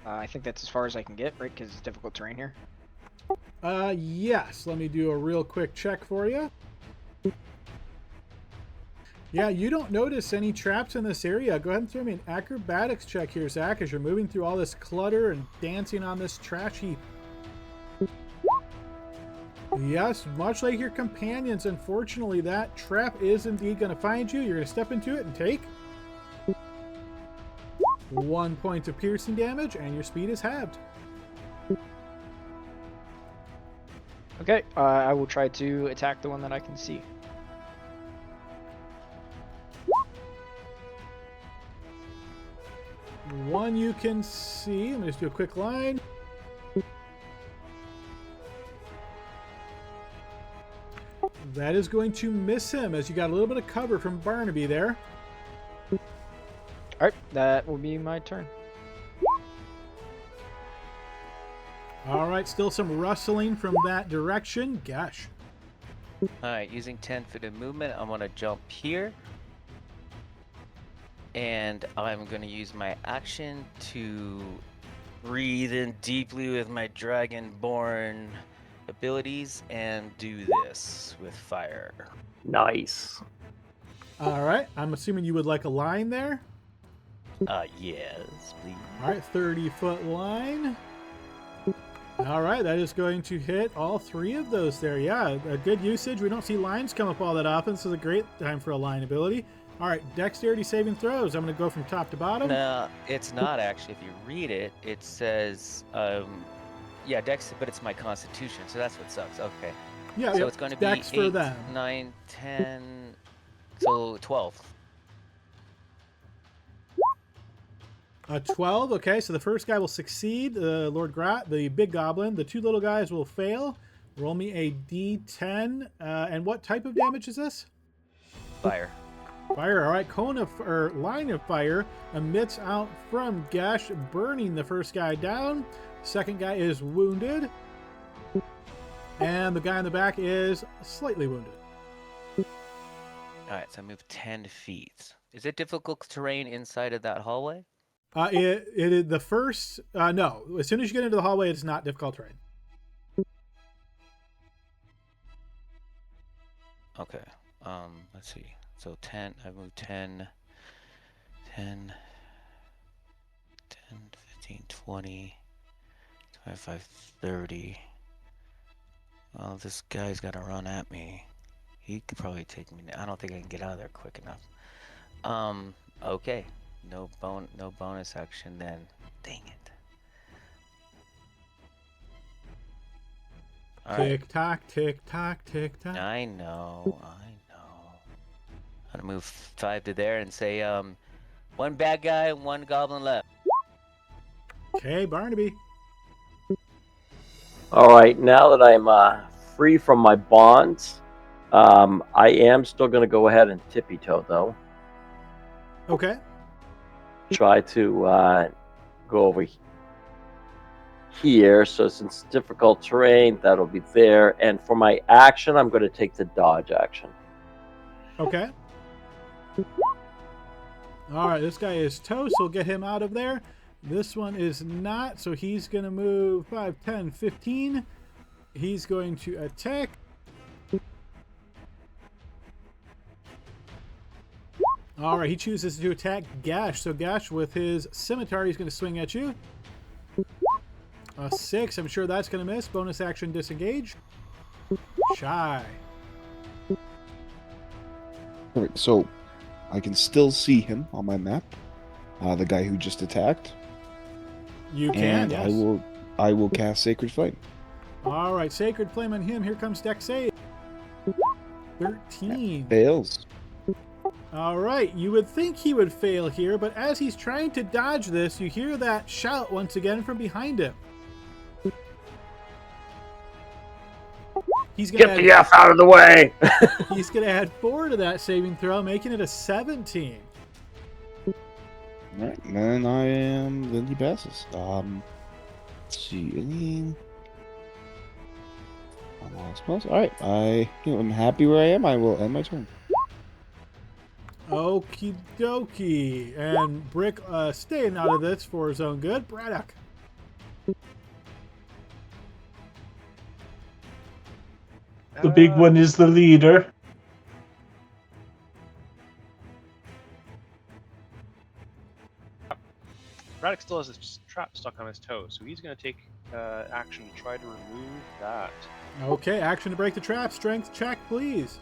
I think that's as far as I can get, right? Because it's difficult terrain here. Yes. Let me do a real quick check for you. Yeah, you don't notice any traps in this area. Go ahead and throw me an acrobatics check here, Zach, as you're moving through all this clutter and dancing on this trash heap. Yes, much like your companions, unfortunately, that trap is indeed going to find you. You're going to step into it and take 1 point of piercing damage, and your speed is halved. Okay, I will try to attack the one that I can see. One you can see. Let me just do a quick line. That is going to miss him, as you got a little bit of cover from Barnaby there. Alright, that will be my turn. All right, still some rustling from that direction. Gosh. Alright, using 10 feet of movement, I'm gonna jump here. And I'm gonna use my action to breathe in deeply with my dragonborn abilities and do this with fire. Nice. All right, I'm assuming you would like a line there. Yes, please. All right, 30-foot line. All right, that is going to hit all 3 of those there. Yeah, a good usage. We don't see lines come up all that often. This is a great time for a line ability. All right, dexterity saving throws. I'm going to go from top to bottom. No, it's not actually. If you read it, it says, yeah, Dex, but it's my Constitution, so that's what sucks. Okay. Yeah, So yep, it's going to be dex for 8, them. 9, 10, so 12. 12. Okay, so the first guy will succeed. Lord Grat, the big goblin. The two little guys will fail. Roll me a d10. And what type of damage is this? Fire. Fire. All right, line of fire emits out from Gash, burning the first guy down. Second guy is wounded. And the guy in the back is slightly wounded. All right, so I move 10 feet. Is it difficult terrain inside of that hallway? It is the first. No, as soon as you get into the hallway, it's not difficult terrain. Okay. Let's see. So 10, I moved 10, 15, 20, 25, 30. Well, this guy's got to run at me. He could probably take me. I don't think I can get out of there quick enough. Okay. No bonus action then. Dang it. All right. Tick tock, tick tock, tick tock. I know. I'm gonna move 5 to there and say, one bad guy, one goblin left. Okay, Barnaby. All right, now that I'm free from my bonds, I am still going to go ahead and tippy toe though. Okay. Try to go over here. So since difficult terrain, that'll be there. And for my action, I'm going to take the dodge action. Okay. All right, this guy is toast. We'll get him out of there. This one is not, so he's going to move 5, 10, 15. He's going to attack. All right, he chooses to attack Gash. So Gash, with his scimitar, he's going to swing at you. A 6. I'm sure that's going to miss. Bonus action, disengage. Shy. All right, so I can still see him on my map. The guy who just attacked. You can, And yes. I will cast Sacred Flame. All right, Sacred Flame on him. Here comes Dex save. 13. Fails. All right, you would think he would fail here, but as he's trying to dodge this, you hear that shout once again from behind him. He's gonna Get the F out of the way! He's going to add 4 to that saving throw, making it a 17. All right, then he passes. Let's see, all right, I'm happy where I am. I will end my turn. Okie dokie. And Brick staying out of this for his own good. Braddock. The big one is the leader. Braddock still has his trap stuck on his toe, so he's going to take action to try to remove that. Okay, action to break the trap. Strength check, please.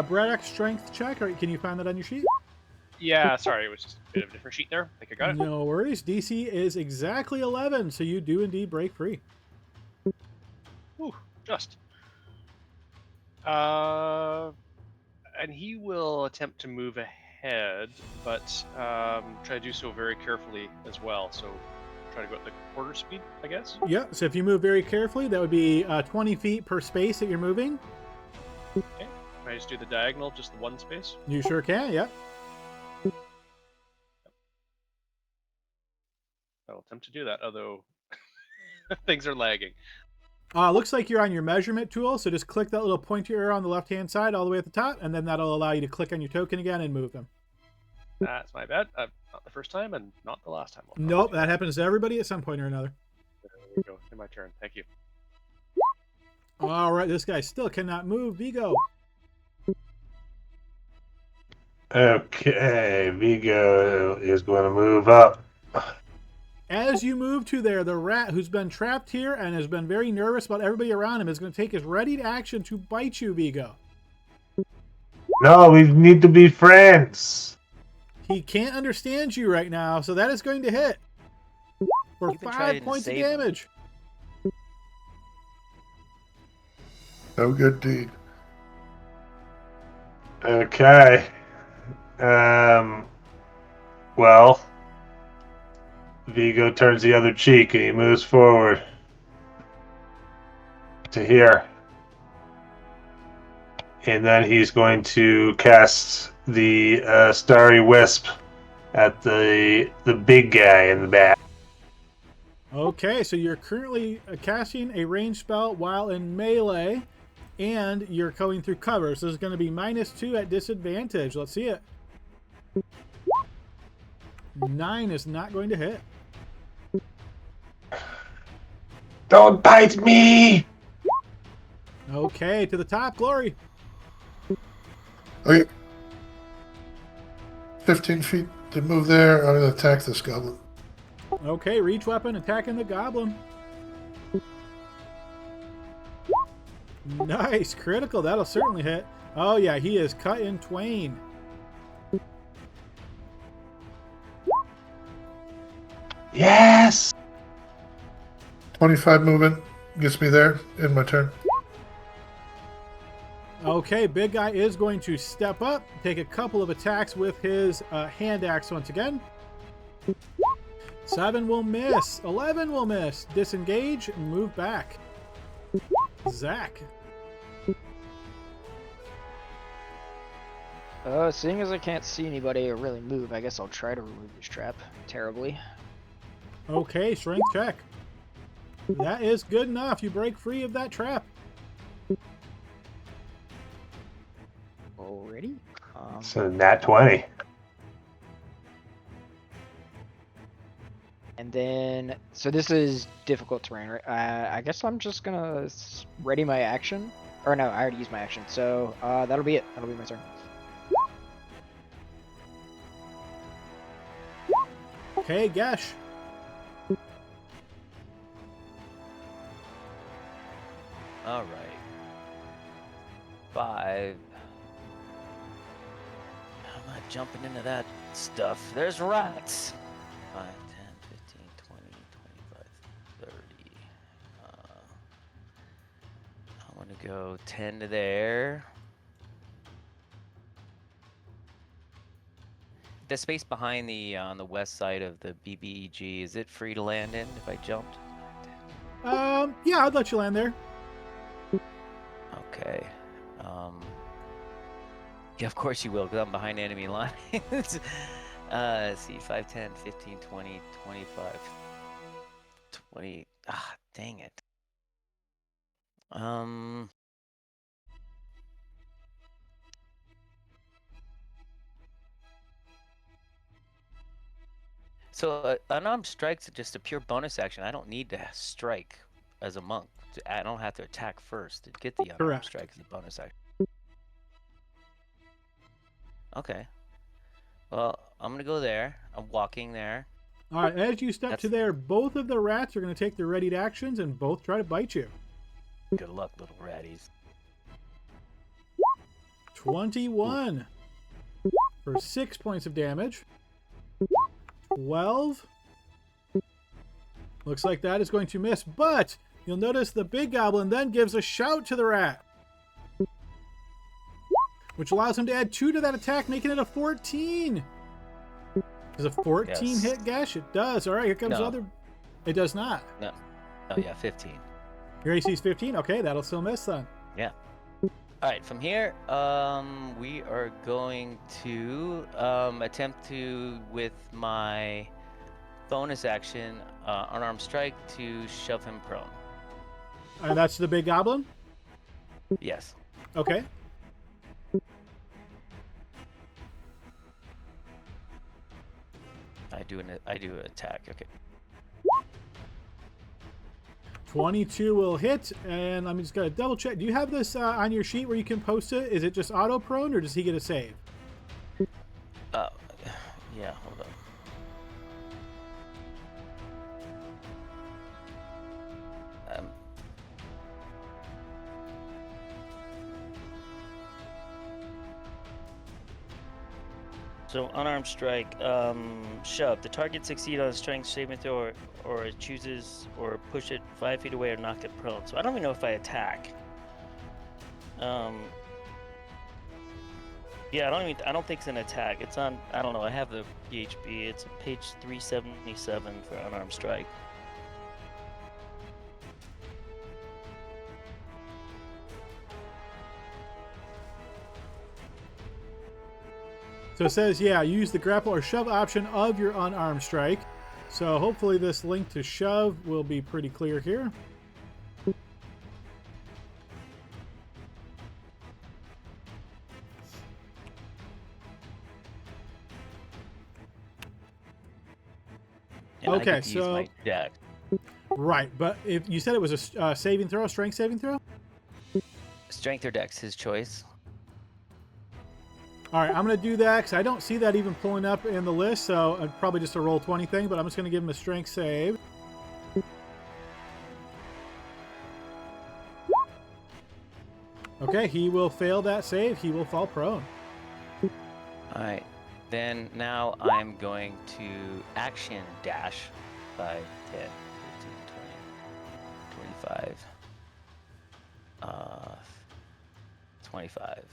Braddock, strength check. Or can you find that on your sheet? Yeah, sorry, it was just a bit of a different sheet there. I think I got it. No worries. DC is exactly 11, so you do indeed break free. Whew, just. And he will attempt to move ahead, but try to do so very carefully as well. So try to go at the quarter speed, I guess. Yeah, so if you move very carefully, that would be 20 feet per space that you're moving. Okay. Can I just do the diagonal, just the one space? You sure can, yep. I'll attempt to do that, although things are lagging. Looks like you're on your measurement tool, so just click that little pointer arrow on the left-hand side all the way at the top, and then that'll allow you to click on your token again and move them. That's my bad. Not the first time and not the last time. Nope, that happens to everybody at some point or another. There we go. In my turn. Thank you. All right, this guy still cannot move. Vigo. Okay, Vigo is going to move up. As you move to there, the rat who's been trapped here and has been very nervous about everybody around him is going to take his ready to action to bite you, Vigo. No, we need to be friends. He can't understand you right now, so that is going to hit for You can try 5 and points of save him. damage. No good deed. Okay. Well, Vigo turns the other cheek and he moves forward to here. And then he's going to cast the Starry Wisp at the big guy in the back. Okay, so you're currently casting a ranged spell while in melee, and you're going through cover. So this is going to be -2 at disadvantage. Let's see it. 9 is not going to hit. Don't bite me! Okay, to the top, Glory. Okay. 15 feet to move there. I'm going to attack this goblin. Okay, reach weapon, attacking the goblin. Nice, critical. That'll certainly hit. Oh yeah, he is cut in twain. Yes! 25 movement gets me there in my turn. Okay, big guy is going to step up, take a couple of attacks with his hand axe once again. 7 will miss. 11 will miss. Disengage, move back. Zach. Seeing as I can't see anybody or really move, I guess I'll try to remove this trap terribly. Okay, strength check. That is good enough. You break free of that trap. Already? So nat 20. And then, so this is difficult terrain, right? I guess I'm just gonna ready my action. Or no, I already used my action. So that'll be it. That'll be my turn. Okay, Gesh. All right. 5. I'm not jumping into that stuff. There's rats. 5, 10, 15, 20, 25, 30. I want to go 10 to there. The space behind the on the west side of the BBEG, is it free to land in if I jumped? Yeah, I'd let you land there. Okay. Yeah, of course you will, because I'm behind enemy lines. Let's see, 5, 10, 15, 20, 25, 20. Ah, dang it. So unarmed strike's just a pure bonus action. I don't need to strike as a monk. I don't have to attack first to get the unarmed Correct. strike as a bonus action. Okay. Well, I'm gonna go there. I'm walking there. All right, as you step to That's- there, both of the rats are going to take their readied actions and both try to bite you. Good luck, little ratties. 21 for 6 points of damage. 12. Looks like that is going to miss, but you'll notice the big goblin then gives a shout to the rat, which allows him to add 2 to that attack, making it a 14. Does a 14 Yes. hit Gesh? It does. All right, here comes No. other. It does not. No. Oh yeah, 15. Your AC is 15. Okay, that'll still miss then. Yeah. All right, from here, we are going to attempt to, with my bonus action, unarmed strike, to shove him prone. And that's the big goblin. Yes. Okay. I do an attack. Okay. 22 will hit, and I'm just gonna double check. Do you have this on your sheet where you can post it? Is it just auto prone, or does he get a save? Oh, yeah, hold on. So unarmed strike, shove. The target succeed on a strength saving throw, or it chooses or push it 5 feet away or knock it prone. So I don't even know if I attack. Yeah, I don't think it's an attack. It's on. I don't know. I have the PHB. It's page 377 for unarmed strike. So it says, yeah, use the grapple or shove option of your unarmed strike. So hopefully this link to shove will be pretty clear here. And Okay, I get to use my deck. Right, but if you said it was a saving throw, strength saving throw? Strength or dex, his choice. All right, I'm going to do that because I don't see that even pulling up in the list, so probably just a roll 20 thing, but I'm just going to give him a strength save. Okay, he will fail that save. He will fall prone. All right. Then now I'm going to action dash 5, 10, 15, 20, 25, 25.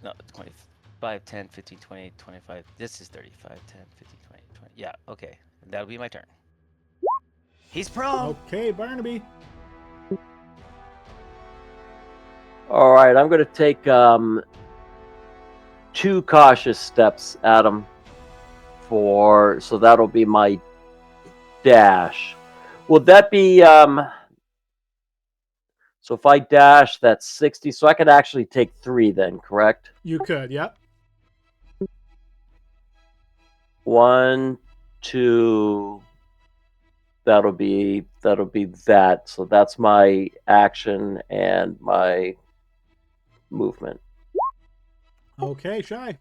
No, 25, 10, 15, 20, 25. This is 35, 10, 15, 20, 20. Yeah, okay. That'll be my turn. He's prone. Okay, Barnaby. All right, I'm going to take 2 cautious steps at him so that'll be my dash. Would that be so if I dash, that's 60, so I could actually take 3 then, correct? You could, yep. 1, 2, that'll be that. So that's my action and my movement. Okay, Shy.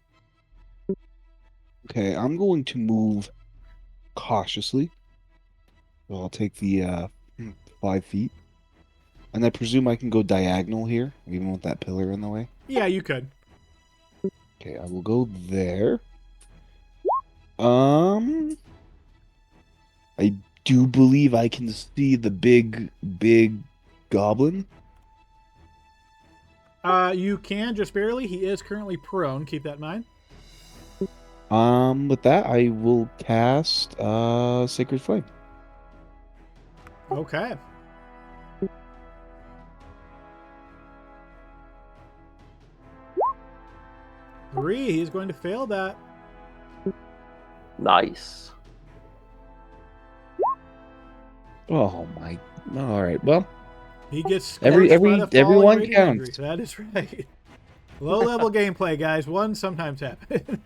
Okay, I'm going to move cautiously. So I'll take the 5 feet. And I presume I can go diagonal here, even with that pillar in the way. Yeah, you could. Okay, I will go there. I do believe I can see the big goblin. You can, just barely. He is currently prone. Keep that in mind. With that, I will cast Sacred Flame. Okay. Three. He's going to fail that. Nice. Oh my! All right. Well, He gets everyone falling radiant counts. injury. That is right. Low level gameplay, guys. One sometimes happen.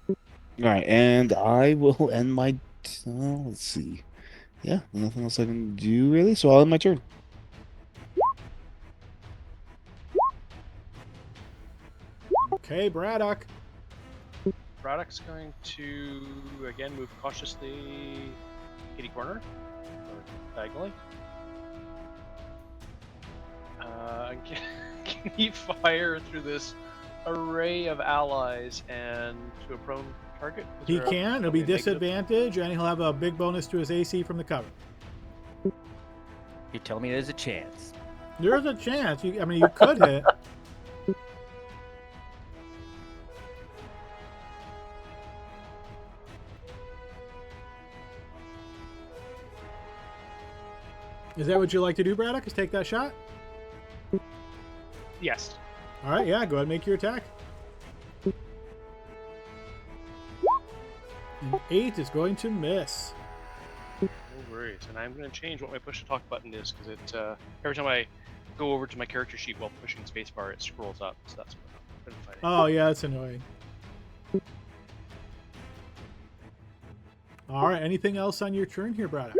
All right, and I will end my. Let's see. Yeah, nothing else I can do really, so I'll end my turn. Okay, Braddock. Braddock's going to again move cautiously, kitty corner, or diagonally. Can he fire through this array of allies and to a prone target? He can. It'll be disadvantage, and he'll have a big bonus to his AC from the cover. You tell me there's a chance. There's a chance. I mean, you could hit. Is that what you like to do, Braddock? Is take that shot? Yes. All right, yeah, go ahead and make your attack. An 8 is going to miss. No worries. And I'm going to change what my push to talk button is because it every time I go over to my character sheet while pushing spacebar, it scrolls up. So that's what I'm fighting. Oh, yeah, that's annoying. All right, anything else on your turn here, Braddock?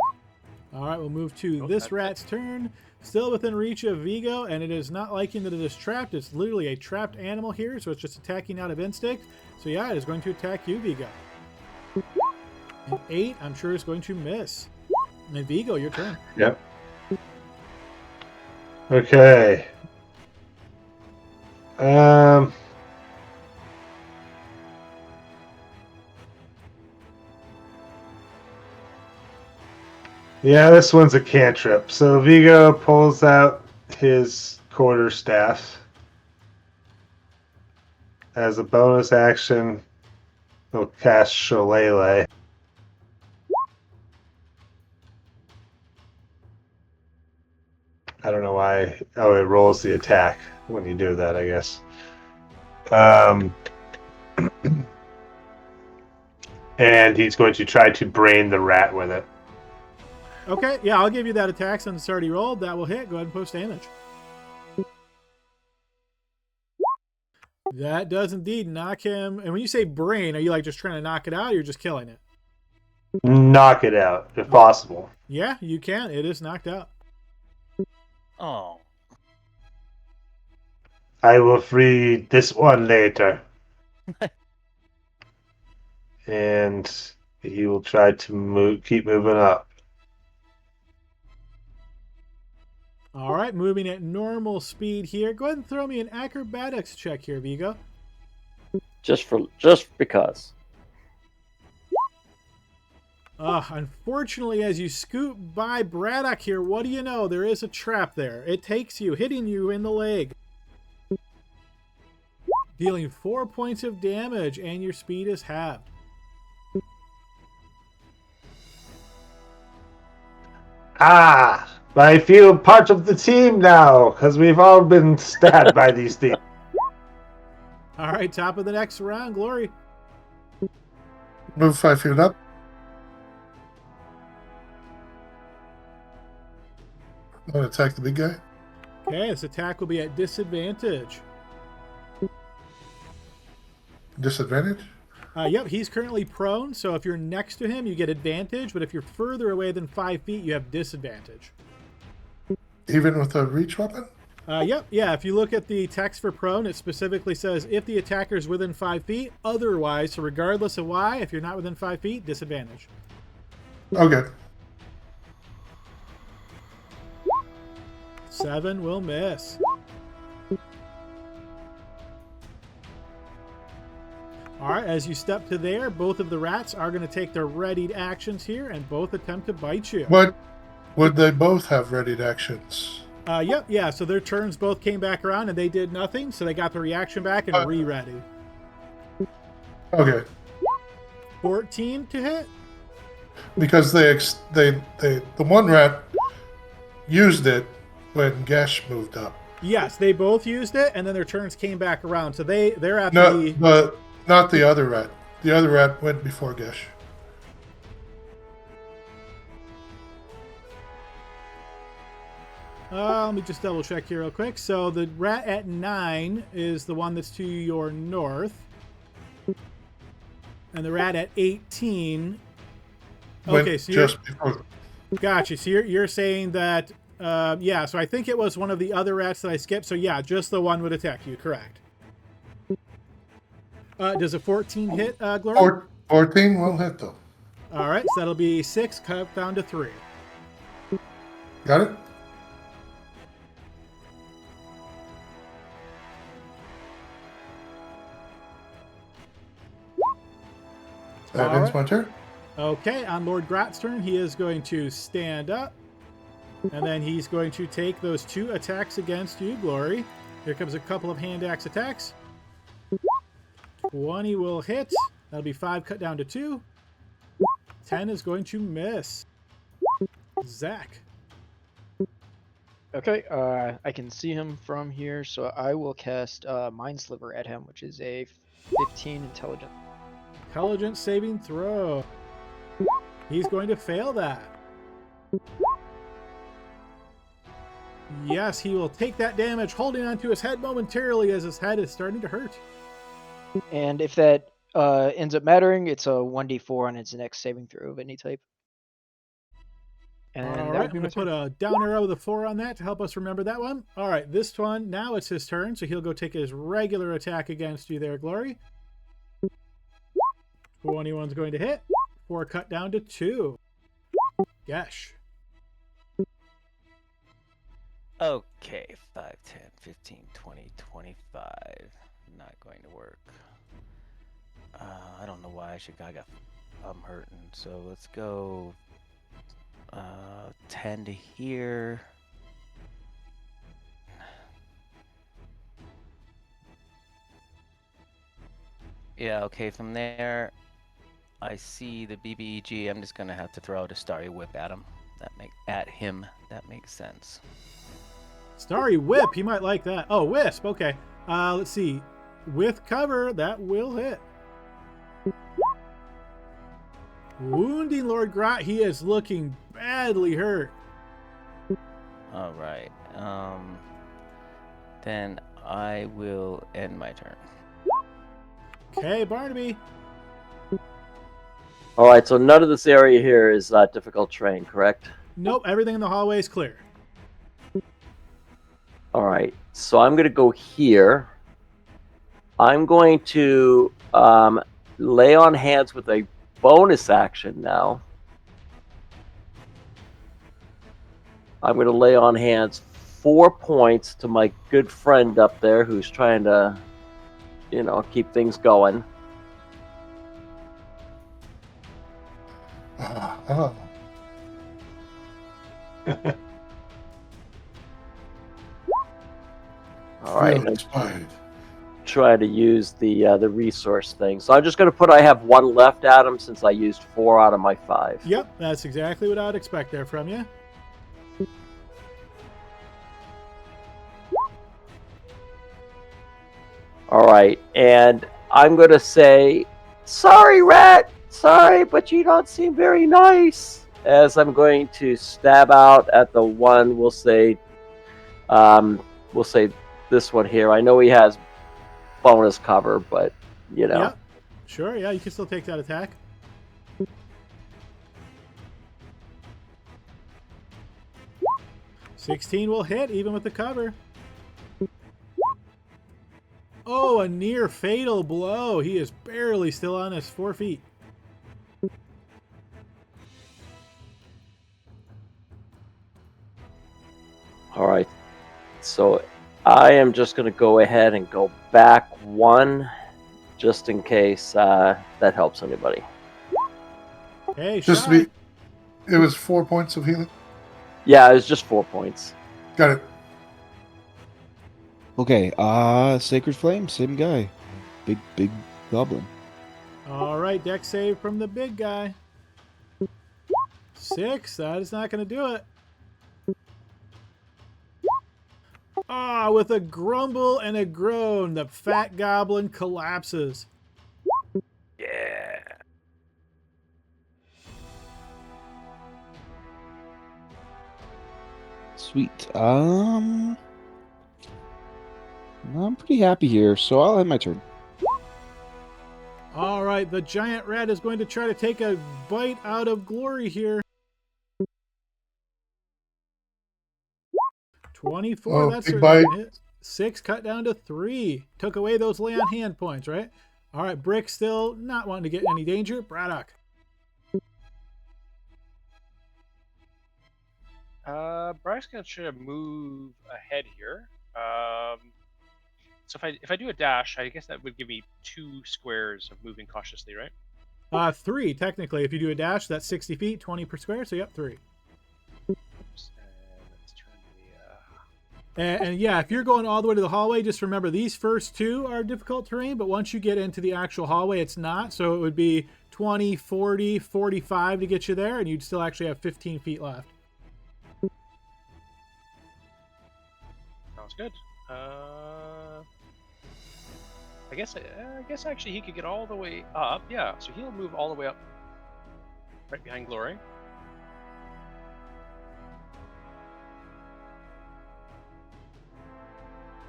All right, we'll move to this rat's turn. still within reach of Vigo, and it is not liking that it is trapped. It's literally a trapped animal here, so it's just attacking out of instinct. So yeah, it is going to attack you, Vigo. An 8, I'm sure, is going to miss. And Vigo, your turn. Yep. Okay. Yeah, this one's a cantrip. So Vigo pulls out his quarterstaff. As a bonus action, he'll cast Shillelagh. I don't know why. Oh, it rolls the attack when you do that, I guess. And he's going to try to brain the rat with it. Okay, yeah, I'll give you that attack since it's already rolled. That will hit. Go ahead and post damage. That does indeed knock him. And when you say brain, are you like just trying to knock it out or you're just killing it? Knock it out, if possible. Yeah, you can. It is knocked out. Oh. I will free this one later. And he will try to keep moving up. All right, moving at normal speed here. Go ahead and throw me an acrobatics check here, Vigo. Just because. Unfortunately, as you scoot by Braddock here, what do you know? There is a trap there. It takes you, hitting you in the leg. Dealing 4 points of damage, and your speed is halved. Ah! I feel part of the team now, because we've all been stabbed by these things. All right, top of the next round, Glory. Move 5 feet up. I'm going to attack the big guy. Okay, this attack will be at disadvantage. Disadvantage? Yep, he's currently prone, so if you're next to him, you get advantage, but if you're further away than 5 feet, you have disadvantage. Even with a reach weapon? Yep, yeah, if you look at the text for prone, it specifically says if the attacker is within 5 feet, otherwise, so regardless of why, if you're not within 5 feet, disadvantage. Okay. 7 will miss. All right, as you step to there, both of the rats are going to take their readied actions here and both attempt to bite you. What would they both have readied actions? Yep, yeah, so their turns both came back around and they did nothing, so they got the reaction back and re-ready. Okay. 14 to hit? Because the one rat used it when Gesh moved up. Yes, they both used it, and then their turns came back around, so they're at No, but not the other rat. The other rat went before Gesh. Let me just double check here real quick. So the rat at 9 is the one that's to your north. And the rat at 18. Okay, so just before. Gotcha. So you're saying that, yeah, so I think it was one of the other rats that I skipped. So yeah, just the one would attack you, correct. Does a 14 hit, Glory? 14 will hit, though. All right, so that'll be 6, cut down to 3. Got it? That ends my turn. Okay, on Lord Grot's turn, he is going to stand up. And then he's going to take those 2 attacks against you, Glory. Here comes a couple of hand axe attacks. 20 will hit. That'll be 5 cut down to 2. 10 is going to miss. Zach. Okay, I can see him from here, so I will cast Mind Sliver at him, which is a 15 intelligence. Intelligence saving throw. He's going to fail that. Yes, he will take that damage, holding onto his head momentarily as his head is starting to hurt. And if that ends up mattering, it's a 1d4 on its next saving throw of any type. And All that right, would I'm be going my to put turn. a down arrow with a 4 on that to help us remember that one. All right, this one, now it's his turn, so he'll go take his regular attack against you there, Glory. 21's going to hit. 4 cut down to 2. Gesh. Okay, 5, 10, 15, 20, 25. Not going to work. I don't know why I'm hurting. So let's go 10 to here. Yeah, okay, from there I see the BBEG. I'm just gonna have to throw out a starry whip at him. That makes sense. Starry Whip, he might like that. Oh, Wisp, okay. Let's see. With cover, that will hit. Wounding Lord Grot, he is looking badly hurt. All right. Then I will end my turn. Okay, Barnaby. All right, so none of this area here is difficult terrain, correct? Nope, everything in the hallway is clear. All right, so I'm going to go here. I'm going to lay on hands with a bonus action now. I'm going to lay on hands 4 points to my good friend up there who's trying to, keep things going. Oh. All right, Feel inspired. try to use the resource thing. So I'm just going to put I have 1 left, Adam, since I used 4 out of my 5. Yep, that's exactly what I would expect there from you. All right, and I'm going to say, sorry, rat, sorry, but you don't seem very nice. As I'm going to stab out at the one, we'll say this one here. I know he has bonus cover, but Yep. Sure, yeah, you can still take that attack. $16 will hit, even with the cover. Oh, a near fatal blow. He is barely still on his 4 feet. All right, so I am just going to go ahead and go back 1, just in case that helps anybody. Hey, Just to Shy. be, it was 4 points of healing. Yeah, it was just 4 points. Got it. Okay, Sacred Flame, same guy. Big goblin. All right, deck save from the big guy. 6, that is not going to do it. Ah, with a grumble and a groan, the fat goblin collapses. Yeah. Sweet. I'm pretty happy here, so I'll end my turn. All right, the giant rat is going to try to take a bite out of Glory here. 24, Oh, that's big certainly bite. gonna hit. 6 cut down to 3. Took away those lay on hand points, right? All right, Brick still not wanting to get in any danger. Braddock. Bryce gonna try to move ahead here. So if I do a dash, I guess that would give me 2 squares of moving cautiously, right? 3, technically. If you do a dash, that's 60 feet, 20 per square, so yep, 3. Oops, and let's turn the. And yeah, if you're going all the way to the hallway, just remember these first 2 are difficult terrain, but once you get into the actual hallway, it's not. So it would be 20, 40, 45 to get you there, and you'd still actually have 15 feet left. Sounds good. I guess actually he could get all the way up. Yeah, so he'll move all the way up, right behind Glory.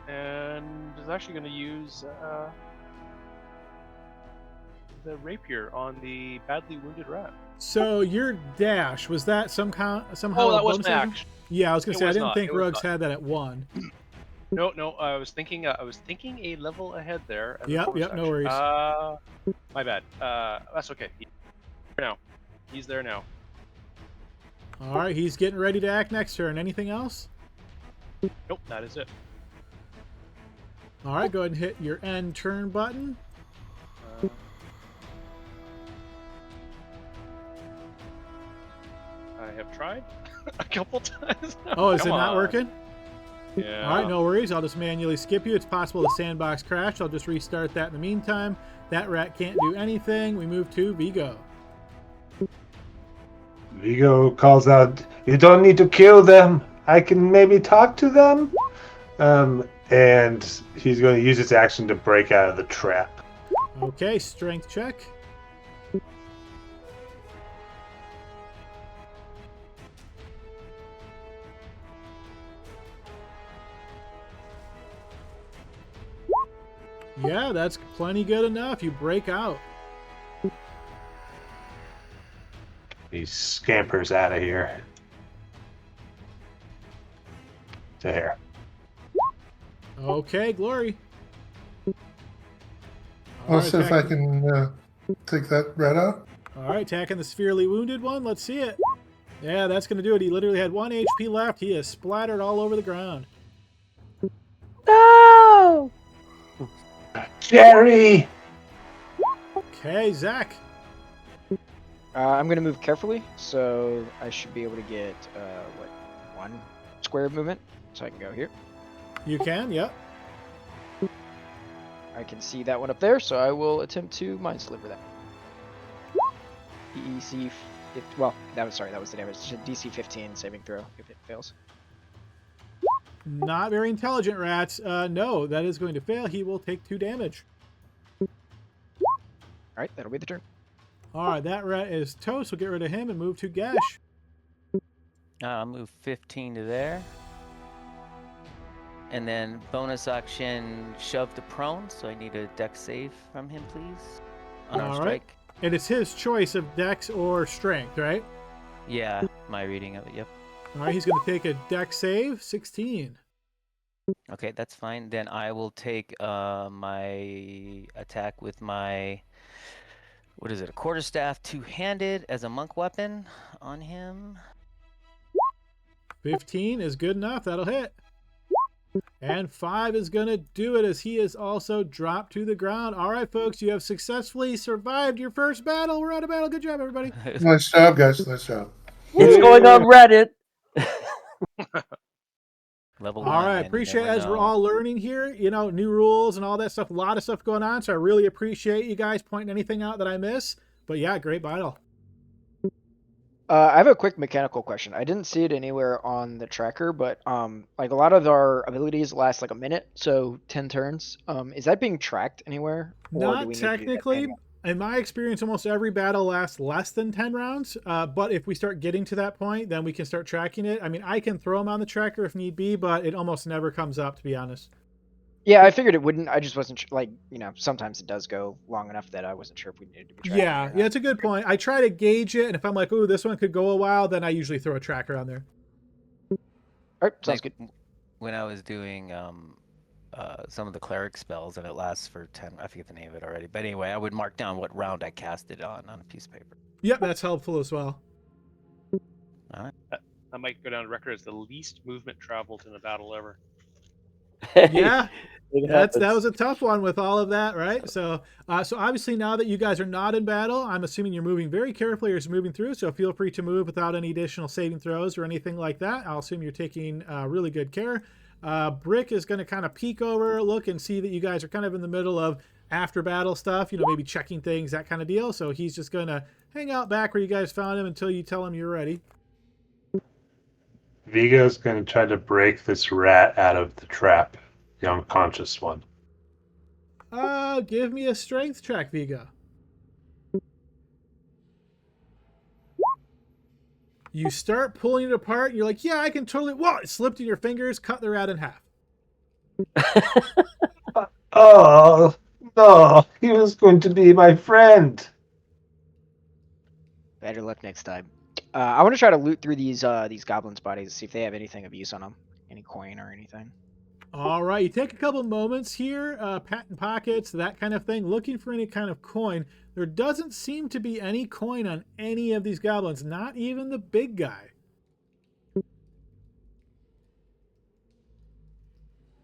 And is actually going to use the rapier on the badly wounded rat. So your dash, was that somehow Oh, that a was bonus my action? action. Yeah, I was gonna It say I was didn't not. think It was rogues not. had that at 1. No. I was thinking a level ahead there. as a Yep, bonus no action. worries. My bad. That's okay. He's there now. All right, he's getting ready to act next turn. Anything else? Nope, that is it. All right, go ahead and hit your end turn button. I have tried a couple times. Oh, is it Come not on. working? Yeah. All right, no worries. I'll just manually skip you. It's possible the sandbox crashed. I'll just restart that in the meantime. That rat can't do anything. We move to Vigo. Vigo calls out, "You don't need to kill them. I can maybe talk to them." And he's going to use his action to break out of the trap. Okay, strength check. Yeah, that's plenty good enough. You break out. He scampers out of here. To here. Okay, Glory. I'll see if I can take that rat out. All right, attacking the severely wounded one. Let's see it. Yeah, that's going to do it. He literally had 1 HP left. He is splattered all over the ground. No! Jerry! Okay, Zach. I'm going to move carefully, so I should be able to get, 1 square of movement, so I can go here. You can, yep. I can see that one up there, so I will attempt to mind sliver that. DC, well, that was the damage. DC 15 saving throw if it fails. Not very intelligent, rats. No, that is going to fail. He will take 2 damage. Alright, that'll be the turn. All right, that rat is toast. We'll get rid of him and move to Gash. I'll move 15 to there. And then bonus action, shove to prone. So I need a dex save from him, please. On our All right. strike. And it's his choice of dex or strength, right? Yeah, my reading of it, yep. All right, he's going to take a dex save, 16. Okay, that's fine. Then I will take my attack with my, what is it, a quarterstaff two-handed as a monk weapon on him. 15 is good enough. That'll hit. And 5 is going to do it as he is also dropped to the ground. All right, folks, you have successfully survived your first battle. We're out of battle. Good job, everybody. Nice job, guys. Nice job. It's going on Reddit. Level All 1. right, and you appreciate never as we're know. all learning here, you know, new rules and all that stuff. A lot of stuff going on, so I really appreciate you guys pointing anything out that I miss. But yeah, great battle. I have a quick mechanical question. I didn't see it anywhere on the tracker, but like a lot of our abilities last like a minute, so 10 turns. Is that being tracked anywhere? Or do Not we need to do that technically. manually? In my experience, almost every battle lasts less than 10 rounds. But if we start getting to that point, then we can start tracking it. I mean, I can throw them on the tracker if need be, but it almost never comes up, to be honest. Yeah, I figured it wouldn't. I just wasn't like, you know, sometimes it does go long enough that I wasn't sure if we needed to be tracking. Yeah, it's a good point. I try to gauge it, and if I'm like, ooh, this one could go a while, then I usually throw a tracker on there. All right, sounds Like, good. when I was doing some of the cleric spells, and it lasts for 10, I forget the name of it already. But anyway, I would mark down what round I cast it on a piece of paper. Yep, that's helpful as well. All right. That might go down to record as the least movement traveled in a battle ever. Yeah. It That happens. was a tough one with all of that, right? So obviously now that you guys are not in battle, I'm assuming you're moving very carefully as you're moving through. So feel free to move without any additional saving throws or anything like that. I'll assume you're taking really good care. Brick is going to kind of peek over, look, and see that you guys are kind of in the middle of after battle stuff. You know, maybe checking things, that kind of deal. So he's just going to hang out back where you guys found him until you tell him you're ready. Vigo's going to try to break this rat out of the trap, the unconscious one. Give me a strength check, Vigo. You start pulling it apart, and you're like, yeah, I can totally... Whoa, it slipped in your fingers, cut the rat in half. Oh, No, he was going to be my friend. Better luck next time. I want to try to loot through these goblins' bodies, see if they have anything of use on them, any coin or anything. All right, you take a couple moments here, patting pockets, that kind of thing, looking for any kind of coin. There doesn't seem to be any coin on any of these goblins, not even the big guy.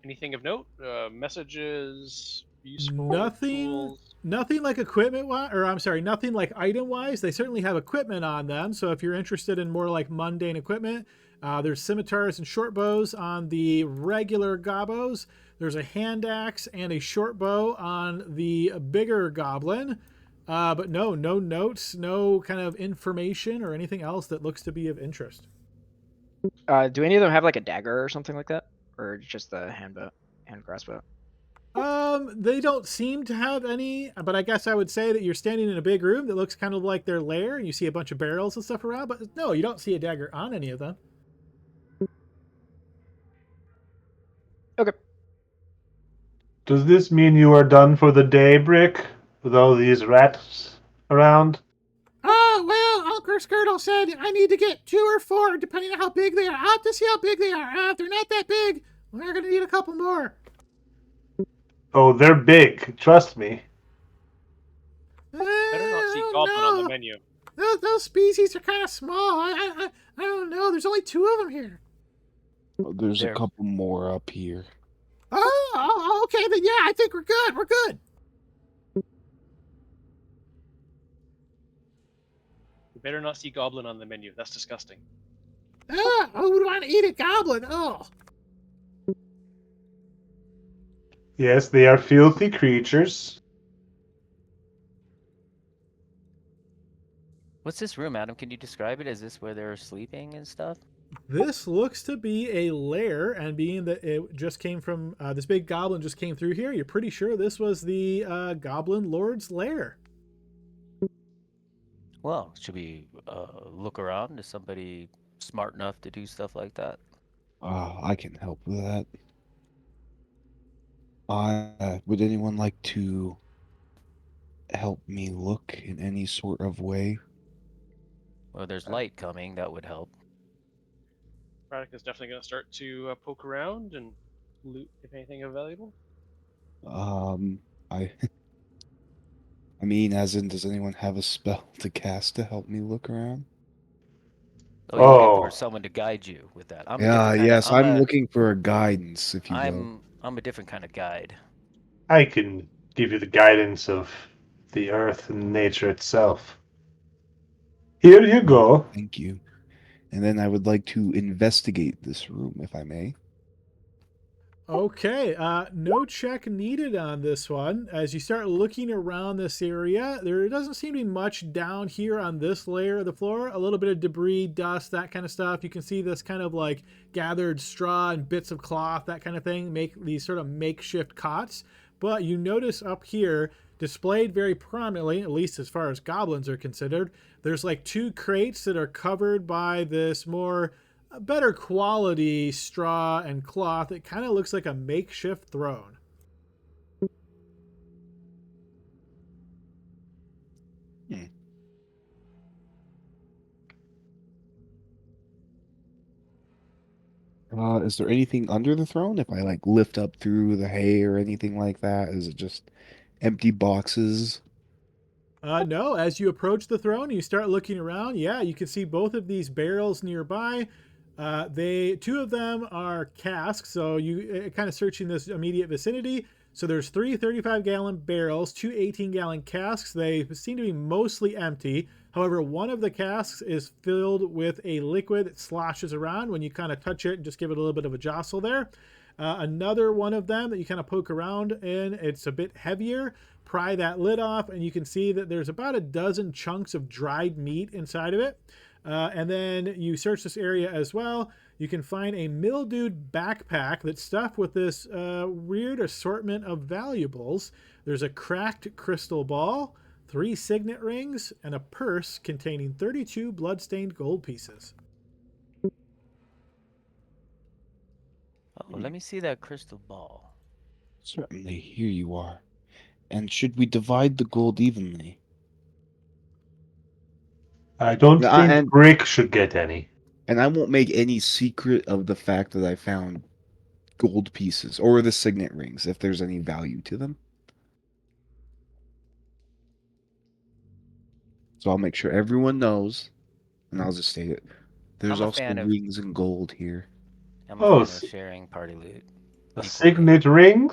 Anything of note? Messages, useful Nothing, tools. nothing like equipment or I'm sorry, nothing like item wise. They certainly have equipment on them. So if you're interested in more like mundane equipment, there's scimitars and short bows on the regular gobos. There's a hand axe and a short bow on the bigger goblin. But no notes, no kind of information or anything else that looks to be of interest. Do any of them have like a dagger or something like that, or just the hand crossbow? They don't seem to have any, but I guess I would say that you're standing in a big room that looks kind of like their lair, and you see a bunch of barrels and stuff around, but no, you don't see a dagger on any of them. Okay. Does this mean you are done for the day, Brick? With all these rats around? Oh, well, Uncle Skirtle said I need to get 2 or 4, depending on how big they are. I'll have to see how big they are. If they're not that big, we're going to need a couple more. Oh, they're big. Trust me. Better not see I don't goblin on the know. menu. Those species are kind of small. I don't know. There's only 2 of them here. There's There. a couple more up here. Oh, okay. Then yeah, I think we're good. We're good. You better not see goblin on the menu. That's disgusting. Who would want to eat a goblin? Oh. Yes, they are filthy creatures. What's this room, Adam? Can you describe it? Is this where they're sleeping and stuff? This looks to be a lair, and being that it just came from this big goblin just came through here, you're pretty sure this was the goblin lord's lair. Well, should we look around? Is somebody smart enough to do stuff like that? I can help with that. Would anyone like to help me look in any sort of way? Well, there's light coming. That would help. Braddock is definitely going to start to poke around and loot if anything is valuable. I I mean, as in, does anyone have a spell to cast to help me look around? Oh, you're looking for Oh. someone to guide you with that. I'm a Yeah, different kind yes, of, I'm looking for a guidance, if you will. I'm a different kind of guide. I can give you the guidance of the earth and nature itself. Here you go. Thank you. And then I would like to investigate this room, if I may. Okay, no check needed on this one. As you start looking around this area, there doesn't seem to be much down here on this layer of the floor. A little bit of debris, dust, that kind of stuff. You can see this kind of like gathered straw and bits of cloth, that kind of thing, make these sort of makeshift cots. But you notice up here, displayed very prominently, at least as far as goblins are considered, there's like 2 crates that are covered by this more better quality straw and cloth. It kind of looks like a makeshift throne. Is there anything under the throne? If I like lift up through the hay or anything like that, is it just empty boxes? No, as you approach the throne, you start looking around. Yeah, you can see both of these barrels nearby. 2 of them are casks, so you kind of searching this immediate vicinity. So there's 3 35-gallon barrels, 2 18-gallon casks. They seem to be mostly empty. However, one of the casks is filled with a liquid that sloshes around when you kind of touch it and just give it a little bit of a jostle there. Another one of them that you kind of poke around in, it's a bit heavier. Pry that lid off, and you can see that there's about a dozen chunks of dried meat inside of it. And then you search this area as well. You can find a mildewed backpack that's stuffed with this weird assortment of valuables. There's a cracked crystal ball, 3 signet rings, and a purse containing 32 bloodstained gold pieces. Oh, let me see that crystal ball. Certainly, here you are. And should we divide the gold evenly? I don't Yeah, think and- Brick should get any. And I won't make any secret of the fact that I found gold pieces or the signet rings if there's any value to them. So I'll make sure everyone knows, and I'll just state it. There's I'm a also fan of- rings and gold here. I'm a Oh, fan of sharing party loot. A equally. signet ring?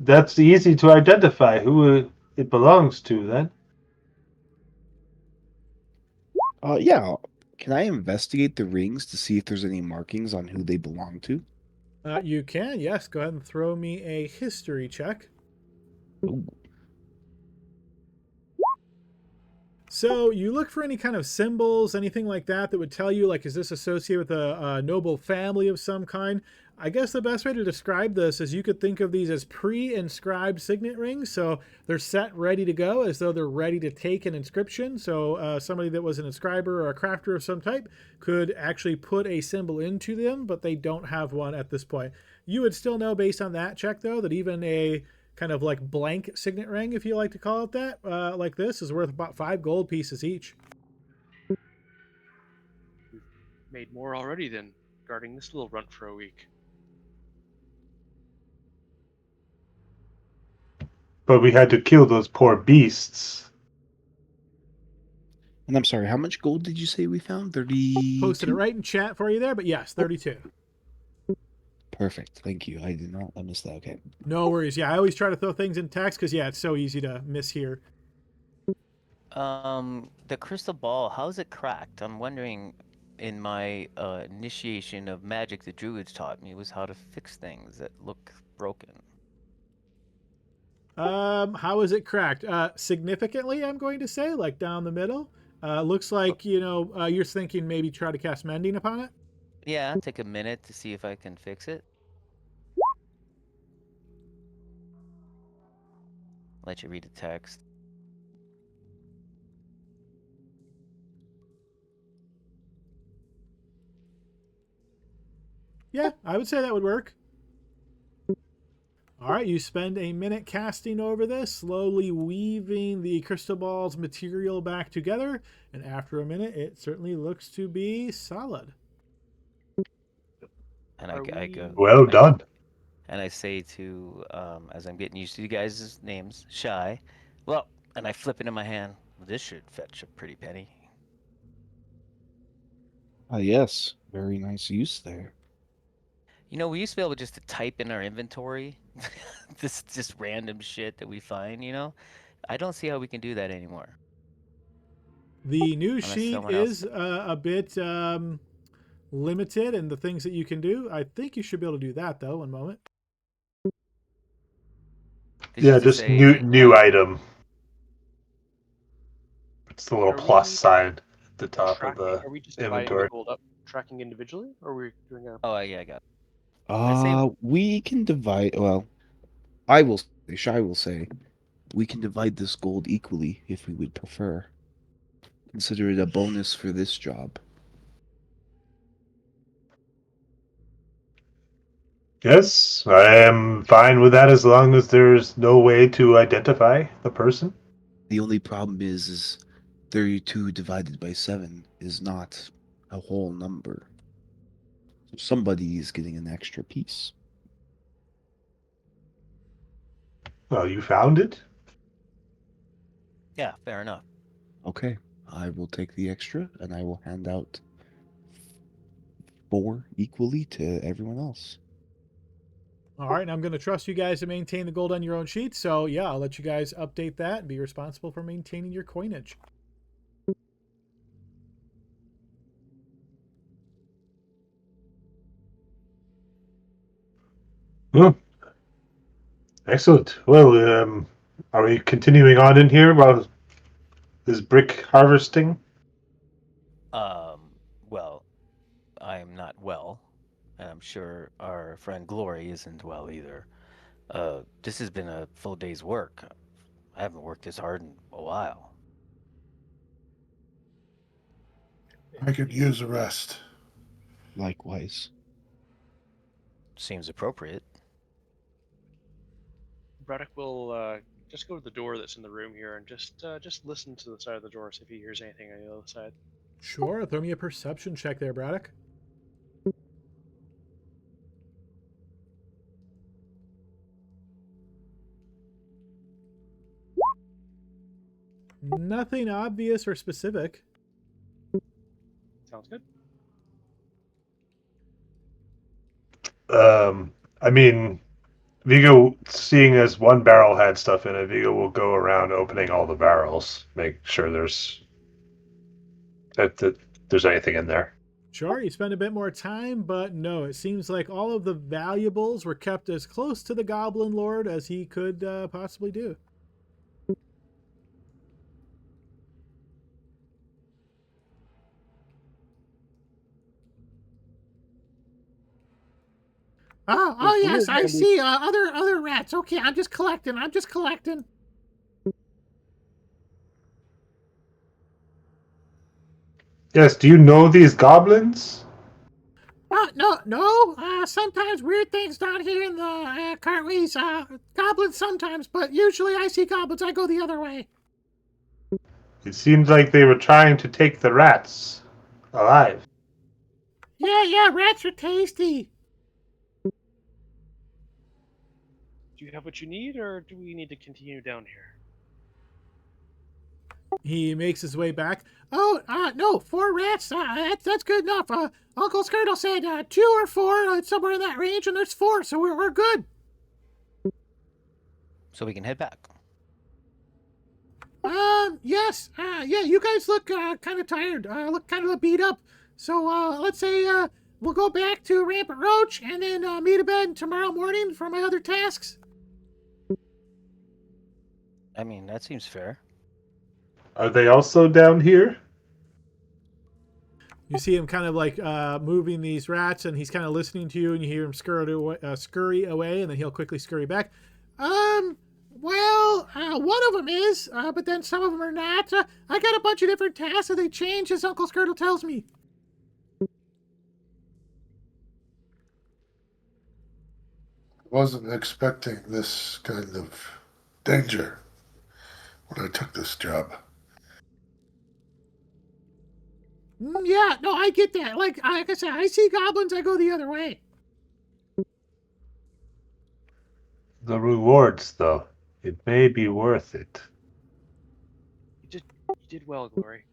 That's easy to identify who it belongs to, then. Yeah. Can I investigate the rings to see if there's any markings on who they belong to? You can, yes. Go ahead and throw me a history check. Ooh. So you look for any kind of symbols, anything like that that would tell you, like, is this associated with a noble family of some kind? I guess the best way to describe this is you could think of these as pre-inscribed signet rings. So they're set ready to go as though they're ready to take an inscription. So somebody that was an inscriber or a crafter of some type could actually put a symbol into them, but they don't have one at this point. You would still know based on that check, though, that even a kind of like blank signet ring, if you like to call it that, like this, is worth about 5 gold pieces each. Made more already than guarding this little runt for a week. But we had to kill those poor beasts. And I'm sorry, how much gold did you say we found? 32? Posted it right in chat for you there, but yes, 32. Perfect. Thank you. I did not. I missed that. Okay. No worries. Yeah, I always try to throw things in text because, yeah, it's so easy to miss here. The crystal ball, how is it cracked? I'm wondering, in my initiation of magic the druids taught me was how to fix things that look broken. How is it cracked? Significantly, I'm going to say, like down the middle. Looks like, you're thinking maybe try to cast mending upon it. Yeah, take a minute to see if I can fix it. Let you read the text. Yeah, I would say that would work. All right, you spend a minute casting over this, slowly weaving the crystal ball's material back together, and after a minute, it certainly looks to be solid. And Are I go. Well done. And I say to, as I'm getting used to you guys' names, Shy, well, and I flip it in my hand. This should fetch a pretty penny. Ah, yes. Very nice use there. You know, we used to be able just to type in our inventory, this just random shit that we find. I don't see how we can do that anymore. The new Unless sheet someone else- is a bit limited in the things that you can do. I think you should be able to do that, though. One moment. It Yeah, used to just say, new item. It's the little Are plus we sign at the top of Tracking, the are we just dividing the inventory. gold up, tracking individually, or are we doing a? Oh yeah, I got it. I say- We can divide. Well, I will say, Shy will say, we can divide this gold equally if we would prefer. Consider it a bonus for this job. Yes, I am fine with that as long as there's no way to identify the person. The only problem is 32 divided by 7 is not a whole number. So somebody is getting an extra piece. Well, you found it. Yeah, fair enough. Okay, I will take the extra and I will hand out 4 equally to everyone else. All right, and I'm going to trust you guys to maintain the gold on your own sheet. So, yeah, I'll let you guys update that and be responsible for maintaining your coinage. Oh, excellent. Well, are we continuing on in here while this brick harvesting? Well, I'm not well, and I'm sure our friend Glory isn't well either. This has been a full day's work. I haven't worked this hard in a while. I could use a rest. Likewise. Seems appropriate. Braddock will just go to the door that's in the room here and just listen to the side of the door, see if he hears anything on the other side. Sure. Throw me a perception check there, Braddock. Nothing obvious or specific. Sounds good. I mean, Vigo, seeing as one barrel had stuff in it, Vigo will go around opening all the barrels, make sure that there's anything in there. Sure, you spend a bit more time, but no, it seems like all of the valuables were kept as close to the Goblin Lord as he could possibly do. Oh yes, I see. Other rats. Okay, I'm just collecting. I'm just collecting. Yes, do you know these goblins? No. Sometimes weird things down here in the Cartways. Goblins sometimes, but usually I see goblins. I go the other way. It seems like they were trying to take the rats alive. Yeah. Rats are tasty. Do you have what you need, or do we need to continue down here? He makes his way back. Oh, no, 4 rats. That's good enough. Uncle Skirtle said 2 or 4, somewhere in that range, and there's 4, so we're good. So we can head back. Yes. Yeah, you guys look kind of tired. Look kind of beat up. So let's say we'll go back to Rampant Roach and then meet again tomorrow morning for my other tasks. I mean, that seems fair. Are they also down here? You see him kind of like moving these rats, and he's kind of listening to you, and you hear him scurry away, and then he'll quickly scurry back. Well, one of them is, but then some of them are not. I got a bunch of different tasks, and they change as Uncle Skirtle tells me. Wasn't expecting this kind of danger when I took this job. Yeah, no, I get that. Like I said, I see goblins, I go the other way. The rewards, though, it may be worth it. You did well, Glory.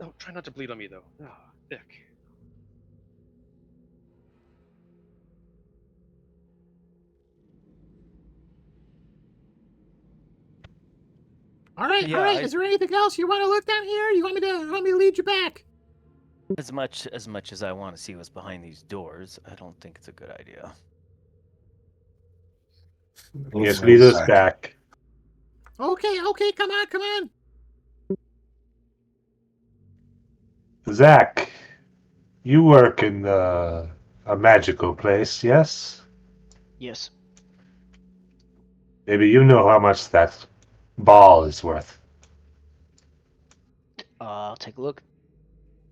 No, try not to bleed on me, though. Oh, thick. All right. Is there anything else you want to look down here? You want me to lead you back? As much as I want to see what's behind these doors, I don't think it's a good idea. Yes, lead us back. Okay, come on. Zach, you work in a magical place, yes? Yes. Maybe you know how much that ball is worth. I'll take a look.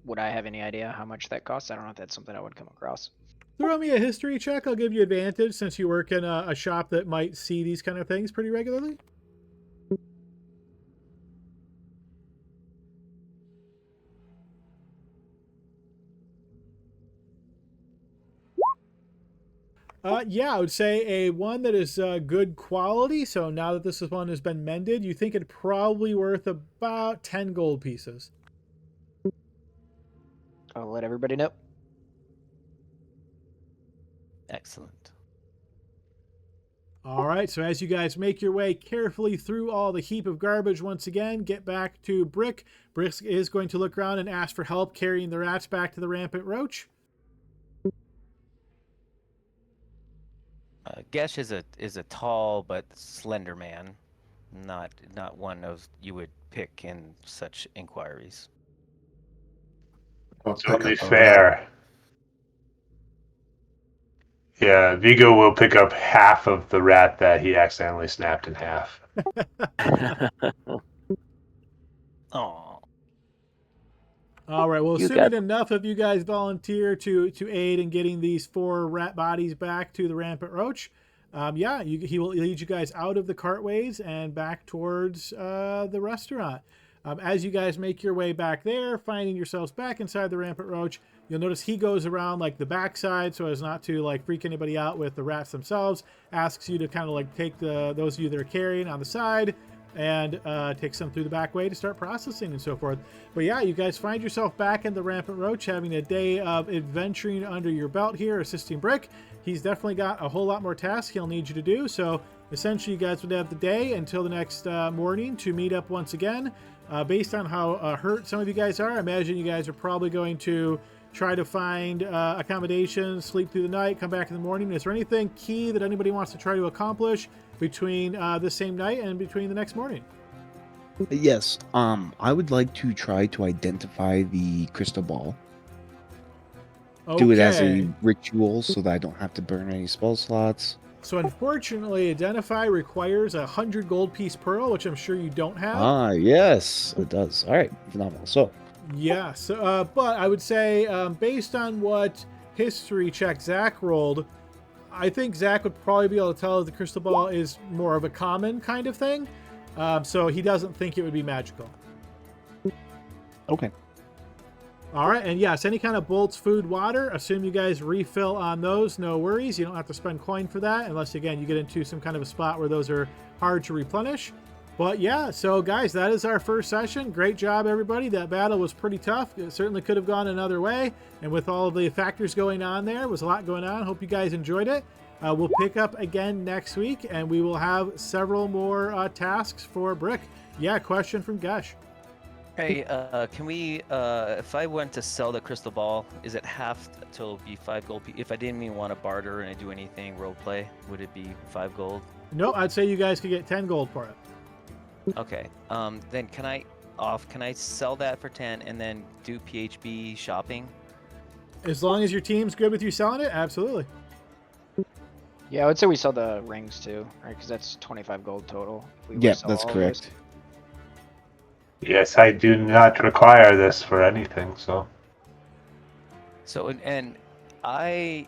Would I have any idea how much that costs? I don't know if that's something I would come across. Throw me a history check. I'll give you advantage since you work in a shop that might see these kind of things pretty regularly. Yeah, I would say a one that is good quality. So now that this one has been mended, you think it's probably worth about 10 gold pieces. I'll let everybody know. Excellent. All right, so as you guys make your way carefully through all the heap of garbage once again, get back to Brick. Brick is going to look around and ask for help carrying the rats back to the Rampant Roach. Gesh is a tall but slender man, not one of you would pick in such inquiries. It's only fair. Yeah, Vigo will pick up half of the rat that he accidentally snapped in half. Oh. All right, well, You assuming got- enough of you guys volunteer to aid in getting these 4 rat bodies back to the Rampant Roach, yeah, he will lead you guys out of the cartways and back towards the restaurant. As you guys make your way back there, finding yourselves back inside the Rampant Roach, you'll notice he goes around like the backside so as not to like freak anybody out with the rats themselves. Asks you to kind of like take those of you that are carrying on the side and takes them through the back way to start processing and so forth. But yeah, you guys find yourself back in the Rampant Roach, having a day of adventuring under your belt here, assisting Brick. He's definitely got a whole lot more tasks he'll need you to do. So essentially, you guys would have the day until the next morning to meet up once again. Based on how hurt some of you guys are, I imagine you guys are probably going to try to find accommodations, sleep through the night, come back in the morning. Is there anything key that anybody wants to try to accomplish between the same night and between the next morning? Yes. I would like to try to identify the crystal ball. Okay. Do it as a ritual so that I don't have to burn any spell slots. So unfortunately, Identify requires 100 gold piece pearl, which I'm sure you don't have. Ah, yes, it does. All right, phenomenal. So, Yes, but I would say based on what history check Zach rolled, I think Zach would probably be able to tell if the crystal ball is more of a common kind of thing. So he doesn't think it would be magical. okay. All right, and yes, any kind of bolts, food, water, assume you guys refill on those, no worries. You don't have to spend coin for that, unless, again, you get into some kind of a spot where those are hard to replenish. But yeah, so guys, that is our first session. Great job, everybody. That battle was pretty tough. It certainly could have gone another way, and with all of the factors going on there, was a lot going on. Hope you guys enjoyed it. We'll pick up again next week, and we will have several more tasks for Brick. Yeah, question from Gush. Hey, can we, if I went to sell the crystal ball, is it half till be 5 gold? If I didn't even want to barter and do anything role play, would it be 5 gold? No, I'd say you guys could get 10 gold for it. Okay. Then can I sell that for 10 and then do PHB shopping? As long as your team's good with you selling it, absolutely. Yeah, I would say we sell the rings too, right? Because that's 25 gold total. If we were to Yep, sell that's all of correct. those. Yes, I do not require this for anything, so. So, and I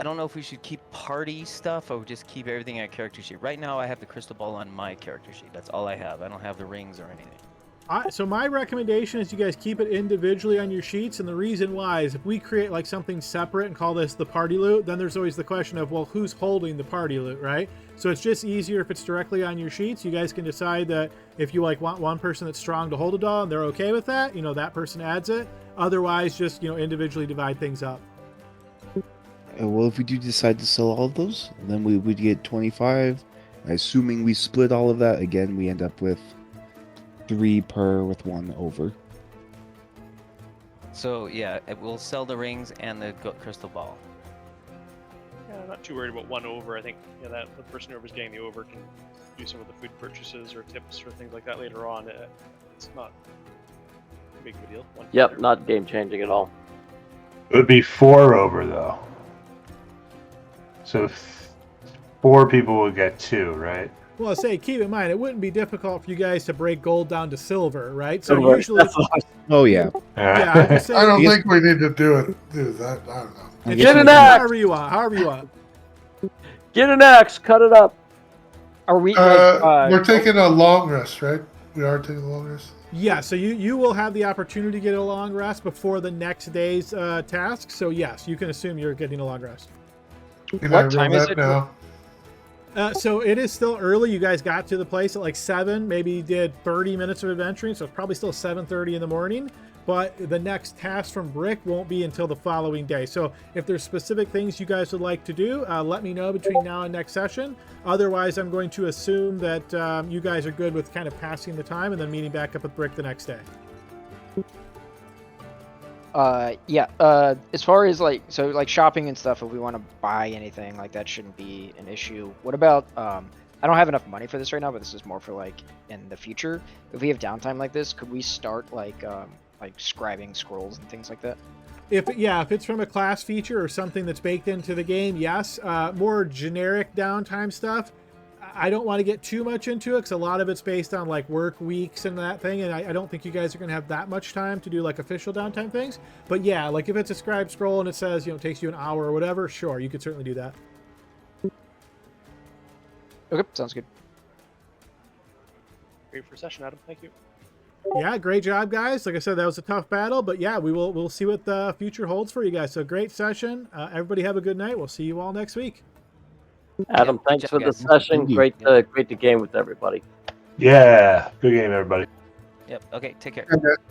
don't know if we should keep party stuff or just keep everything on character sheet. Right now, I have the crystal ball on my character sheet. That's all I have. I don't have the rings or anything. So my recommendation is you guys keep it individually on your sheets, and the reason why is if we create like something separate and call this the party loot, then there's always the question of, well, who's holding the party loot, right? So it's just easier if it's directly on your sheets. You guys can decide that if you like want one person that's strong to hold a doll and they're okay with that, that person adds it. Otherwise, just individually divide things up. Well, if we do decide to sell all of those, then we would get 25. Assuming we split all of that, again, we end up with 3 per with 1 over. So yeah, we'll sell the rings and the crystal ball. Yeah, I'm not too worried about 1 over. I think that the person whoever's getting the over can do some of the food purchases or tips or things like that later on. It's not a big of a deal. Yep, not game changing at all. It would be 4 over, though. So 4 people would get 2, right? Well, say, keep in mind, it wouldn't be difficult for you guys to break gold down to silver, right? So Silver, usually, Oh, yeah. yeah, I would say I don't Yes. think we need to do that. I don't know. it's Get an usually axe! however you want. Get an axe, cut it up. Are we? We're taking a long rest, right? We are taking a long rest. Yeah, so you will have the opportunity to get a long rest before the next day's task. So yes, you can assume you're getting a long rest. Can What I time roll is that it? now? So it is still early. You guys got to the place at like 7, maybe did 30 minutes of adventuring, so it's probably still 7:30 in the morning. But the next task from Brick won't be until the following day. So if there's specific things you guys would like to do, let me know between now and next session. Otherwise, I'm going to assume that you guys are good with kind of passing the time and then meeting back up with Brick the next day. As far as like shopping and stuff, if we want to buy anything, like that shouldn't be an issue. What about I don't have enough money for this right now, but this is more for like in the future. If we have downtime like this, could we start like scribing scrolls and things like that? If it's from a class feature or something that's baked into the game, yes. More generic downtime stuff, I don't want to get too much into it because a lot of it's based on like work weeks and that thing, and I don't think you guys are going to have that much time to do like official downtime things. But yeah, like if it's a scribe scroll and it says, it takes you an hour or whatever, sure, you could certainly do that. Okay, sounds good. Great for session, Adam. Thank you. Yeah, great job, guys. Like I said, that was a tough battle, but yeah, we'll see what the future holds for you guys. So great session. Everybody have a good night. We'll see you all next week. Adam, Good thanks job, for the guys. session. Thank you. Great to game with everybody. Yeah, good game, everybody. Yep. Okay. Take care. Okay.